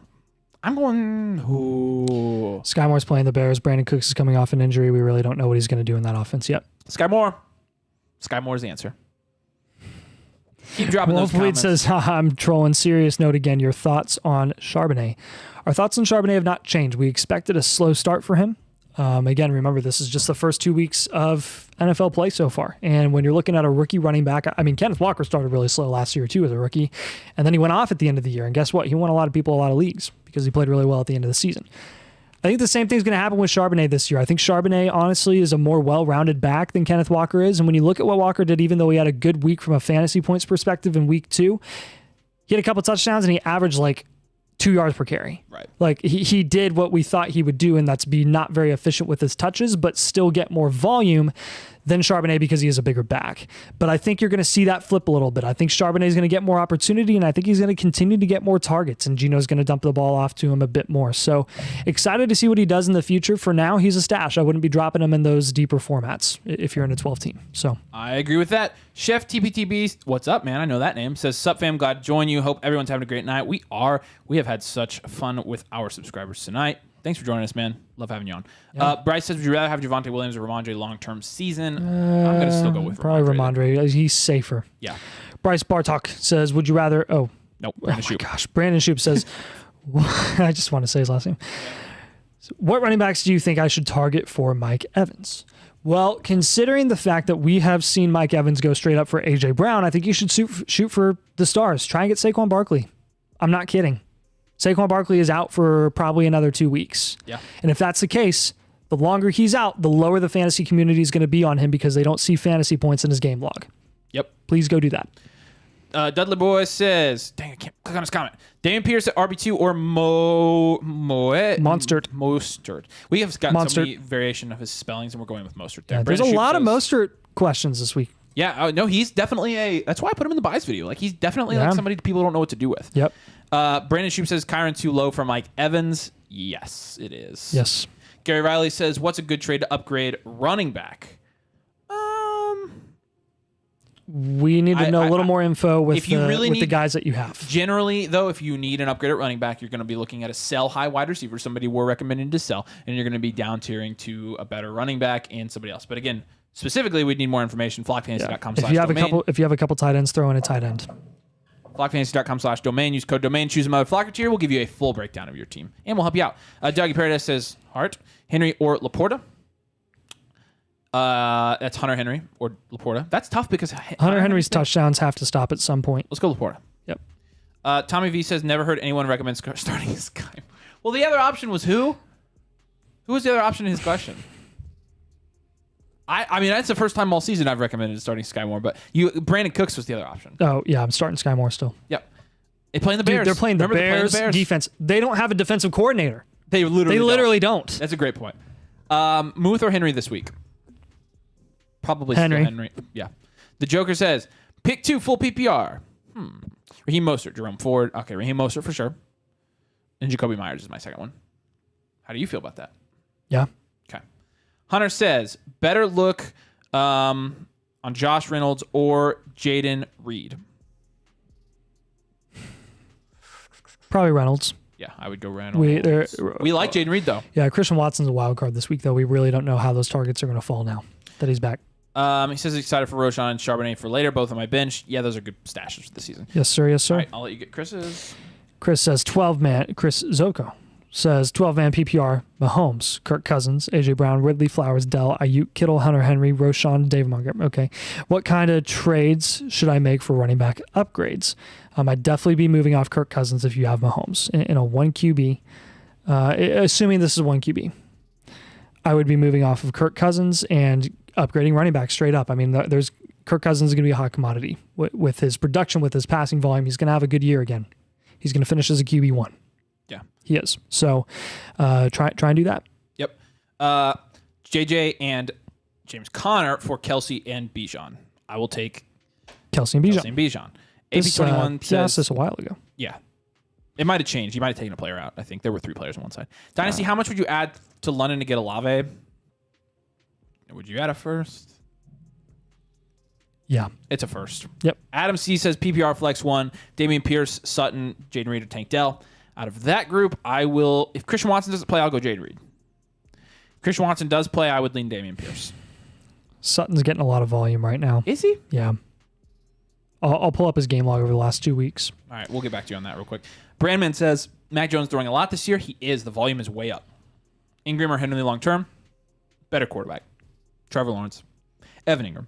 [SPEAKER 2] I'm going
[SPEAKER 1] Sky Moore's playing the Bears. Brandon Cooks is coming off an injury. We really don't know what he's going to do in that offense yet.
[SPEAKER 2] Sky Moore. Sky Moore's the answer. Keep dropping those comments.
[SPEAKER 1] Says, I'm trolling. Serious note again. Your thoughts on Charbonnet? Our thoughts on Charbonnet have not changed. We expected a slow start for him. Again, remember, this is just the first 2 weeks of NFL play so far. And when you're looking at a rookie running back, I mean, Kenneth Walker started really slow last year too as a rookie. And then he went off at the end of the year. And guess what? He won a lot of people a lot of leagues because he played really well at the end of the season. I think the same thing's going to happen with Charbonnet this year. I think Charbonnet, honestly, is a more well-rounded back than Kenneth Walker is. And when you look at what Walker did, even though he had a good week from a fantasy points perspective in week 2, he had a couple touchdowns and he averaged like 2 yards per carry.
[SPEAKER 2] Right.
[SPEAKER 1] Like he did what we thought he would do, and that's be not very efficient with his touches, but still get more volume than Charbonnet because he is a bigger back. But I think you're going to see that flip a little bit. I think Charbonnet is going to get more opportunity, and I think he's going to continue to get more targets, and Gino's going to dump the ball off to him a bit more. So excited to see what he does in the future. For now, he's a stash. I wouldn't be dropping him in those deeper formats if you're in a 12 team. So
[SPEAKER 2] I agree with that. Chef TPTB, what's up, man? I know that name. Says, sup, fam. Glad to join you. Hope everyone's having a great night. We are. We have had such fun with our subscribers tonight. Thanks for joining us, man. Love having you on. Yeah. Bryce says, would you rather have Javonte Williams or Ramondre long-term season? I'm going to still go with
[SPEAKER 1] probably Ramondre. He's safer.
[SPEAKER 2] Yeah.
[SPEAKER 1] Bryce Bartok says, would you rather... Oh.
[SPEAKER 2] Nope.
[SPEAKER 1] Brandon Shoup. Gosh. Brandon Shoup says... I just want to say his last name. So what running backs do you think I should target for Mike Evans? Well, considering the fact that we have seen Mike Evans go straight up for A.J. Brown, I think you should shoot for the stars. Try and get Saquon Barkley. I'm not kidding. Saquon Barkley is out for probably another 2 weeks.
[SPEAKER 2] Yeah.
[SPEAKER 1] And if that's the case, the longer he's out, the lower the fantasy community is going to be on him because they don't see fantasy points in his game log.
[SPEAKER 2] Yep.
[SPEAKER 1] Please go do that.
[SPEAKER 2] Dudley Boy says, dang, I can't click on his comment. Damian Pierce at RB2 or
[SPEAKER 1] Mostert.
[SPEAKER 2] Mostert. We have gotten so
[SPEAKER 1] Mostert.
[SPEAKER 2] many variation of his spellings, and we're going with Mostert there.
[SPEAKER 1] Yeah, there's a
[SPEAKER 2] Brandon
[SPEAKER 1] lot
[SPEAKER 2] Shoup
[SPEAKER 1] of
[SPEAKER 2] says-
[SPEAKER 1] Mostert questions this week.
[SPEAKER 2] Yeah, no, he's definitely that's why I put him in the buys video. Like, he's definitely
[SPEAKER 1] Yeah.
[SPEAKER 2] like somebody people don't know what to do with.
[SPEAKER 1] Yep.
[SPEAKER 2] Brandon Shoup says, Kyron too low for Mike Evans. Yes, it is.
[SPEAKER 1] Yes.
[SPEAKER 2] Gary Riley says, what's a good trade to upgrade running back?
[SPEAKER 1] We need to know a little more info with,
[SPEAKER 2] if you really
[SPEAKER 1] with the
[SPEAKER 2] need-
[SPEAKER 1] guys that you have.
[SPEAKER 2] Generally, though, if you need an upgrade at running back, you're going to be looking at a sell high wide receiver, somebody we're recommending to sell, and you're going to be down tiering to a better running back and somebody else. But again, specifically, we'd need more information. Flockfantasy.com/domain.
[SPEAKER 1] If you have a couple tight ends, throw in a tight end.
[SPEAKER 2] Flockfantasy.com/domain. Use code domain. Choose another Flocker tier. We'll give you a full breakdown of your team, and we'll help you out. Dougie Paradise says Hart, Henry, or Laporta. That's Hunter Henry or Laporta. That's tough because
[SPEAKER 1] Hunter Henry's touchdowns have to stop at some point.
[SPEAKER 2] Let's go Laporta.
[SPEAKER 1] Yep.
[SPEAKER 2] Tommy V says never heard anyone recommend starting Sky. Well, the other option was who? Who was the other option in his question? I mean that's the first time all season I've recommended starting Sky Moore, but Brandon Cooks was the other option.
[SPEAKER 1] Oh yeah, I'm starting Sky Moore still.
[SPEAKER 2] Yep. They playing the
[SPEAKER 1] Dude,
[SPEAKER 2] Bears.
[SPEAKER 1] they're playing the
[SPEAKER 2] Remember,
[SPEAKER 1] Bears defense. They don't have a defensive coordinator.
[SPEAKER 2] They
[SPEAKER 1] literally don't.
[SPEAKER 2] That's a great point. Muth or Henry this week? Probably still Henry. Yeah. The Joker says, pick 2 full PPR. Raheem Mostert, Jerome Ford. Okay, Raheem Mostert for sure. And Jacoby Myers is my second one. How do you feel about that?
[SPEAKER 1] Yeah.
[SPEAKER 2] Okay. Hunter says, better look on Josh Reynolds or Jaden Reed.
[SPEAKER 1] Probably Reynolds.
[SPEAKER 2] Yeah, I would go Reynolds. We like Jaden Reed, though.
[SPEAKER 1] Yeah, Christian Watson's a wild card this week, though. We really don't know how those targets are going to fall now that he's back.
[SPEAKER 2] He says he's excited for Roshan and Charbonnet for later, both on my bench. Yeah, those are good stashes for the season.
[SPEAKER 1] Yes, sir. Yes, sir.
[SPEAKER 2] All right, I'll let you get Chris's.
[SPEAKER 1] Chris says 12-man. Chris Zoko says 12-man PPR. Mahomes, Kirk Cousins, AJ Brown, Ridley, Flowers, Dell, Ayuk, Kittle, Hunter Henry, Roshan, David Montgomery. Okay. What kind of trades should I make for running back upgrades? I'd definitely be moving off Kirk Cousins if you have Mahomes in a 1 QB. Assuming this is 1 QB, I would be moving off of Kirk Cousins and upgrading running back straight up. I mean, Kirk Cousins is going to be a hot commodity with his production, with his passing volume. He's going to have a good year again. He's going to finish as a QB1.
[SPEAKER 2] Yeah,
[SPEAKER 1] he is. So try and do that.
[SPEAKER 2] Yep. JJ and James Conner for Kelsey and Bijan. I will take
[SPEAKER 1] Kelsey and Bijan.
[SPEAKER 2] AP21 says
[SPEAKER 1] this a while ago.
[SPEAKER 2] Yeah. It might have changed. You might have taken a player out. I think there were 3 players on one side. Dynasty, how much would you add to London to get Olave? Would you add a first?
[SPEAKER 1] Yeah.
[SPEAKER 2] It's a first.
[SPEAKER 1] Yep.
[SPEAKER 2] Adam C says PPR flex 1, Damian Pierce, Sutton, Jaden Reed, or Tank Dell. Out of that group, I will, if Christian Watson doesn't play, I'll go Jaden Reed. If Christian Watson does play, I would lean Damian Pierce.
[SPEAKER 1] Sutton's getting a lot of volume right now.
[SPEAKER 2] Is he?
[SPEAKER 1] Yeah. I'll pull up his game log over the last 2 weeks.
[SPEAKER 2] All right, we'll get back to you on that real quick. Brandman says, Mac Jones throwing a lot this year. He is. The volume is way up. Ingram or Henry long term? Better quarterback. Trevor Lawrence. Evan Ingram.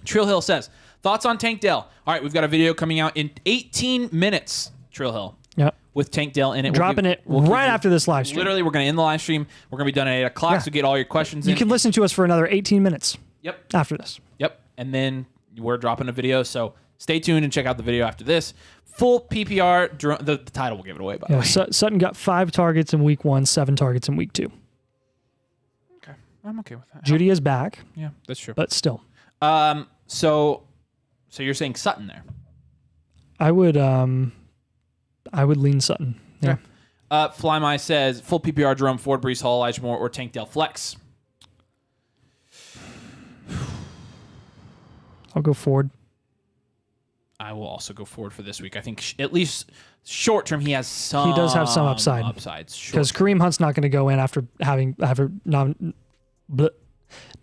[SPEAKER 2] Trill Hill says, thoughts on Tank Dell? All right, we've got a video coming out in 18 minutes, Trill Hill.
[SPEAKER 1] Yep.
[SPEAKER 2] With Tank Dell in it.
[SPEAKER 1] Dropping it right after this live stream.
[SPEAKER 2] Literally, we're going to end the live stream. We're going to be done at 8 o'clock, so get all your questions in.
[SPEAKER 1] You can listen to us for another 18 minutes.
[SPEAKER 2] Yep.
[SPEAKER 1] After this.
[SPEAKER 2] Yep. And then we're dropping a video, so stay tuned and check out the video after this. Full PPR, the title will give it away, by the way.
[SPEAKER 1] Sutton got 5 targets in week 1, 7 targets in week 2.
[SPEAKER 2] Okay. I'm okay with that.
[SPEAKER 1] Judy is back.
[SPEAKER 2] Yeah, that's true.
[SPEAKER 1] But still.
[SPEAKER 2] So you're saying Sutton there?
[SPEAKER 1] I would lean Sutton. Yeah.
[SPEAKER 2] Okay. Flymy says full PPR Jerome Ford, Breece Hall, Elijah Moore, or Tank Dell Flex.
[SPEAKER 1] I'll go Ford.
[SPEAKER 2] I will also go Ford for this week. I think at least short term he has some.
[SPEAKER 1] He does have some upside. Because Kareem Hunt's not going to go in after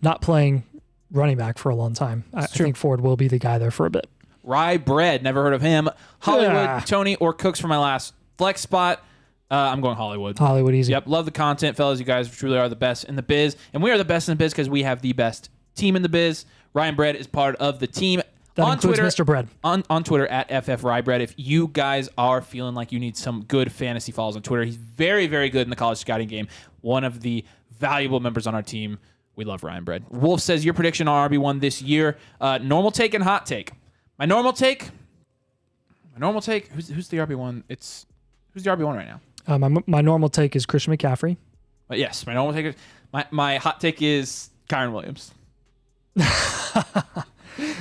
[SPEAKER 1] not playing running back for a long time. I think Ford will be the guy there for a bit.
[SPEAKER 2] Rye Bread, never heard of him. Hollywood, Tony, or Cooks for my last flex spot. I'm going Hollywood.
[SPEAKER 1] Hollywood easy.
[SPEAKER 2] Yep, love the content, fellas. You guys truly are the best in the biz. And we are the best in the biz because we have the best team in the biz. Ryan Bread is part of the team.
[SPEAKER 1] That
[SPEAKER 2] on
[SPEAKER 1] includes
[SPEAKER 2] Twitter,
[SPEAKER 1] Mr. Bread.
[SPEAKER 2] On Twitter at FFRyeBread. If you guys are feeling like you need some good fantasy follows on Twitter, he's very, very good in the college scouting game. One of the valuable members on our team. We love Ryan Bread. Wolf says your prediction on RB1 this year. Normal take and hot take. My normal take. Who's the RB1? Who's the RB1 right now?
[SPEAKER 1] My normal take is Christian McCaffrey.
[SPEAKER 2] Yes, my normal take is my hot take is Kyron Williams.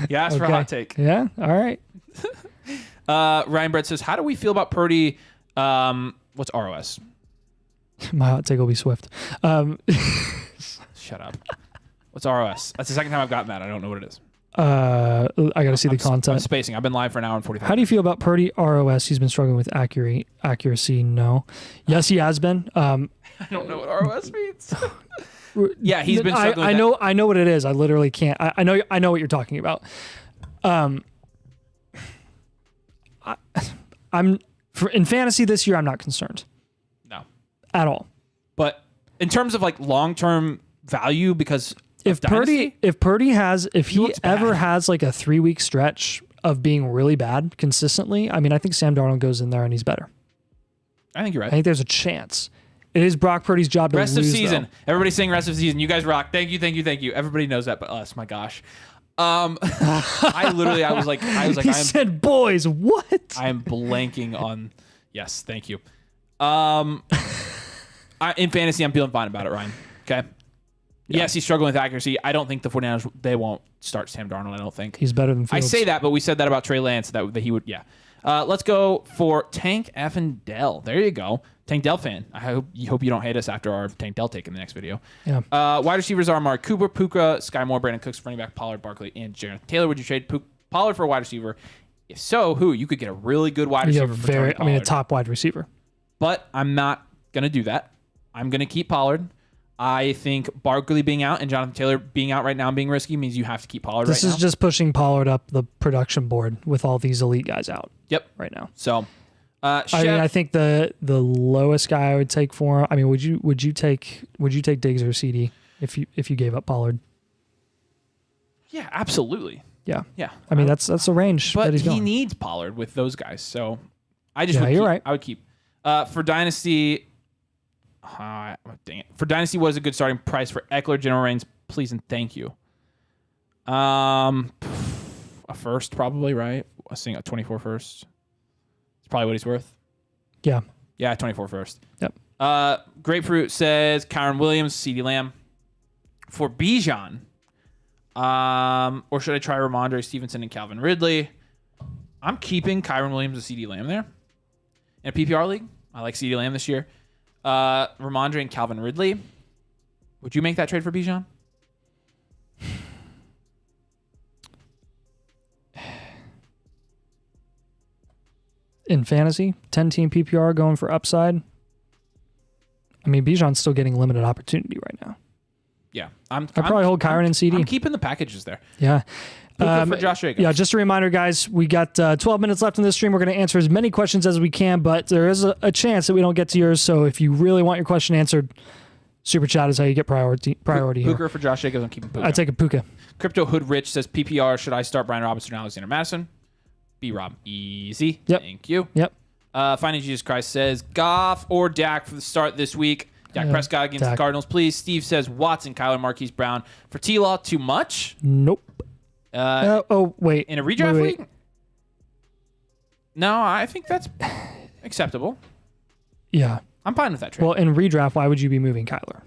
[SPEAKER 2] You asked for a hot take.
[SPEAKER 1] Yeah. All right.
[SPEAKER 2] Ryan Bread says, how do we feel about Purdy? What's ROS?
[SPEAKER 1] My hot take will be Swift.
[SPEAKER 2] Shut up. What's ROS? That's the second time I've gotten that. I don't know what it is.
[SPEAKER 1] I got to see the
[SPEAKER 2] I'm
[SPEAKER 1] content.
[SPEAKER 2] spacing. I've been live for an hour and 45
[SPEAKER 1] How do you feel about Purdy ROS? He's been struggling with accuracy. No. Yes, he has been.
[SPEAKER 2] I don't know what ROS means. Yeah, he's been struggling
[SPEAKER 1] I know what it is. I literally can't. I know what you're talking about. In fantasy this year, I'm not concerned.
[SPEAKER 2] No.
[SPEAKER 1] At all.
[SPEAKER 2] But in terms of like long-term value, because
[SPEAKER 1] if he ever
[SPEAKER 2] bad.
[SPEAKER 1] has like a 3-week stretch of being really bad consistently, I mean, I think Sam Darnold goes in there and he's better.
[SPEAKER 2] I think you're right.
[SPEAKER 1] I think there's a chance. It is Brock Purdy's job to
[SPEAKER 2] rest
[SPEAKER 1] lose,
[SPEAKER 2] of season.
[SPEAKER 1] though.
[SPEAKER 2] Everybody's saying rest of season. You guys rock. Thank you. Everybody knows that, but us, my gosh. I was like,
[SPEAKER 1] He said, boys, what?
[SPEAKER 2] I am blanking on. Yes, thank you. In fantasy, I'm feeling fine about it, Ryan. Okay.
[SPEAKER 1] Yeah.
[SPEAKER 2] Yes, he's struggling with accuracy. I don't think the 49ers, they won't start Sam Darnold. I don't think.
[SPEAKER 1] He's better than Fields.
[SPEAKER 2] I say that, but we said that about Trey Lance, that he would, yeah. Let's go for Tank effing Dell. There you go. Tank Dell fan. I hope you don't hate us after our Tank Dell take in the next video.
[SPEAKER 1] Yeah.
[SPEAKER 2] Wide receivers are Amari Cooper, Puka, Sky Moore, Brandon Cooks, running back Pollard, Barkley, and Jonathan Taylor. Would you trade Pollard for a wide receiver? If so, who? You could get a really good wide receiver for Tony Pollard.
[SPEAKER 1] a top wide receiver.
[SPEAKER 2] But I'm not going to do that. I'm going to keep Pollard. I think Barkley being out and Jonathan Taylor being out right now and being risky means you have to keep Pollard
[SPEAKER 1] This is just pushing Pollard up the production board with all these elite guys out.
[SPEAKER 2] Yep.
[SPEAKER 1] Right now.
[SPEAKER 2] So,
[SPEAKER 1] I think the lowest guy I would take for him. I mean, would you take Diggs or CD if you gave up Pollard?
[SPEAKER 2] Yeah, absolutely.
[SPEAKER 1] Yeah.
[SPEAKER 2] Yeah.
[SPEAKER 1] I mean, that's the range
[SPEAKER 2] but
[SPEAKER 1] that he's going.
[SPEAKER 2] He needs Pollard with those guys. So I just
[SPEAKER 1] you're right.
[SPEAKER 2] I would keep. For Dynasty, dang it. For Dynasty, what is a good starting price for Eckler, General Reigns? Please and thank you. A first, probably, right? A 24 first. It's probably what he's worth.
[SPEAKER 1] Yeah.
[SPEAKER 2] Yeah, 24 first.
[SPEAKER 1] Yep.
[SPEAKER 2] Grapefruit says Kyron Williams, CeeDee Lamb. For Bijan, or should I try Ramondre Stevenson and Calvin Ridley? I'm keeping Kyron Williams and CeeDee Lamb there. In a PPR league, I like CeeDee Lamb this year. Ramondre and Calvin Ridley. Would you make that trade for Bijan?
[SPEAKER 1] In fantasy, 10-team PPR going for upside. I mean, Bijan's still getting limited opportunity right now.
[SPEAKER 2] Yeah.
[SPEAKER 1] I'd probably hold Kyron and CD.
[SPEAKER 2] I'm keeping the packages there.
[SPEAKER 1] Yeah.
[SPEAKER 2] For Josh Jacobs.
[SPEAKER 1] Yeah, just a reminder, guys, we got 12 minutes left in this stream. We're going to answer as many questions as we can, but there is a chance that we don't get to yours. So if you really want your question answered, Super Chat is how you get priority here.
[SPEAKER 2] Puka for Josh Jacobs. I'm keeping Puka.
[SPEAKER 1] I'd take a Puka.
[SPEAKER 2] Crypto Hood Rich says PPR. Should I start Brian Robinson or Alexander Madison? B-Rob. Easy.
[SPEAKER 1] Yep.
[SPEAKER 2] Thank you.
[SPEAKER 1] Yep.
[SPEAKER 2] Finding Jesus Christ says Goff or Dak for the start this week. Dak Prescott against the Cardinals, please. Steve says Watson, Kyler, Marquise Brown. For T-Law, too much?
[SPEAKER 1] Nope. Wait.
[SPEAKER 2] In a redraft league? No, I think that's acceptable.
[SPEAKER 1] Yeah.
[SPEAKER 2] I'm fine with that trade.
[SPEAKER 1] Well, in redraft, why would you be moving Kyler?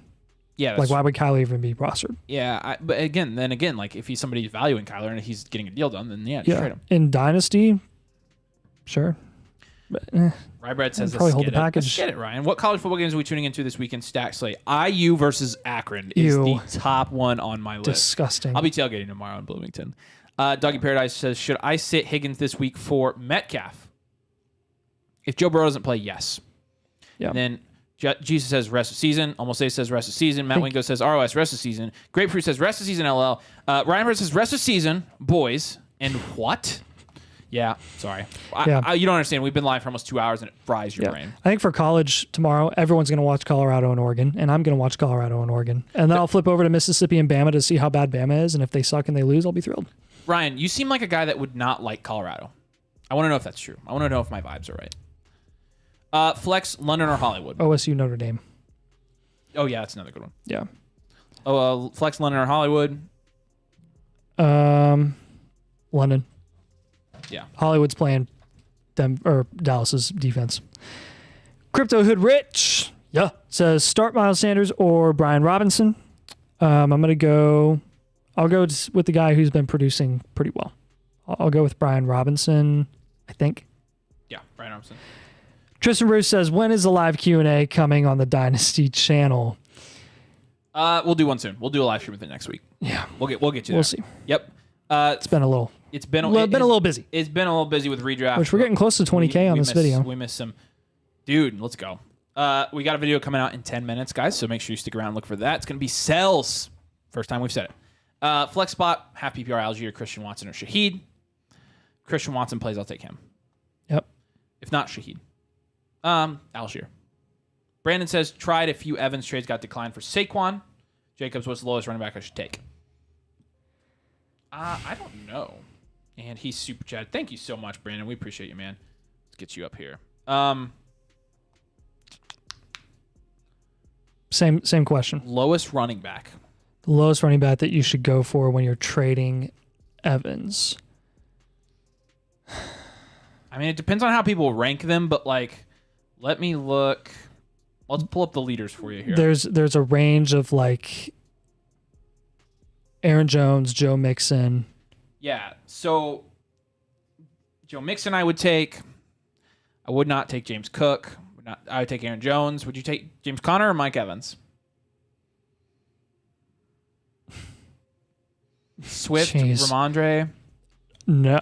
[SPEAKER 2] Yeah.
[SPEAKER 1] Like, why would Kyler even be rostered?
[SPEAKER 2] Yeah. But again, like if he's somebody's valuing Kyler and he's getting a deal done, then just trade him.
[SPEAKER 1] In Dynasty, sure. But,
[SPEAKER 2] Rybread says,
[SPEAKER 1] probably hold the package.
[SPEAKER 2] Let's get it, Ryan. What college football games are we tuning into this weekend? Stack slate. IU versus Akron is the top one on my list.
[SPEAKER 1] Disgusting.
[SPEAKER 2] I'll be tailgating tomorrow in Bloomington. Doggy Paradise says, should I sit Higgins this week for Metcalf? If Joe Burrow doesn't play, yes.
[SPEAKER 1] Yeah.
[SPEAKER 2] And then Jesus says rest of season. Almost says rest of season. Matt Wingo says ROS rest of season. Grapefruit says rest of season LL. Ryan Bird says rest of season, boys. And what? Yeah, sorry. You don't understand. We've been live for almost 2 hours and it fries your brain.
[SPEAKER 1] I think for college tomorrow, everyone's going to watch Colorado and Oregon, and I'm going to watch Colorado and Oregon. And then I'll flip over to Mississippi and Bama to see how bad Bama is, and if they suck and they lose, I'll be thrilled.
[SPEAKER 2] Ryan, you seem like a guy that would not like Colorado. I want to know if that's true. I want to know if my vibes are right. Flex, London or Hollywood?
[SPEAKER 1] OSU, Notre Dame.
[SPEAKER 2] Oh, yeah, that's another good one.
[SPEAKER 1] Yeah.
[SPEAKER 2] Flex, London or Hollywood?
[SPEAKER 1] London.
[SPEAKER 2] Yeah.
[SPEAKER 1] Hollywood's playing Dallas's defense. Crypto Hood Rich, says start Miles Sanders or Brian Robinson. I'll go with the guy who's been producing pretty well. I'll go with Brian Robinson, I think.
[SPEAKER 2] Yeah, Brian Robinson.
[SPEAKER 1] Tristan Bruce says, when is the live Q&A coming on the Dynasty channel?
[SPEAKER 2] We'll do one soon. We'll do a live stream with it next week.
[SPEAKER 1] Yeah.
[SPEAKER 2] We'll get you there.
[SPEAKER 1] We'll see.
[SPEAKER 2] Yep.
[SPEAKER 1] It's been a little busy.
[SPEAKER 2] It's been a little busy with redraft.
[SPEAKER 1] Which we're getting close to 20K on this video.
[SPEAKER 2] We missed some. Dude, let's go. We got a video coming out in 10 minutes, guys, so make sure you stick around and look for that. It's going to be sells. First time we've said it. Flex spot, half PPR Algier, Christian Watson, or Shaheed. Christian Watson plays, I'll take him.
[SPEAKER 1] Yep.
[SPEAKER 2] If not, Shaheed. Algier. Brandon says, tried a few Evans trades, got declined for Saquon. Jacobs, what's the lowest running back I should take? I don't know. And he's super chat. Thank you so much, Brandon. We appreciate you, man. Let's get you up here.
[SPEAKER 1] Same question.
[SPEAKER 2] Lowest running back.
[SPEAKER 1] The lowest running back that you should go for when you're trading Evans.
[SPEAKER 2] I mean, it depends on how people rank them, but like, let me look. Let's pull up the leaders for you here.
[SPEAKER 1] There's a range of like Aaron Jones, Joe Mixon.
[SPEAKER 2] Yeah. So Joe Mixon, I would take. I would not take James Cook. I would take Aaron Jones. Would you take James Conner or Mike Evans? Swift,
[SPEAKER 1] Jeez.
[SPEAKER 2] Ramondre.
[SPEAKER 1] No,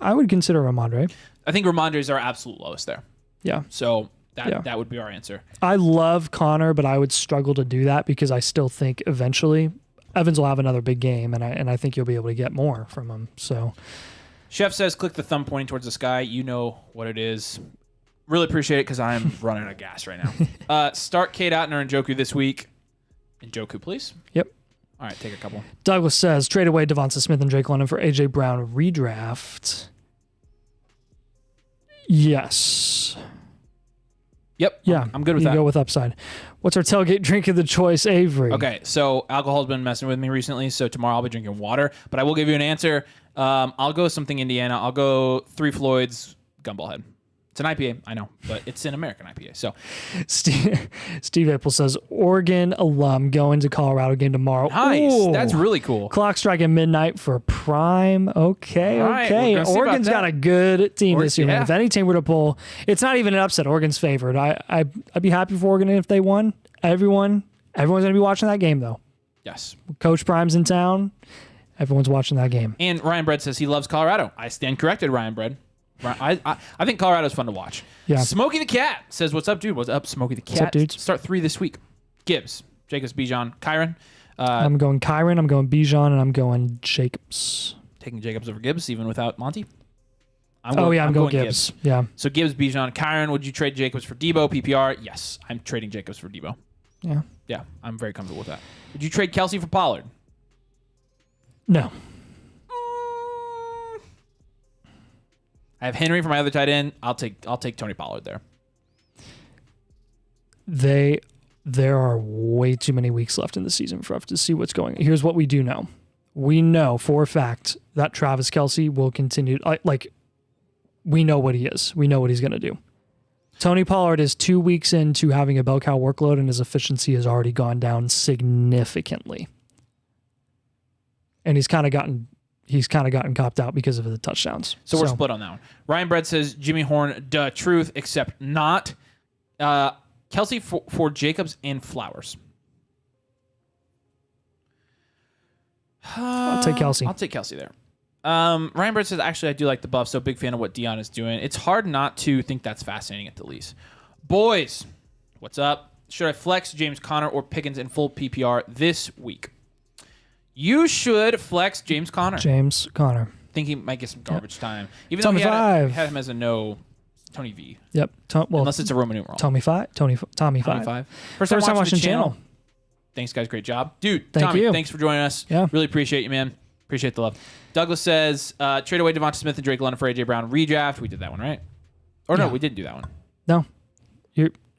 [SPEAKER 1] I would consider Ramondre.
[SPEAKER 2] I think Ramondre's our absolute lowest there.
[SPEAKER 1] Yeah.
[SPEAKER 2] So that would be our answer.
[SPEAKER 1] I love Connor, but I would struggle to do that because I still think eventually Evans will have another big game, and I think you'll be able to get more from him. So,
[SPEAKER 2] Chef says, click the thumb pointing towards the sky. You know what it is. Really appreciate it because I'm running out of gas right now. Start Cade Otton and Njoku this week. Njoku, please.
[SPEAKER 1] Yep.
[SPEAKER 2] All right, take a couple.
[SPEAKER 1] Douglas says, trade away Devonta Smith and Drake London for A.J. Brown redraft. Yes.
[SPEAKER 2] Yep.
[SPEAKER 1] Yeah.
[SPEAKER 2] I'm good with
[SPEAKER 1] you
[SPEAKER 2] that.
[SPEAKER 1] Go with upside. What's our tailgate drink of the choice, Avery?
[SPEAKER 2] Okay, so alcohol's been messing with me recently, so tomorrow I'll be drinking water, but I will give you an answer. I'll go something Indiana. I'll go Three Floyds Gumball Head. It's an IPA, I know, but it's an American IPA. So,
[SPEAKER 1] Steve April says, Oregon alum going to Colorado game tomorrow.
[SPEAKER 2] Nice.
[SPEAKER 1] Ooh.
[SPEAKER 2] That's really cool.
[SPEAKER 1] Clock striking midnight for Prime. Okay,
[SPEAKER 2] All right,
[SPEAKER 1] okay.
[SPEAKER 2] we're gonna see about
[SPEAKER 1] Oregon's
[SPEAKER 2] that.
[SPEAKER 1] got a good team this year, man.
[SPEAKER 2] yeah.
[SPEAKER 1] If any team were to pull, it's not even an upset. Oregon's favored. I'd be happy for Oregon if they won. Everyone's going to be watching that game, though.
[SPEAKER 2] Yes.
[SPEAKER 1] Coach Prime's in town. Everyone's watching that game.
[SPEAKER 2] And Ryan Bread says he loves Colorado. I stand corrected, Ryan Bread. I think Colorado's fun to watch.
[SPEAKER 1] Yeah.
[SPEAKER 2] Smokey the Cat says, what's up, dude? What's up, Smokey the Cat?
[SPEAKER 1] up, dudes?
[SPEAKER 2] Start 3 this week. Gibbs, Jacobs, Bijan, Kyron.
[SPEAKER 1] I'm going Kyron, I'm going Bijan, and I'm going Jacobs.
[SPEAKER 2] Taking Jacobs over Gibbs, even without Monty.
[SPEAKER 1] I'm going Gibbs. Yeah.
[SPEAKER 2] So Gibbs, Bijan, Kyron. Would you trade Jacobs for Debo, PPR? Yes, I'm trading Jacobs for Debo.
[SPEAKER 1] Yeah.
[SPEAKER 2] Yeah, I'm very comfortable with that. Would you trade Kelsey for Pollard?
[SPEAKER 1] No.
[SPEAKER 2] I have Henry for my other tight end. I'll take Tony Pollard there.
[SPEAKER 1] There are way too many weeks left in the season for us to see what's going on. Here's what we do know. We know for a fact that Travis Kelce will continue. We know what he is. We know what he's going to do. Tony Pollard is 2 weeks into having a bell cow workload, and his efficiency has already gone down significantly. And he's kind of gotten copped out because of the touchdowns.
[SPEAKER 2] So we're split on that one. Ryan Bread says Jimmy Horn, duh, truth, except not. Kelsey for Jacobs and Flowers.
[SPEAKER 1] I'll take Kelsey.
[SPEAKER 2] I'll take Kelsey there. Ryan Bread says, actually, I do like the buff, so big fan of what Dion is doing. It's hard not to think that's fascinating at the least. Boys, what's up? Should I flex James Conner or Pickens in full PPR this week? You should flex James Conner.
[SPEAKER 1] James Conner.
[SPEAKER 2] Think he might get some garbage time. Even
[SPEAKER 1] Tommy
[SPEAKER 2] though we
[SPEAKER 1] 5.
[SPEAKER 2] had him as a no Tony V.
[SPEAKER 1] Yep.
[SPEAKER 2] Unless it's a Roman numeral.
[SPEAKER 1] Tommy 5. Tommy 5.
[SPEAKER 2] First time watching the
[SPEAKER 1] channel.
[SPEAKER 2] Thanks, guys. Great job. Dude,
[SPEAKER 1] Thank
[SPEAKER 2] Tommy,
[SPEAKER 1] you.
[SPEAKER 2] thanks for joining us.
[SPEAKER 1] Yeah.
[SPEAKER 2] Really appreciate you, man. Appreciate the love. Douglas says, trade away Devonta Smith and Drake London for AJ Brown redraft. We did that one, right? Or no, we didn't do that one.
[SPEAKER 1] No,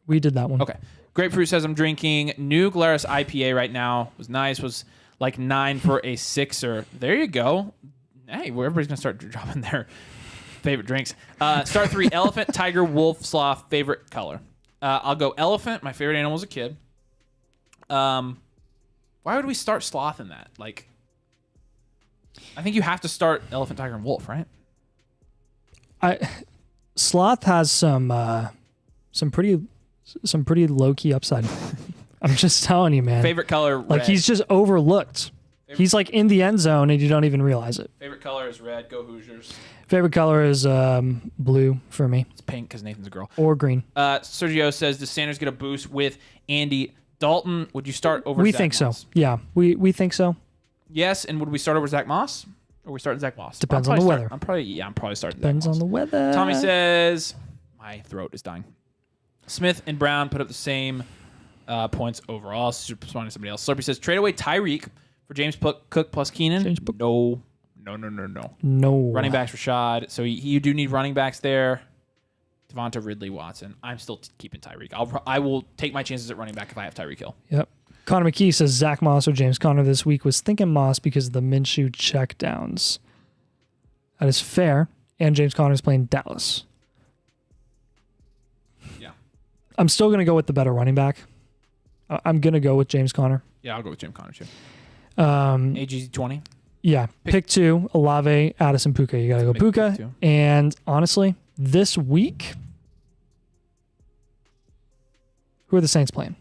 [SPEAKER 1] we did that one.
[SPEAKER 2] Okay. Grapefruit says, I'm drinking New Glarus IPA right now. Was nice. Was like 9 for a 6er. There you go. Hey, everybody's going to start dropping their favorite drinks. Start 3, elephant, tiger, wolf, sloth, favorite color. I'll go elephant. My favorite animal as a kid. Why would we start sloth in that? Like, I think you have to start elephant, tiger, and wolf, right?
[SPEAKER 1] Sloth has some pretty low key upside. I'm just telling you, man.
[SPEAKER 2] Favorite color, red.
[SPEAKER 1] Like, he's just overlooked. He's like in the end zone and you don't even realize it.
[SPEAKER 2] Favorite color is red. Go Hoosiers.
[SPEAKER 1] Favorite color is blue for me.
[SPEAKER 2] It's pink because Nathan's a girl.
[SPEAKER 1] Or green.
[SPEAKER 2] Sergio says, does Sanders get a boost with Andy Dalton? Would you start over
[SPEAKER 1] We
[SPEAKER 2] Zach
[SPEAKER 1] think
[SPEAKER 2] Moss?
[SPEAKER 1] so. Yeah, we think so.
[SPEAKER 2] Yes, and would we start over Zach Moss? Or we start Zach Moss?
[SPEAKER 1] Depends on the weather.
[SPEAKER 2] I'm probably starting
[SPEAKER 1] Depends
[SPEAKER 2] Zach Moss.
[SPEAKER 1] on the weather.
[SPEAKER 2] Tommy says, my throat is dying. Smith and Brown put up the same points overall. Responding to somebody else. Slurpee says, trade away Tyreek for James Cook plus Keenan. No. Running backs Rashad. So you do need running backs there. Devonta, Ridley, Watson. I'm still keeping Tyreek. I will take my chances at running back if I have Tyreek Hill.
[SPEAKER 1] Yep. Connor McKee says Zach Moss or James Conner this week. Was thinking Moss because of the Minshew checkdowns. That is fair. And James Conner is playing Dallas.
[SPEAKER 2] Yeah.
[SPEAKER 1] I'm still going to go with the better running back. I'm going to go with James Conner.
[SPEAKER 2] Yeah, I'll go with James Conner too. AG 20.
[SPEAKER 1] Yeah. Pick 2, Olave, Addison, Puka. You got to go Puka. And honestly, this week, who are the Saints playing?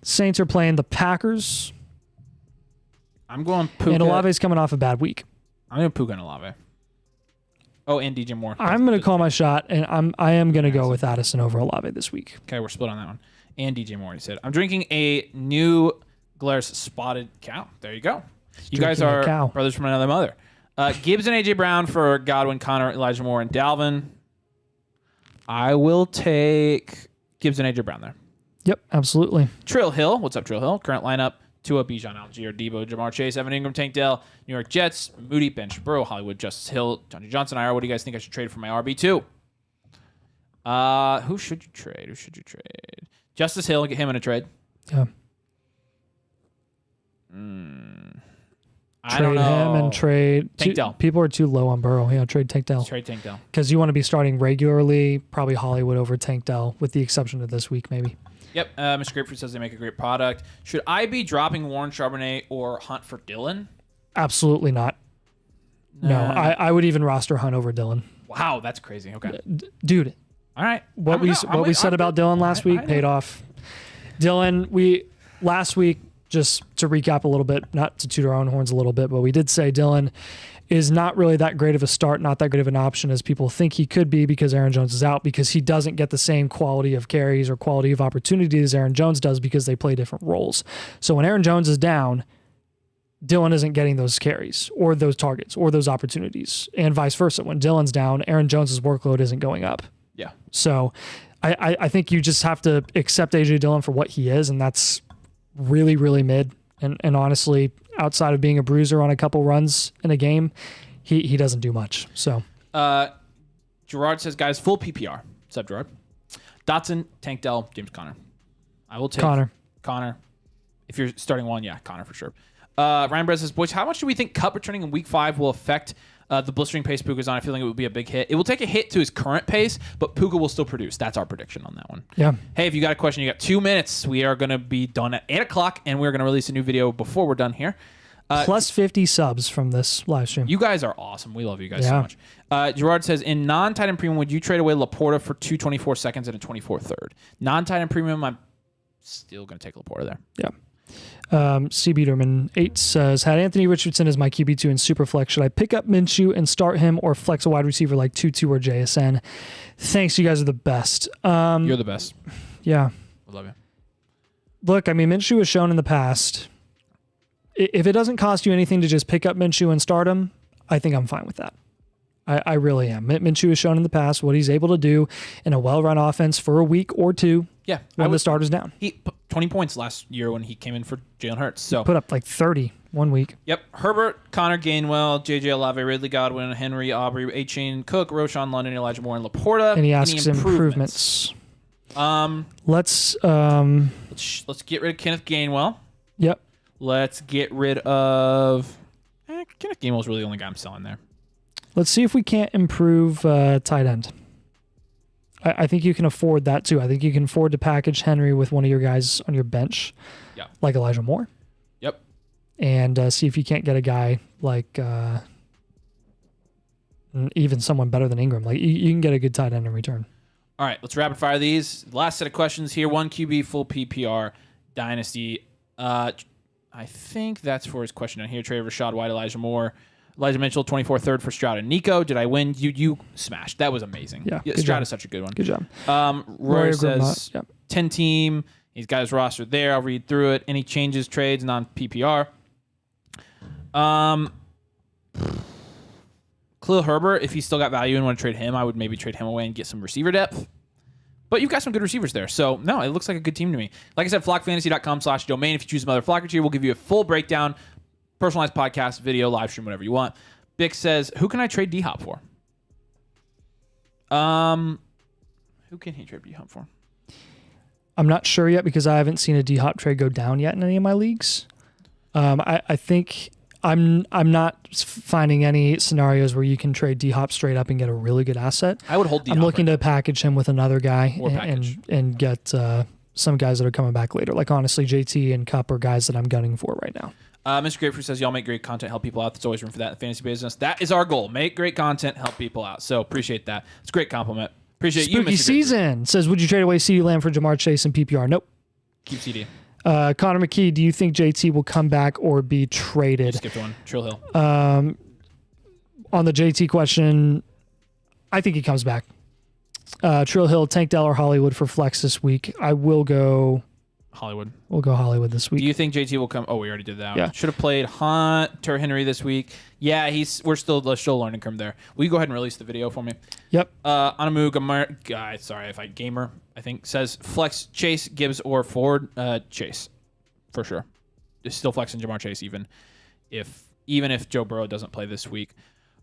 [SPEAKER 1] Saints are playing the Packers.
[SPEAKER 2] I'm going Puka.
[SPEAKER 1] And Olave's coming off a bad week.
[SPEAKER 2] I'm going Puka and Olave. Oh, and DJ Moore.
[SPEAKER 1] I'm going to call my shot, and I am going to go with Addison over Olave this week.
[SPEAKER 2] Okay, we're split on that one. And DJ Moore, he said. I'm drinking a New Glarus Spotted Cow. There you go. You guys are brothers from another mother. Gibbs and AJ Brown for Godwin, Connor, Elijah Moore, and Dalvin. I will take Gibbs and AJ Brown there.
[SPEAKER 1] Yep, absolutely.
[SPEAKER 2] Trill Hill. What's up, Trill Hill? Current lineup. Tua, Bijan, Algier, Debo, Jamar Chase, Evan Ingram, Tank Dell, New York Jets, Moody, Ben Burrow, Hollywood, Justice Hill, Johnny Johnson, IR. What do you guys think I should trade for my RB2? Who should you trade? Justice Hill, get him in a trade.
[SPEAKER 1] Yeah.
[SPEAKER 2] I don't know.
[SPEAKER 1] Trade him and trade
[SPEAKER 2] Tank Dell.
[SPEAKER 1] People are too low on Burrow. Yeah, trade Tank Dell.
[SPEAKER 2] Trade Tank Dell.
[SPEAKER 1] Because you want to be starting regularly, probably Hollywood over Tank Dell, with the exception of this week, maybe.
[SPEAKER 2] Yep. Mr. Grapefruit says they make a great product. Should I be dropping Warren Charbonnet or Hunt for Dylan?
[SPEAKER 1] Absolutely not. No, I would even roster Hunt over Dylan.
[SPEAKER 2] Wow, that's crazy. Okay.
[SPEAKER 1] Dude.
[SPEAKER 2] All right.
[SPEAKER 1] What we said about Dylan last week paid off. Dylan, last week, just to recap a little bit, not to toot our own horns a little bit, but we did say Dylan is not really that great of a start, not that great of an option as people think he could be because Aaron Jones is out, because he doesn't get the same quality of carries or quality of opportunity as Aaron Jones does because they play different roles. So when Aaron Jones is down, Dylan isn't getting those carries or those targets or those opportunities, and vice versa. When Dylan's down, Aaron Jones's workload isn't going up.
[SPEAKER 2] Yeah.
[SPEAKER 1] So I think you just have to accept A.J. Dillon for what he is, and that's really, really mid. And honestly, outside of being a bruiser on a couple runs in a game, he doesn't do much. So
[SPEAKER 2] Gerard says, guys, full PPR. What's up, Gerard? Dotson, Tank Dell, James Conner. I will take Connor. If you're starting one, yeah, Connor for sure. Ryan Brett says, boys, how much do we think Cup returning in week 5 will affect the blistering pace Puka's on? I feel like it would be a big hit. It will take a hit to his current pace, but Puka will still produce. That's our prediction on that one.
[SPEAKER 1] Yeah.
[SPEAKER 2] Hey, if you got a question, you got 2 minutes. We are going to be done at 8 o'clock, and we're going to release a new video before we're done here.
[SPEAKER 1] Plus 50 subs from this live stream.
[SPEAKER 2] You guys are awesome. We love you guys so much. Gerard says, in non-tight end premium, would you trade away Laporta for 224 seconds and a 24 third? Non-tight end premium, I'm still going to take Laporta there.
[SPEAKER 1] Yeah. C. Biederman 8 says, had Anthony Richardson as my QB2 in Superflex, should I pick up Minshew and start him or flex a wide receiver like Tutu or JSN? Thanks, you guys are the best.
[SPEAKER 2] You're the best.
[SPEAKER 1] Yeah.
[SPEAKER 2] I love you.
[SPEAKER 1] Look, I mean, Minshew has shown in the past, if it doesn't cost you anything to just pick up Minshew and start him, I think I'm fine with that. I really am. Minshew has shown in the past what he's able to do in a well-run offense for a week or two.
[SPEAKER 2] Yeah,
[SPEAKER 1] when the starter's down.
[SPEAKER 2] He put 20 points last year when he came in for Jalen Hurts. So
[SPEAKER 1] put up like 30 1 week.
[SPEAKER 2] Yep. Herbert, Connor Gainwell, J.J. Olave, Ridley Godwin, Henry, Aubrey, A-Chain, Cook, Roschon London, Elijah Moore, and Laporta.
[SPEAKER 1] And he asks improvements. Let's
[SPEAKER 2] get rid of Kenneth Gainwell.
[SPEAKER 1] Yep.
[SPEAKER 2] Let's get rid of Kenneth Gainwell's really the only guy I'm selling there.
[SPEAKER 1] Let's see if we can't improve tight end. I think you can afford that too. I think you can afford to package Henry with one of your guys on your bench, like Elijah Moore.
[SPEAKER 2] Yep.
[SPEAKER 1] And see if you can't get a guy like even someone better than Ingram. Like you can get a good tight end in return.
[SPEAKER 2] All right, let's rapid fire these. Last set of questions here. 1 QB, full PPR, Dynasty. I think that's for his question on here. Trey, Rashad White, Elijah Moore. Elijah Mitchell, 24 third for Stroud and Nico. Did I win? You smashed. That was amazing.
[SPEAKER 1] Yeah.
[SPEAKER 2] Stroud is such a good one.
[SPEAKER 1] Good job.
[SPEAKER 2] Roy says 10 team. He's got his roster there. I'll read through it. Any changes, trades, non-PPR. Khalil Herbert, if he's still got value and want to trade him, I would maybe trade him away and get some receiver depth. But you've got some good receivers there. So, no, it looks like a good team to me. Like I said, flockfantasy.com/domain. If you choose some other flockers, we'll give you a full breakdown, personalized podcast, video, live stream, whatever you want. Bick says, who can I trade D-Hop for? Who can he trade D-Hop for?
[SPEAKER 1] I'm not sure yet because I haven't seen a D-Hop trade go down yet in any of my leagues. I think I'm not finding any scenarios where you can trade D-Hop straight up and get a really good asset.
[SPEAKER 2] I would hold D-Hop.
[SPEAKER 1] I'm looking to package him with another guy and get some guys that are coming back later. Like, honestly, JT and Cup are guys that I'm gunning for right now.
[SPEAKER 2] Mr. Grapefruit says, y'all make great content, help people out. There's always room for that in the fantasy business. That is our goal. Make great content, help people out. So appreciate that. It's a great compliment. Appreciate you, Mr.
[SPEAKER 1] Spooky Season says, would you trade away CeeDee Lamb for Jamar Chase and PPR? Nope.
[SPEAKER 2] Keep CD.
[SPEAKER 1] Connor McKee, do you think JT will come back or be traded?
[SPEAKER 2] You skipped one. Trill Hill.
[SPEAKER 1] On the JT question, I think he comes back. Trill Hill, Tank Dell, or Hollywood for flex this week. I will go
[SPEAKER 2] Hollywood.
[SPEAKER 1] We'll go Hollywood this week.
[SPEAKER 2] Do you think JT will come? Oh, we already did that.
[SPEAKER 1] Yeah.
[SPEAKER 2] Should have played Hunter Henry this week. Yeah, we're still learning curve there. Will you go ahead and release the video for me?
[SPEAKER 1] Yep.
[SPEAKER 2] Anamu guy, sorry if I gamer, I think, says flex Chase, Gibbs, or Ford. Chase, for sure. Just still flexing Jamar Chase even if Joe Burrow doesn't play this week.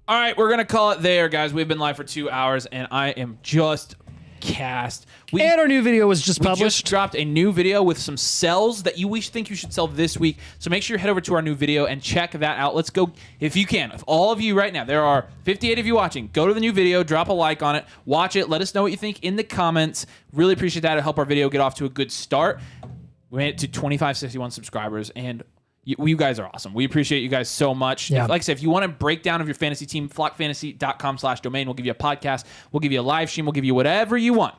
[SPEAKER 2] All right, we're gonna call it there, guys. We've been live for 2 hours, and I am just cast.
[SPEAKER 1] And our new video was just published.
[SPEAKER 2] We just dropped a new video with some sells that we think you should sell this week. So make sure you head over to our new video and check that out. Let's go, if you can. If all of you right now, there are 58 of you watching, go to the new video, drop a like on it, watch it, let us know what you think in the comments. Really appreciate that. It'll help our video get off to a good start. We made it to 2561 subscribers, and you guys are awesome. We appreciate you guys so much.
[SPEAKER 1] Yeah.
[SPEAKER 2] Like I said, if you want a breakdown of your fantasy team, flockfantasy.com/domain. We'll give you a podcast. We'll give you a live stream. We'll give you whatever you want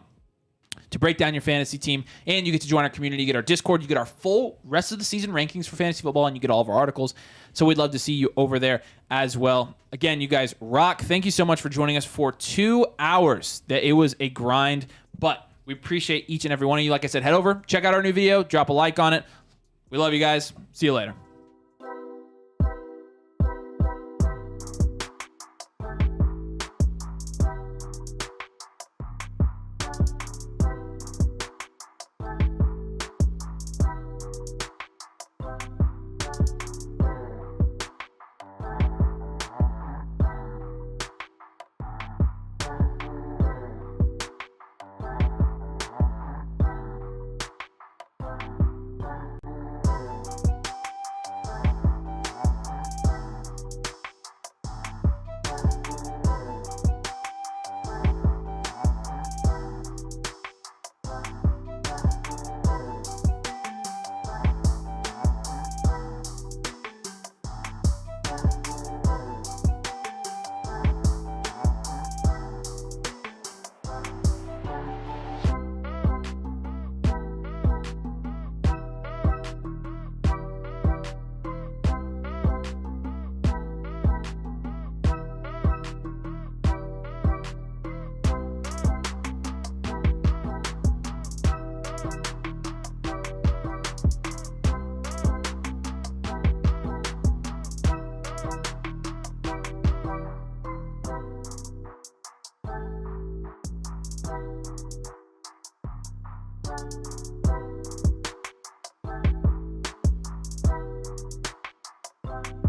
[SPEAKER 2] to break down your fantasy team. And you get to join our community. You get our Discord. You get our full rest of the season rankings for fantasy football, and you get all of our articles. So we'd love to see you over there as well. Again, you guys rock. Thank you so much for joining us for 2 hours. It was a grind, but we appreciate each and every one of you. Like I said, head over, check out our new video, drop a like on it. We love you guys. See you later.